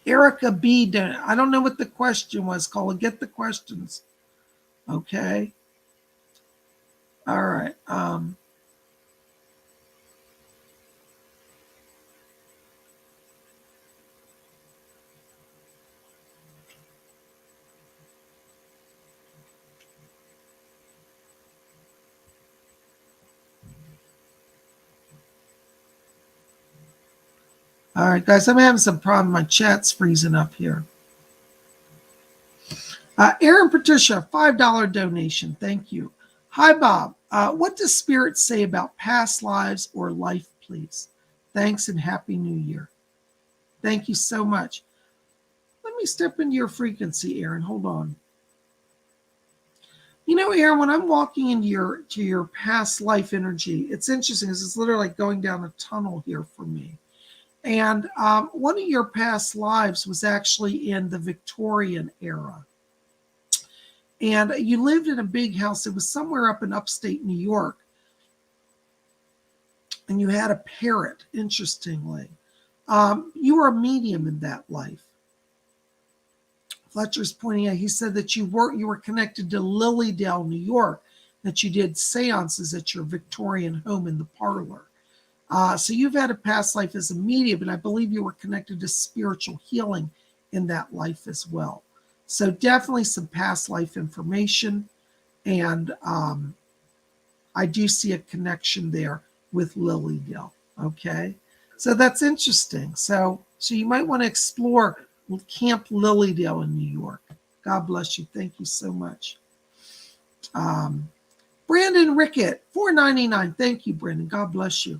Erica B. I don't know what the question was, Colin. Get the questions. Okay. All right. All right, guys, I'm having some problem. My chat's freezing up here. Aaron Patricia, $5 donation. Thank you. Hi, Bob. What does Spirit say about past lives or life, please? Thanks and Happy New Year. Thank you so much. Let me step into your frequency, Aaron. Hold on. Aaron, when I'm walking into your past life energy, it's interesting because it's literally like going down a tunnel here for me. And one of your past lives was actually in the Victorian era. And you lived in a big house. It was somewhere up in upstate New York. And you had a parrot, interestingly. You were a medium in that life. Fletcher's pointing out, he said that you were connected to Lilydale, New York, that you did seances at your Victorian home in the parlor. So you've had a past life as a medium, and I believe you were connected to spiritual healing in that life as well. So definitely some past life information, and I do see a connection there with Lilydale. Okay, so that's interesting. So you might want to explore Camp Lilydale in New York. God bless you. Thank you so much. Brandon Rickett, $4.99. Thank you, Brandon. God bless you.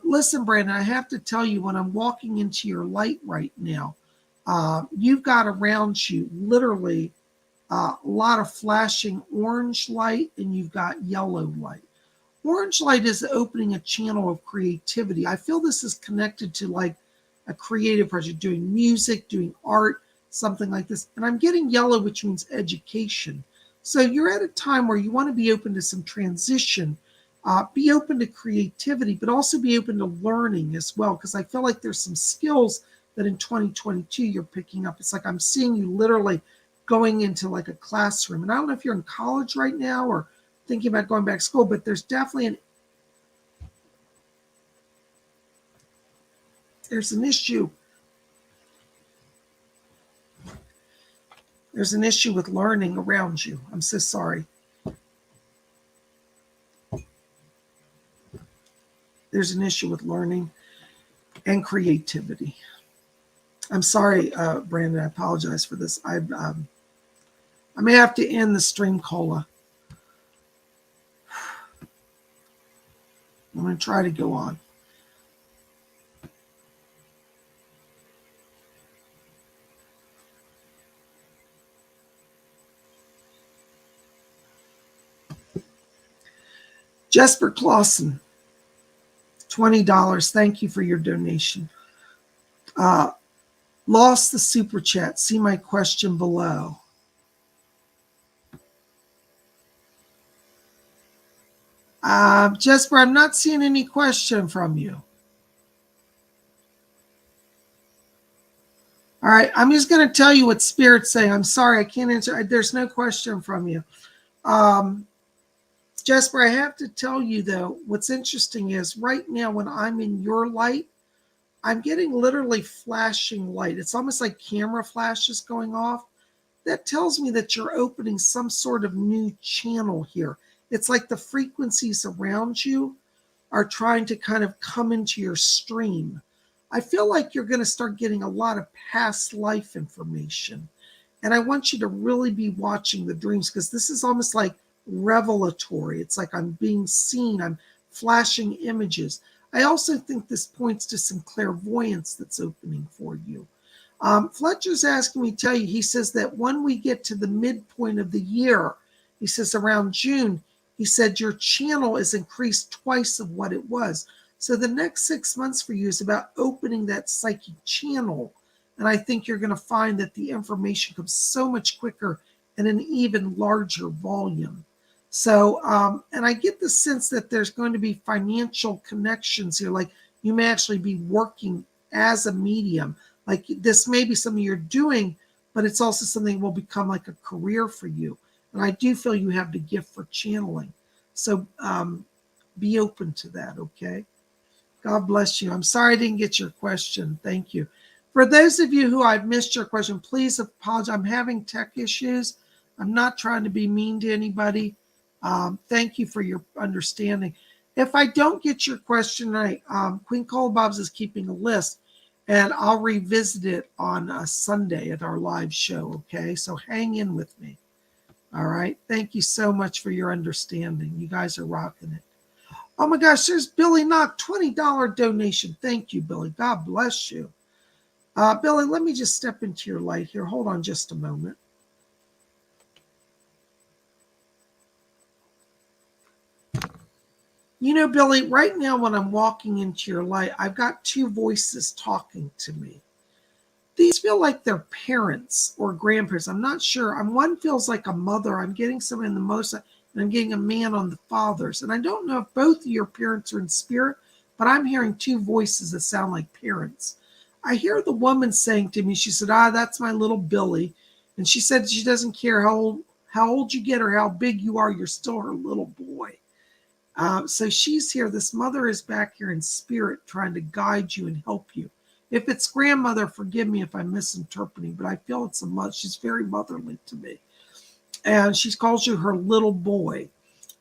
Listen, Brandon, I have to tell you, when I'm walking into your light right now, you've got around you literally a lot of flashing orange light, and you've got yellow light. Orange light is opening a channel of creativity. I feel this is connected to like a creative project, doing music, doing art, something like this. And I'm getting yellow, which means education. So you're at a time where you want to be open to some transition, be open to creativity, but also be open to learning as well. Because I feel like there's some skills that in 2022 you're picking up. It's like I'm seeing you literally going into like a classroom. And I don't know if you're in college right now or thinking about going back to school, but there's definitely there's an issue. There's an issue with learning around you. I'm so sorry. There's an issue with learning and creativity. I'm sorry, Brandon. I apologize for this. I may have to end the stream cola. I'm going to try to go on. Jesper Clausen, $20. Thank you for your donation. Lost the super chat. See my question below. Jesper, I'm not seeing any question from you. All right, I'm just going to tell you what Spirit's saying. I'm sorry, I can't answer. There's no question from you. Jesper, I have to tell you, though, what's interesting is right now when I'm in your light, I'm getting literally flashing light. It's almost like camera flashes going off. That tells me that you're opening some sort of new channel here. It's like the frequencies around you are trying to kind of come into your stream. I feel like you're going to start getting a lot of past life information. And I want you to really be watching the dreams because this is almost like revelatory. It's like I'm being seen, I'm flashing images. I also think this points to some clairvoyance that's opening for you. Fletcher's asking me to tell you, he says that when we get to the midpoint of the year, he says around June, he said your channel is increased twice of what it was. So the next 6 months for you is about opening that psychic channel. And I think you're going to find that the information comes so much quicker and an even larger volume. So, and I get the sense that there's going to be financial connections here. Like you may actually be working as a medium. Like this may be something you're doing, but it's also something that will become like a career for you. And I do feel you have the gift for channeling. So be open to that, okay? God bless you. I'm sorry I didn't get your question. Thank you. For those of you who I've missed your question, please apologize. I'm having tech issues. I'm not trying to be mean to anybody. Thank you for your understanding. If I don't get your question right, Queen Cole Bob's is keeping a list, and I'll revisit it on a Sunday at our live show, okay? So hang in with me. All right. Thank you so much for your understanding. You guys are rocking it. Oh my gosh, there's Billy Knock, $20 donation. Thank you, Billy. God bless you. Billy, let me just step into your light here. Hold on just a moment. You know, Billy, right now when I'm walking into your light, I've got two voices talking to me. These feel like they're parents or grandparents. I'm not sure. One feels like a mother. I'm getting someone in the most, and I'm getting a man on the fathers. And I don't know if both of your parents are in spirit, but I'm hearing two voices that sound like parents. I hear the woman saying to me, she said, that's my little Billy. And she said she doesn't care how old you get or how big you are, you're still her little boy. So she's here. This mother is back here in spirit trying to guide you and help you. If it's grandmother, forgive me if I'm misinterpreting, but I feel it's a mother. She's very motherly to me. And she calls you her little boy.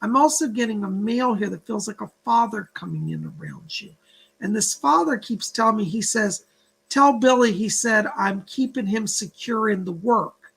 I'm also getting a male here that feels like a father coming in around you. And this father keeps telling me, he says, tell Billy, he said, I'm keeping him secure in the work.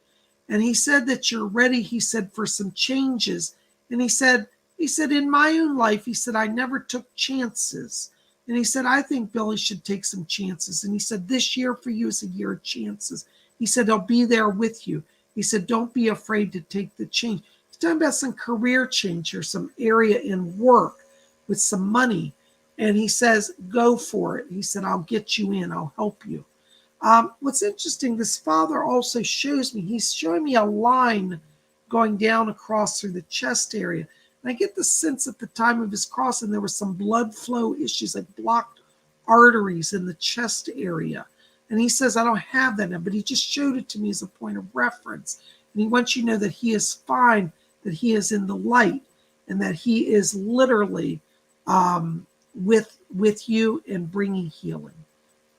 And he said that you're ready, he said, for some changes. And he said, in my own life, he said, I never took chances. And he said, I think Billy should take some chances. And he said, this year for you is a year of chances. He said, I'll be there with you. He said, don't be afraid to take the change. He's talking about some career change or some area in work with some money. And he says, go for it. He said, I'll get you in. I'll help you. What's interesting, this father also shows me, he's showing me a line going down across through the chest area. And I get the sense at the time of his crossing, there was some blood flow issues, like blocked arteries in the chest area. And he says, I don't have that now, but he just showed it to me as a point of reference. And he wants you to know that he is fine, that he is in the light, and that he is literally with you and bringing healing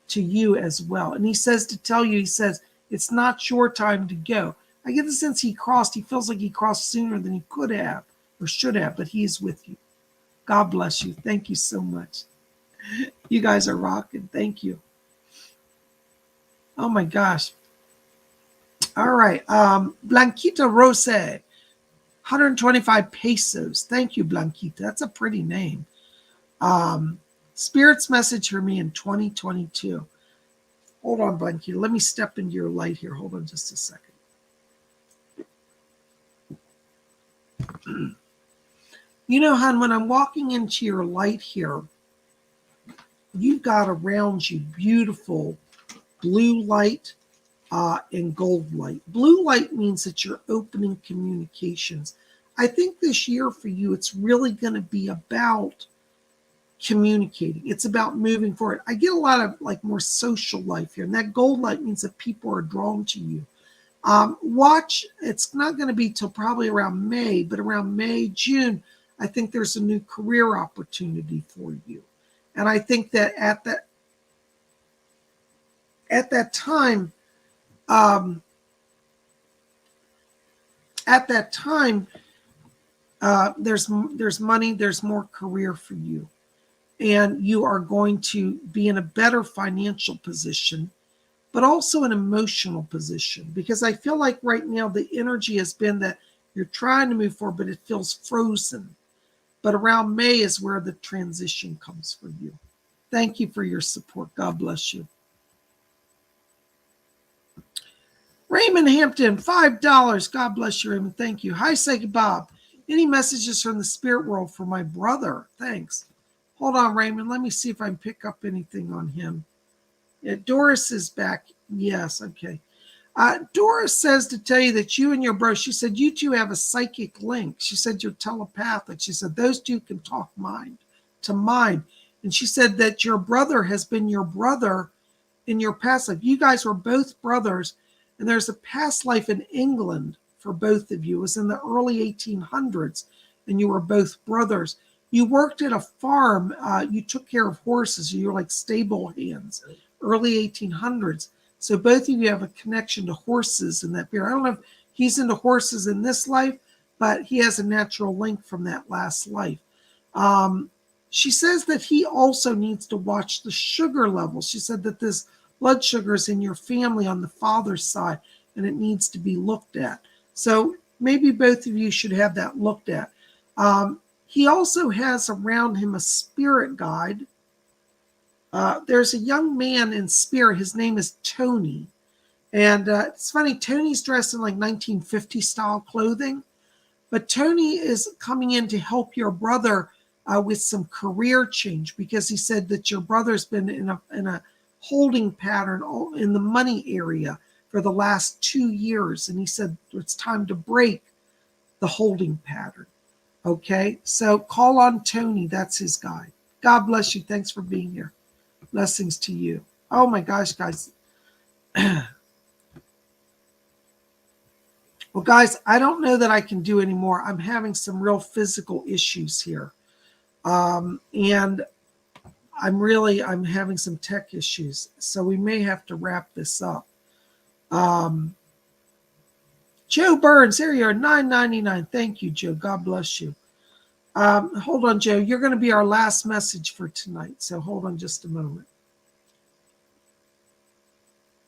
to you as well. And he says to tell you, he says, it's not your time to go. I get the sense he feels like he crossed sooner than he could have or should have, but he is with you. God bless you. Thank you so much. You guys are rocking. Thank you. Oh my gosh. All right. Blanquita Rose, 125 pesos. Thank you, Blanquita. That's a pretty name. Spirit's message for me in 2022. Hold on, Blanquita. Let me step into your light here. Hold on just a second. You know, hon, when I'm walking into your light here, you've got around you beautiful blue light and gold light. Blue light means that you're opening communications. I think this year for you, it's really going to be about communicating. It's about moving forward. I get a lot of like more social life here, and that gold light means that people are drawn to you. Watch, it's not going to be till probably around May, but around May, June, I think there's a new career opportunity for you. And I think that at that time, there's money, there's more career for you. And you are going to be in a better financial position, but also an emotional position. Because I feel like right now the energy has been that you're trying to move forward, but it feels frozen. But around May is where the transition comes for you. Thank you for your support. God bless you. Raymond Hampton, $5. God bless you, Raymond. Thank you. Hi, Psychic Bob. Any messages from the spirit world for my brother? Thanks. Hold on, Raymond. Let me see if I can pick up anything on him. Yeah, Doris is back. Yes, okay. Doris says to tell you that you and your brother, she said, you two have a psychic link. She said you're telepathic. She said those two can talk mind to mind. And she said that your brother has been your brother in your past life. You guys were both brothers, and there's a past life in England for both of you. It was in the early 1800s, and you were both brothers. You worked at a farm. You took care of horses. You were like stable hands, early 1800s. So both of you have a connection to horses in that period. I don't know if he's into horses in this life, but he has a natural link from that last life. She says that he also needs to watch the sugar levels. She said that this blood sugar is in your family on the father's side, and it needs to be looked at. So maybe both of you should have that looked at. He also has around him a spirit guide. There's a young man in spirit. His name is Tony. And it's funny, Tony's dressed in like 1950 style clothing. But Tony is coming in to help your brother with some career change, because he said that your brother's been in a holding pattern in the money area for the last 2 years. And he said it's time to break the holding pattern. Okay, so call on Tony. That's his guide. God bless you. Thanks for being here. Blessings to you. Oh my gosh, guys. Well, guys, I don't know that I can do anymore. I'm having some real physical issues here. And I'm having some tech issues. So we may have to wrap this up. Joe Burns, there you are, $9.99. Thank you, Joe. God bless you. Hold on, Joe. You're going to be our last message for tonight. So hold on just a moment.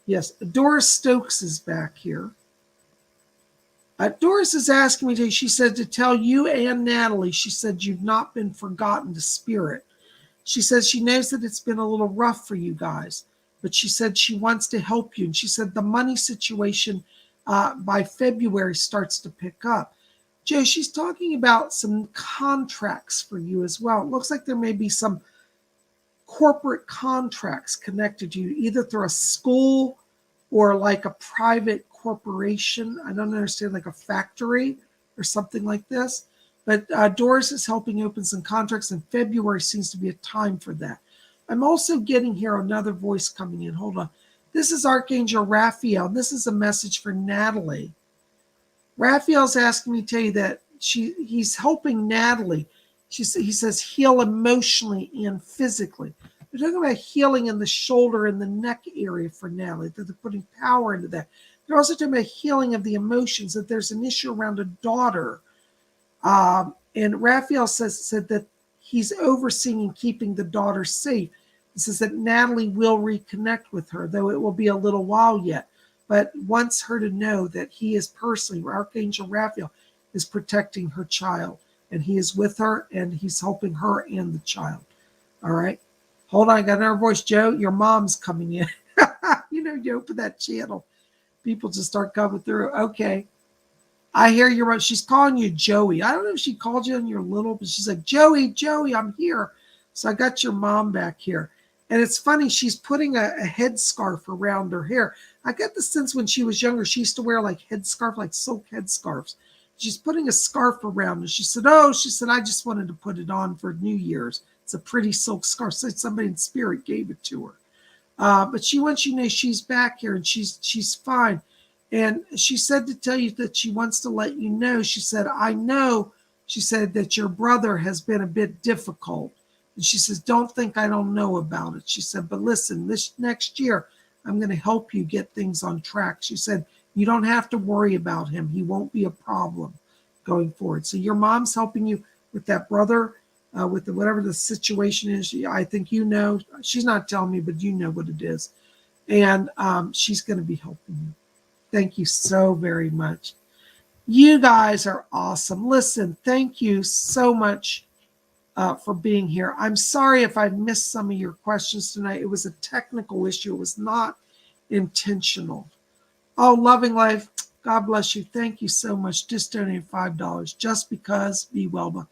Yes, Doris Stokes is back here. Doris is asking me she said to tell you and Natalie, she said you've not been forgotten to spirit. She says she knows that it's been a little rough for you guys, but she said she wants to help you. And she said the money situation by February starts to pick up. Joe, she's talking about some contracts for you as well. It looks like there may be some corporate contracts connected to you, either through a school or like a private corporation. I don't understand, like a factory or something like this. But Doris is helping open some contracts, and February seems to be a time for that. I'm also getting here another voice coming in. Hold on. This is Archangel Raphael. This is a message for Natalie. Raphael's asking me to tell you that he's helping Natalie. He says heal emotionally and physically. They're talking about healing in the shoulder and the neck area for Natalie. They're putting power into that. They're also talking about healing of the emotions, that there's an issue around a daughter. And Raphael said that he's overseeing and keeping the daughter safe. He says that Natalie will reconnect with her, though it will be a little while yet, but wants her to know that he is personally, Archangel Raphael, is protecting her child, and he is with her, and he's helping her and the child. All right. Hold on. I got another voice. Joe, your mom's coming in. You open that channel, people just start coming through. Okay. I hear you. She's calling you Joey. I don't know if she called you when you're little, but she's like, Joey, I'm here. So I got your mom back here. And it's funny, she's putting a headscarf around her hair. I get the sense when she was younger, she used to wear like headscarf, like silk headscarves. She's putting a scarf around her. She said, I just wanted to put it on for New Year's. It's a pretty silk scarf. So somebody in spirit gave it to her. But she wants you to know she's back here and she's fine. And she said to tell you that she wants to let you know. She said, I know, she said, that your brother has been a bit difficult. And she says, don't think I don't know about it. She said, but listen, this next year, I'm going to help you get things on track. She said, you don't have to worry about him. He won't be a problem going forward. So your mom's helping you with that brother, with whatever the situation is. I think she's not telling me, but you know what it is. And she's going to be helping you. Thank you so very much. You guys are awesome. Listen, thank you so much for being here. I'm sorry if I missed some of your questions tonight. It was a technical issue. It was not intentional. Oh, Loving Life, God bless you. Thank you so much. Just donated $5. Just because, be well.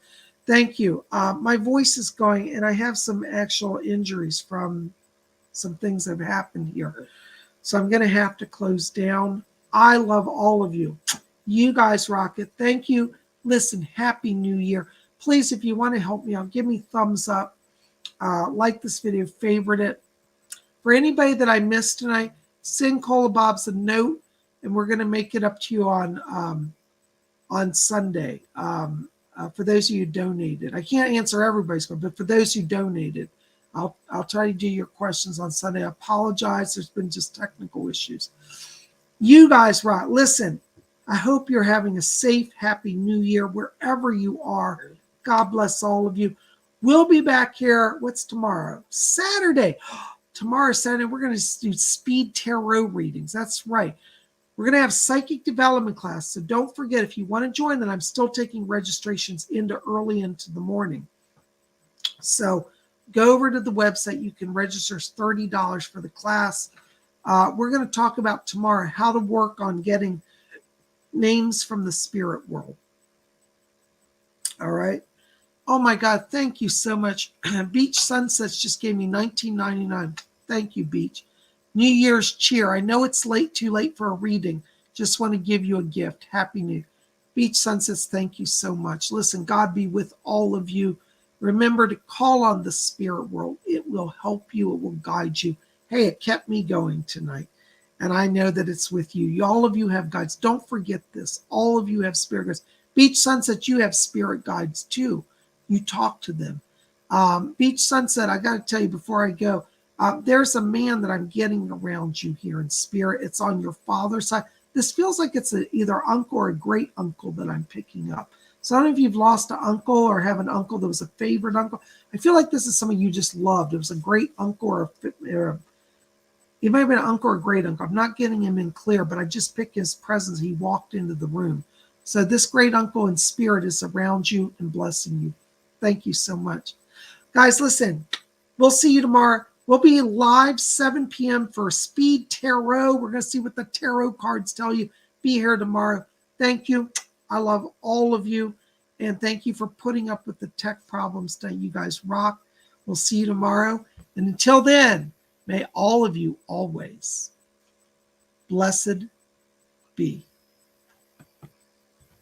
Thank you. My voice is going, and I have some actual injuries from some things that have happened here. So I'm going to have to close down. I love all of you. You guys rock it. Thank you. Listen, Happy New Year. Please, if you want to help me out, give me thumbs up. Like this video, favorite it. For anybody that I missed tonight, send Cola Bob's a note, and we're going to make it up to you on Sunday. For those of you who donated, I can't answer everybody's question, but for those who donated, I'll try to do your questions on Sunday. I apologize. There's been just technical issues. You guys rock. Listen, I hope you're having a safe, happy New Year wherever you are. God bless all of you. We'll be back here. What's tomorrow? Saturday. Tomorrow, Saturday, we're going to do speed tarot readings. That's right. We're going to have psychic development class. So don't forget, if you want to join, then I'm still taking registrations early into the morning. So go over to the website. You can register. It's $30 for the class. We're going to talk about tomorrow how to work on getting names from the spirit world. All right. Oh my God. Thank you so much. Beach Sunsets just gave me $19.99. Thank you, Beach. New Year's cheer. I know it's too late for a reading. Just want to give you a gift. Happy New Year. Beach Sunsets, thank you so much. Listen, God be with all of you. Remember to call on the spirit world. It will help you. It will guide you. Hey, it kept me going tonight. And I know that it's with you. All of you have guides. Don't forget this. All of you have spirit guides. Beach Sunset, you have spirit guides too. You talk to them. Beach Sunset, I got to tell you before I go, there's a man that I'm getting around you here in spirit. It's on your father's side. This feels like it's either uncle or a great uncle that I'm picking up. So I don't know if you've lost an uncle or have an uncle that was a favorite uncle. I feel like this is someone you just loved. It was a great uncle or it might have been an uncle or a great uncle. I'm not getting him in clear, but I just picked his presence. He walked into the room. So this great uncle in spirit is around you and blessing you. Thank you so much. Guys, listen, We'll see you tomorrow. We'll be live 7 p.m. for Speed Tarot. We're going to see what the tarot cards tell you. Be here tomorrow. Thank you. I love all of you. And thank you for putting up with the tech problems today. You guys rock. We'll see you tomorrow. And until then, may all of you always blessed be.